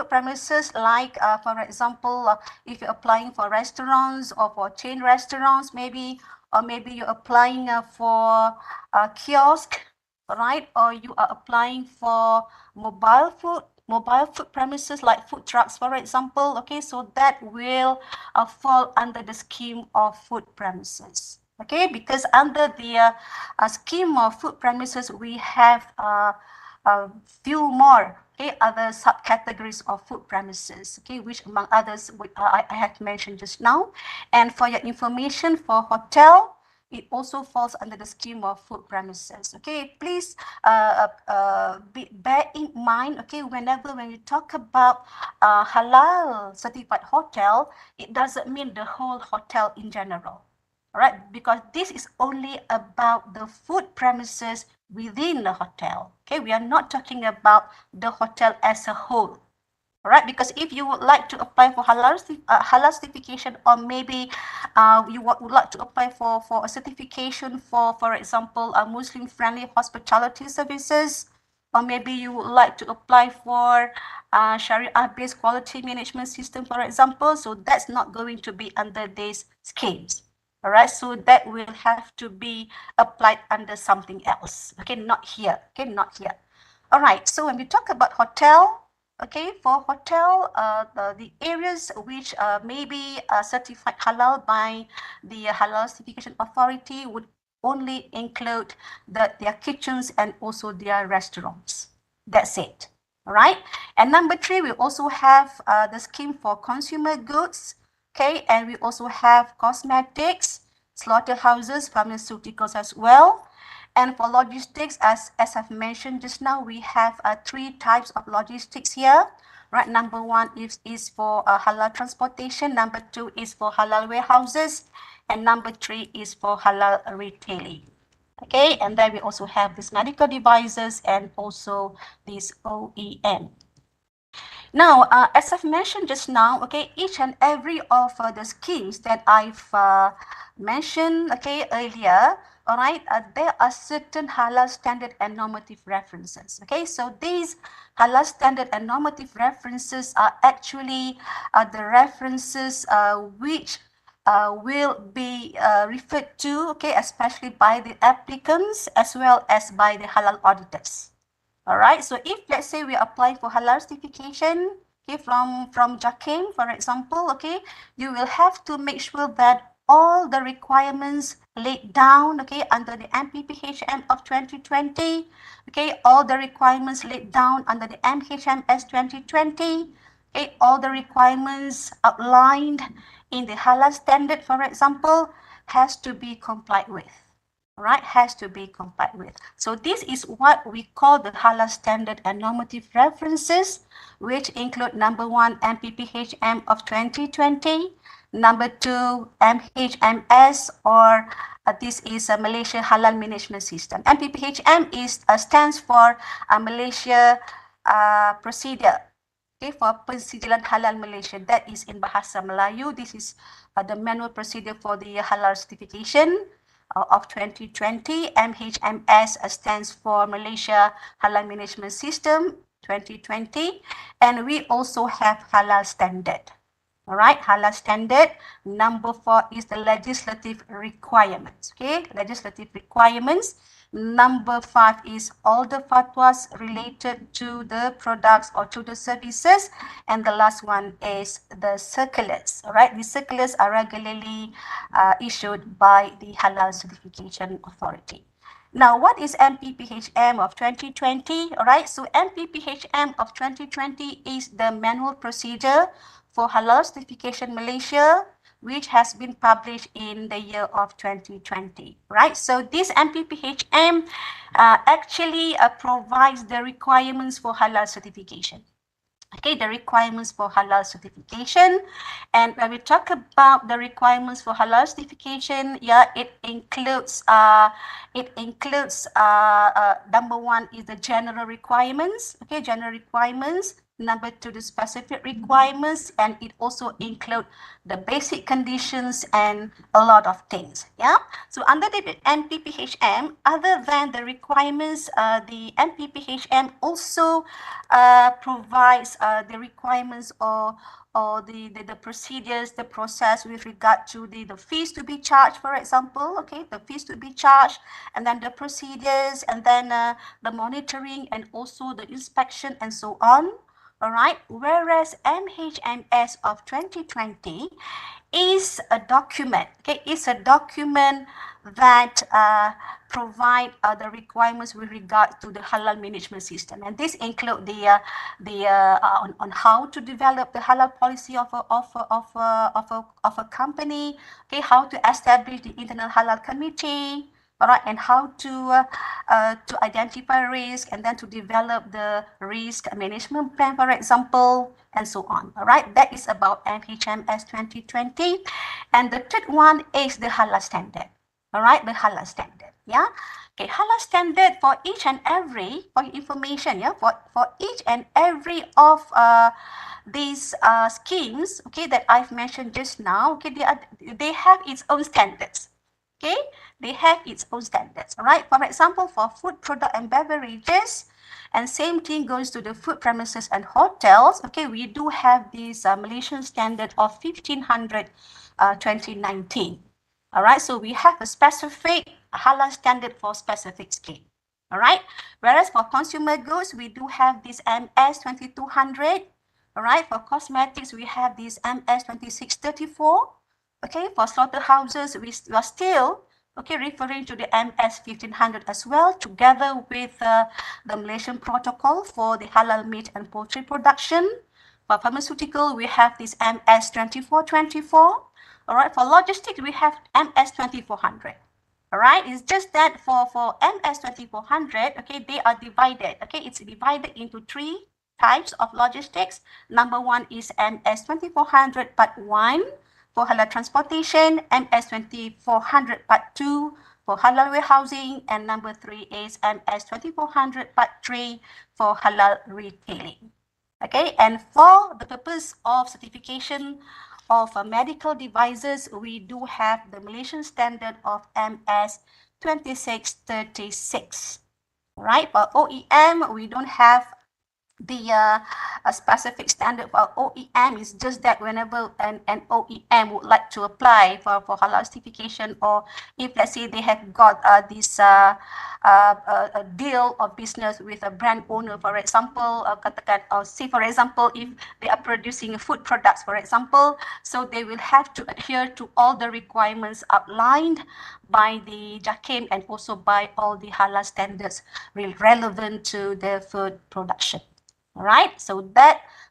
like, for example, if you're applying for restaurants or for chain restaurants, maybe, or maybe you're applying for a kiosk, right? Or you are applying for mobile food premises like food trucks, for example. Okay, so that will fall under the scheme of food premises. Okay, because under the scheme of food premises, we have a few more, okay, other subcategories of food premises, okay, which among others I have mentioned just now. And for your information, for hotel, it also falls under the scheme of food premises. Okay, please bear in mind, okay, when you talk about halal certified hotel, it doesn't mean the whole hotel in general. All right, because this is only about the food premises within the hotel. Okay, we are not talking about the hotel as a whole. All right, because if you would like to apply for halal certification, or maybe you would like to apply for a certification for example, Muslim friendly hospitality services, or maybe you would like to apply for Sharia based quality management system, for example, so that's not going to be under these schemes. All right, so that will have to be applied under something else. Okay, not here. Okay, not here. All right, so when we talk about hotel, okay, for hotel, the areas which may be certified halal by the Halal Certification Authority would only include their kitchens and also their restaurants. That's it. All right. And number 3, we also have the scheme for consumer goods. Okay, and we also have cosmetics, slaughterhouses, pharmaceuticals as well. And for logistics, as I've mentioned just now, we have 3 types of logistics here. Right, number 1 is for halal transportation, number 2 is for halal warehouses, and number 3 is for halal retailing. Okay, and then we also have these medical devices and also this OEM. Now, as I've mentioned just now, okay, each and every of the schemes that I've mentioned, okay, earlier, all right, there are certain halal standard and normative references. Okay, so these halal standard and normative references are actually the references which will be referred to, okay, especially by the applicants as well as by the halal auditors. All right, so if let's say we apply for halal certification, okay, from JAKIM, for example, okay, you will have to make sure that all the requirements laid down, okay, under the MPPHM of 2020, okay, all the requirements laid down under the MHMS 2020, okay, all the requirements outlined in the halal standard, for example, has to be complied with. Right, has to be complied with. So this is what we call the halal standard and normative references, which include number 1, MPPHM of 2020, number 2, MHMS, or this is a Malaysia Halal Management System. MPPHM stands for Malaysia Procedure. Okay, for Pensijilan Halal Malaysia, that is in Bahasa Melayu. This is the manual procedure for the halal certification of 2020. MHMS stands for Malaysia Halal Management System 2020. And we also have halal standard. All right, halal standard. Number 4 is the legislative requirements. Okay, legislative requirements. Number 5 is all the fatwas related to the products or to the services. And the last one is the circulars. All right, the circulars are regularly issued by the Halal Certification Authority. Now, what is MPPHM of 2020? All right, so MPPHM of 2020 is the manual procedure for Halal Certification Malaysia, which has been published in the year of 2020, right? So this MPPHM actually provides the requirements for halal certification. Okay, the requirements for halal certification. And when we talk about the requirements for halal certification, yeah, it includes number 1 is the general requirements. Okay, general requirements. Number two, the specific requirements, and it also include the basic conditions and a lot of things. Yeah. So under the MPPHM, other than the requirements, the MPPHM also provides the requirements or the procedures, the process with regard to the fees to be charged, for example, okay, the fees to be charged, and then the procedures, and then the monitoring, and also the inspection, and so on. All right. Whereas MHMS of 2020 is a document. Okay, it's a document that provide the requirements with regard to the halal management system, and this include on how to develop the halal policy of a company. Okay, how to establish the internal halal committee. All right, and how to identify risk, and then to develop the risk management plan, for example, and so on. All right, that is about MHMS 2020. And the third one is the halal standard. All right, the halal standard. Yeah. Okay, halal standard for each and every, for information, yeah, for each and every of these schemes, okay, that I've mentioned just now, okay, they have its own standards. Okay, they have its own standards. All right. For example, for food, product, and beverages, and same thing goes to the food premises and hotels. Okay, we do have this Malaysian standard of 1500 2019. All right, so we have a specific halal standard for specific scheme. All right, whereas for consumer goods, we do have this MS 2200. All right, for cosmetics, we have this MS 2634. Okay, for slaughterhouses, we are still referring to the MS 1500 as well, together with the Malaysian protocol for the halal meat and poultry production. For pharmaceutical, we have this MS 2424. All right, for logistics, we have MS 2400. All right, it's just that for MS 2400, okay, they are divided. Okay, it's divided into three types of logistics. Number one is MS 2400 Part 1. For halal transportation, MS 2400 Part 2 for halal warehousing, and number 3 is MS 2400 Part 3 for halal retailing. Okay, and for the purpose of certification of medical devices, we do have the Malaysian standard of MS 2636. Right, for OEM, we don't have the a specific standard for OEM. Is just that whenever an OEM would like to apply for halal certification, or if let's say they have got this a deal of business with a brand owner, for example, or say for example, if they are producing food products, for example, so they will have to adhere to all the requirements outlined by the JAKIM and also by all the halal standards relevant to the food production. All right, so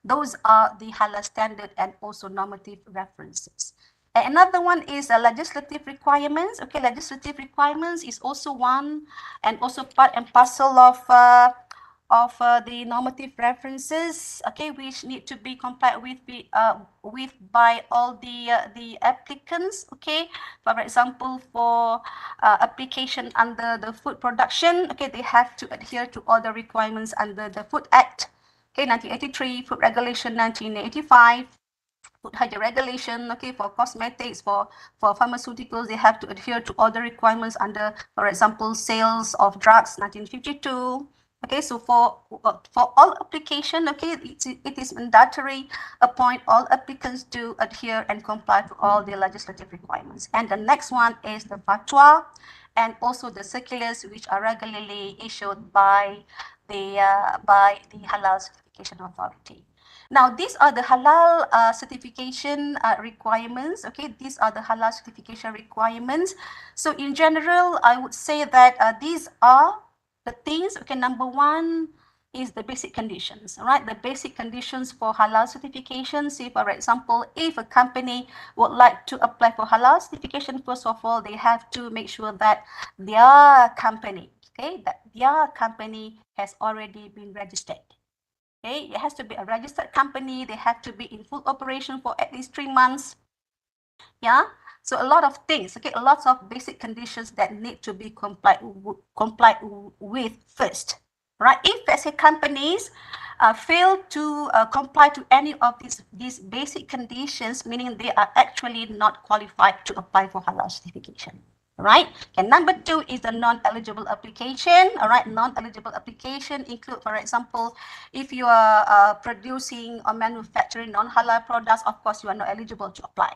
those are the halal standard and also normative references. And another one is legislative requirements. Okay, legislative requirements is also one and also part and parcel of the normative references. Okay, which need to be complied with by all the applicants. Okay, for example, for application under the food production, okay, they have to adhere to all the requirements under the Food Act. Okay, 1983, Food Regulation 1985, Food Hygiene Regulation. Okay, for cosmetics, for pharmaceuticals, they have to adhere to all the requirements under, for example, sales of drugs 1952. Okay, so for all application, okay, it is mandatory upon all applicants to adhere and comply to all the legislative requirements. And the next one is the fatwa and also the circulars, which are regularly issued by the Halal Certification Authority. Now, these are the halal certification requirements. Okay, these are the halal certification requirements. So in general, I would say that these are the things. Okay, number one is the basic conditions. All right, the basic conditions for halal certification. Say, for example, if a company would like to apply for halal certification, first of all, they have to make sure that their company, okay, that their company has already been registered. Okay, it has to be a registered company. They have to be in full operation for at least 3 months. Yeah, so a lot of things. Okay, a lot of basic conditions that need to be complied with first. right? If, let's say, companies fail to comply to any of these basic conditions, meaning they are actually not qualified to apply for halal certification. Right. And number 2 is the non-eligible application. All right. Non-eligible application include, for example, if you are producing or manufacturing non-halal products, of course, you are not eligible to apply.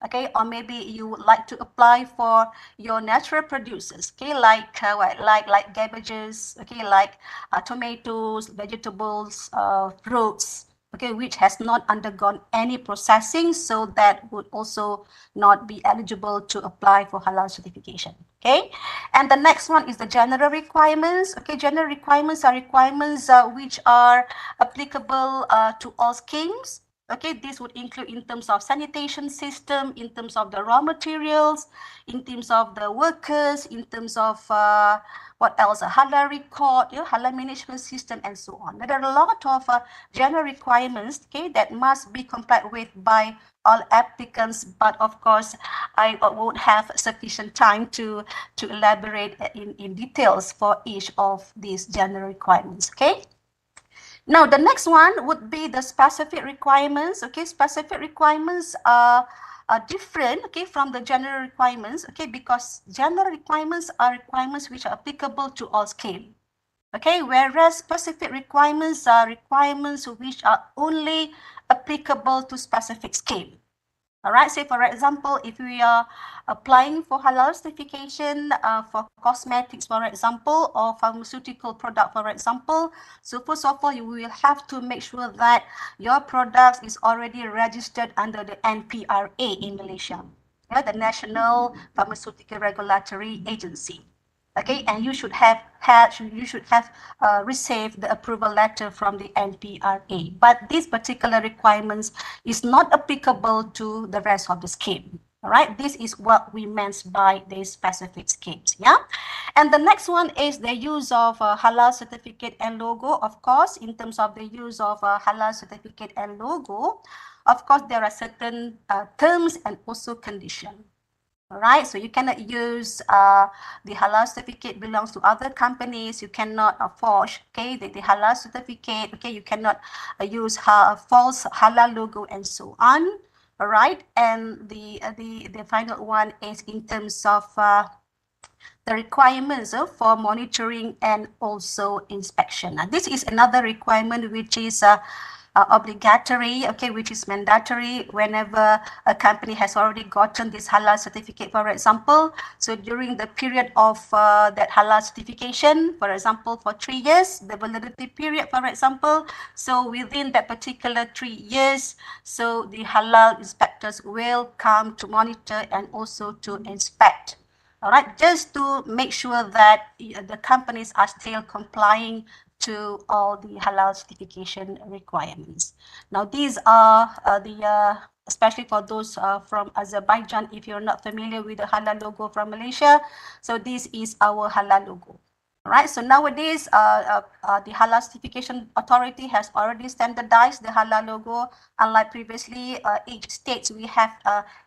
Okay, or maybe you would like to apply for your natural producers, okay, like like cabbages, okay, like tomatoes, vegetables, fruits, okay, which has not undergone any processing, so that would also not be eligible to apply for halal certification. Okay, and the next one is the general requirements. Okay, general requirements are requirements which are applicable to all schemes. Okay, this would include in terms of sanitation system, in terms of the raw materials, in terms of the workers, in terms of what else, a halal record, halal management system, and so on. There are a lot of general requirements, okay, that must be complied with by all applicants, but of course, I won't have sufficient time to elaborate in details for each of these general requirements, okay? Now, the next one would be the specific requirements. Okay, specific requirements are different, okay, from the general requirements, okay, because general requirements are requirements which are applicable to all scheme. Okay, whereas specific requirements are requirements which are only applicable to specific scheme. All right, say for example, if we are applying for halal certification for cosmetics, for example, or pharmaceutical product, for example, so first of all, you will have to make sure that your product is already registered under the NPRA in Malaysia, the National Pharmaceutical Regulatory Agency. Okay, and you should have received the approval letter from the NPRA. But this particular requirements is not applicable to the rest of the scheme. All right, this is what we meant by these specific schemes. Yeah, and the next one is the use of halal certificate and logo. Of course, in terms of the use of halal certificate and logo, of course there are certain terms and also conditions. All right, so you cannot use the halal certificate belongs to other companies. You cannot forge, okay, the halal certificate. Okay, you cannot use false halal logo and so on. All right, and the final one is in terms of the requirements for monitoring and also inspection. Now, this is another requirement which is obligatory, okay, which is mandatory whenever a company has already gotten this halal certificate, for example. So during the period of that halal certification, for example, for 3 years, the validity period, for example, so within that particular 3 years, so the halal inspectors will come to monitor and also to inspect. All right, just to make sure that the companies are still complying to all the halal certification requirements. Now, these are especially for those from Azerbaijan, if you're not familiar with the halal logo from Malaysia, so this is our halal logo. All right, so nowadays, the Halal Certification Authority has already standardized the halal logo. Unlike previously, each state we have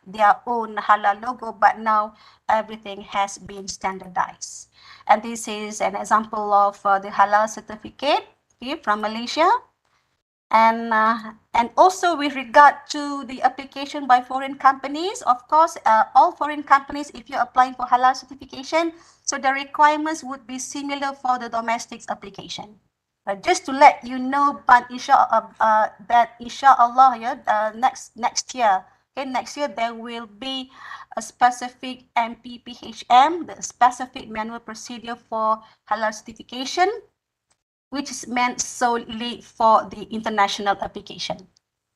their own halal logo, but now everything has been standardized. And this is an example of the halal certificate from Malaysia. And also with regard to the application by foreign companies, of course, all foreign companies, if you're applying for halal certification, so the requirements would be similar for the domestic application. Just to let you know, but that inshallah, yeah, next year, okay, next year there will be a specific MPPHM, the specific manual procedure for halal certification, which is meant solely for the international application.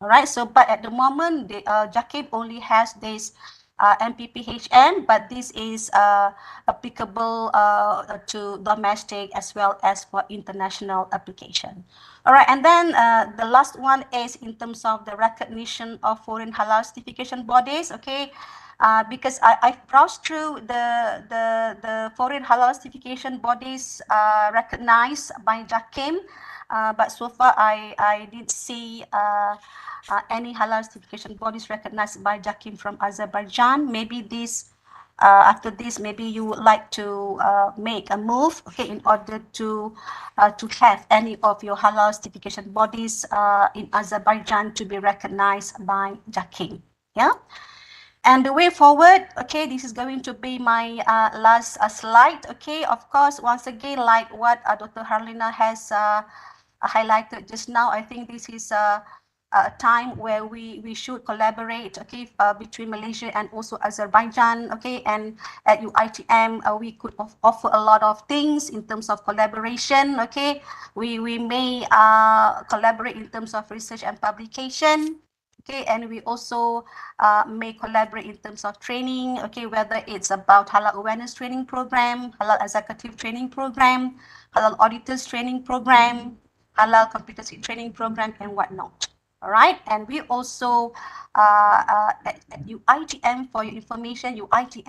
All right, so but at the moment, the JAKIB only has this MPPHM, but this is applicable to domestic as well as for international application. All right, and then the last one is in terms of the recognition of foreign halal certification bodies. Okay, because I've browsed through the foreign halal certification bodies recognized by JAKIM, but so far I didn't see any halal certification bodies recognized by JAKIM from Azerbaijan. Maybe this after this, maybe you would like to make a move, okay, in order to have any of your halal certification bodies in Azerbaijan to be recognized by JAKIM. Yeah. And the way forward, okay, this is going to be my last slide. Okay, of course, once again, like what Dr. Harlina has highlighted just now, I think this is a time where we should collaborate, okay, between Malaysia and also Azerbaijan, okay, and at UITM we could offer a lot of things in terms of collaboration, okay. We may collaborate in terms of research and publication, okay, and we also may collaborate in terms of training, okay, whether it's about halal awareness training program, halal executive training program, halal auditors training program, halal competency training program, and whatnot. All right, and we also at UITM, for your information, UITM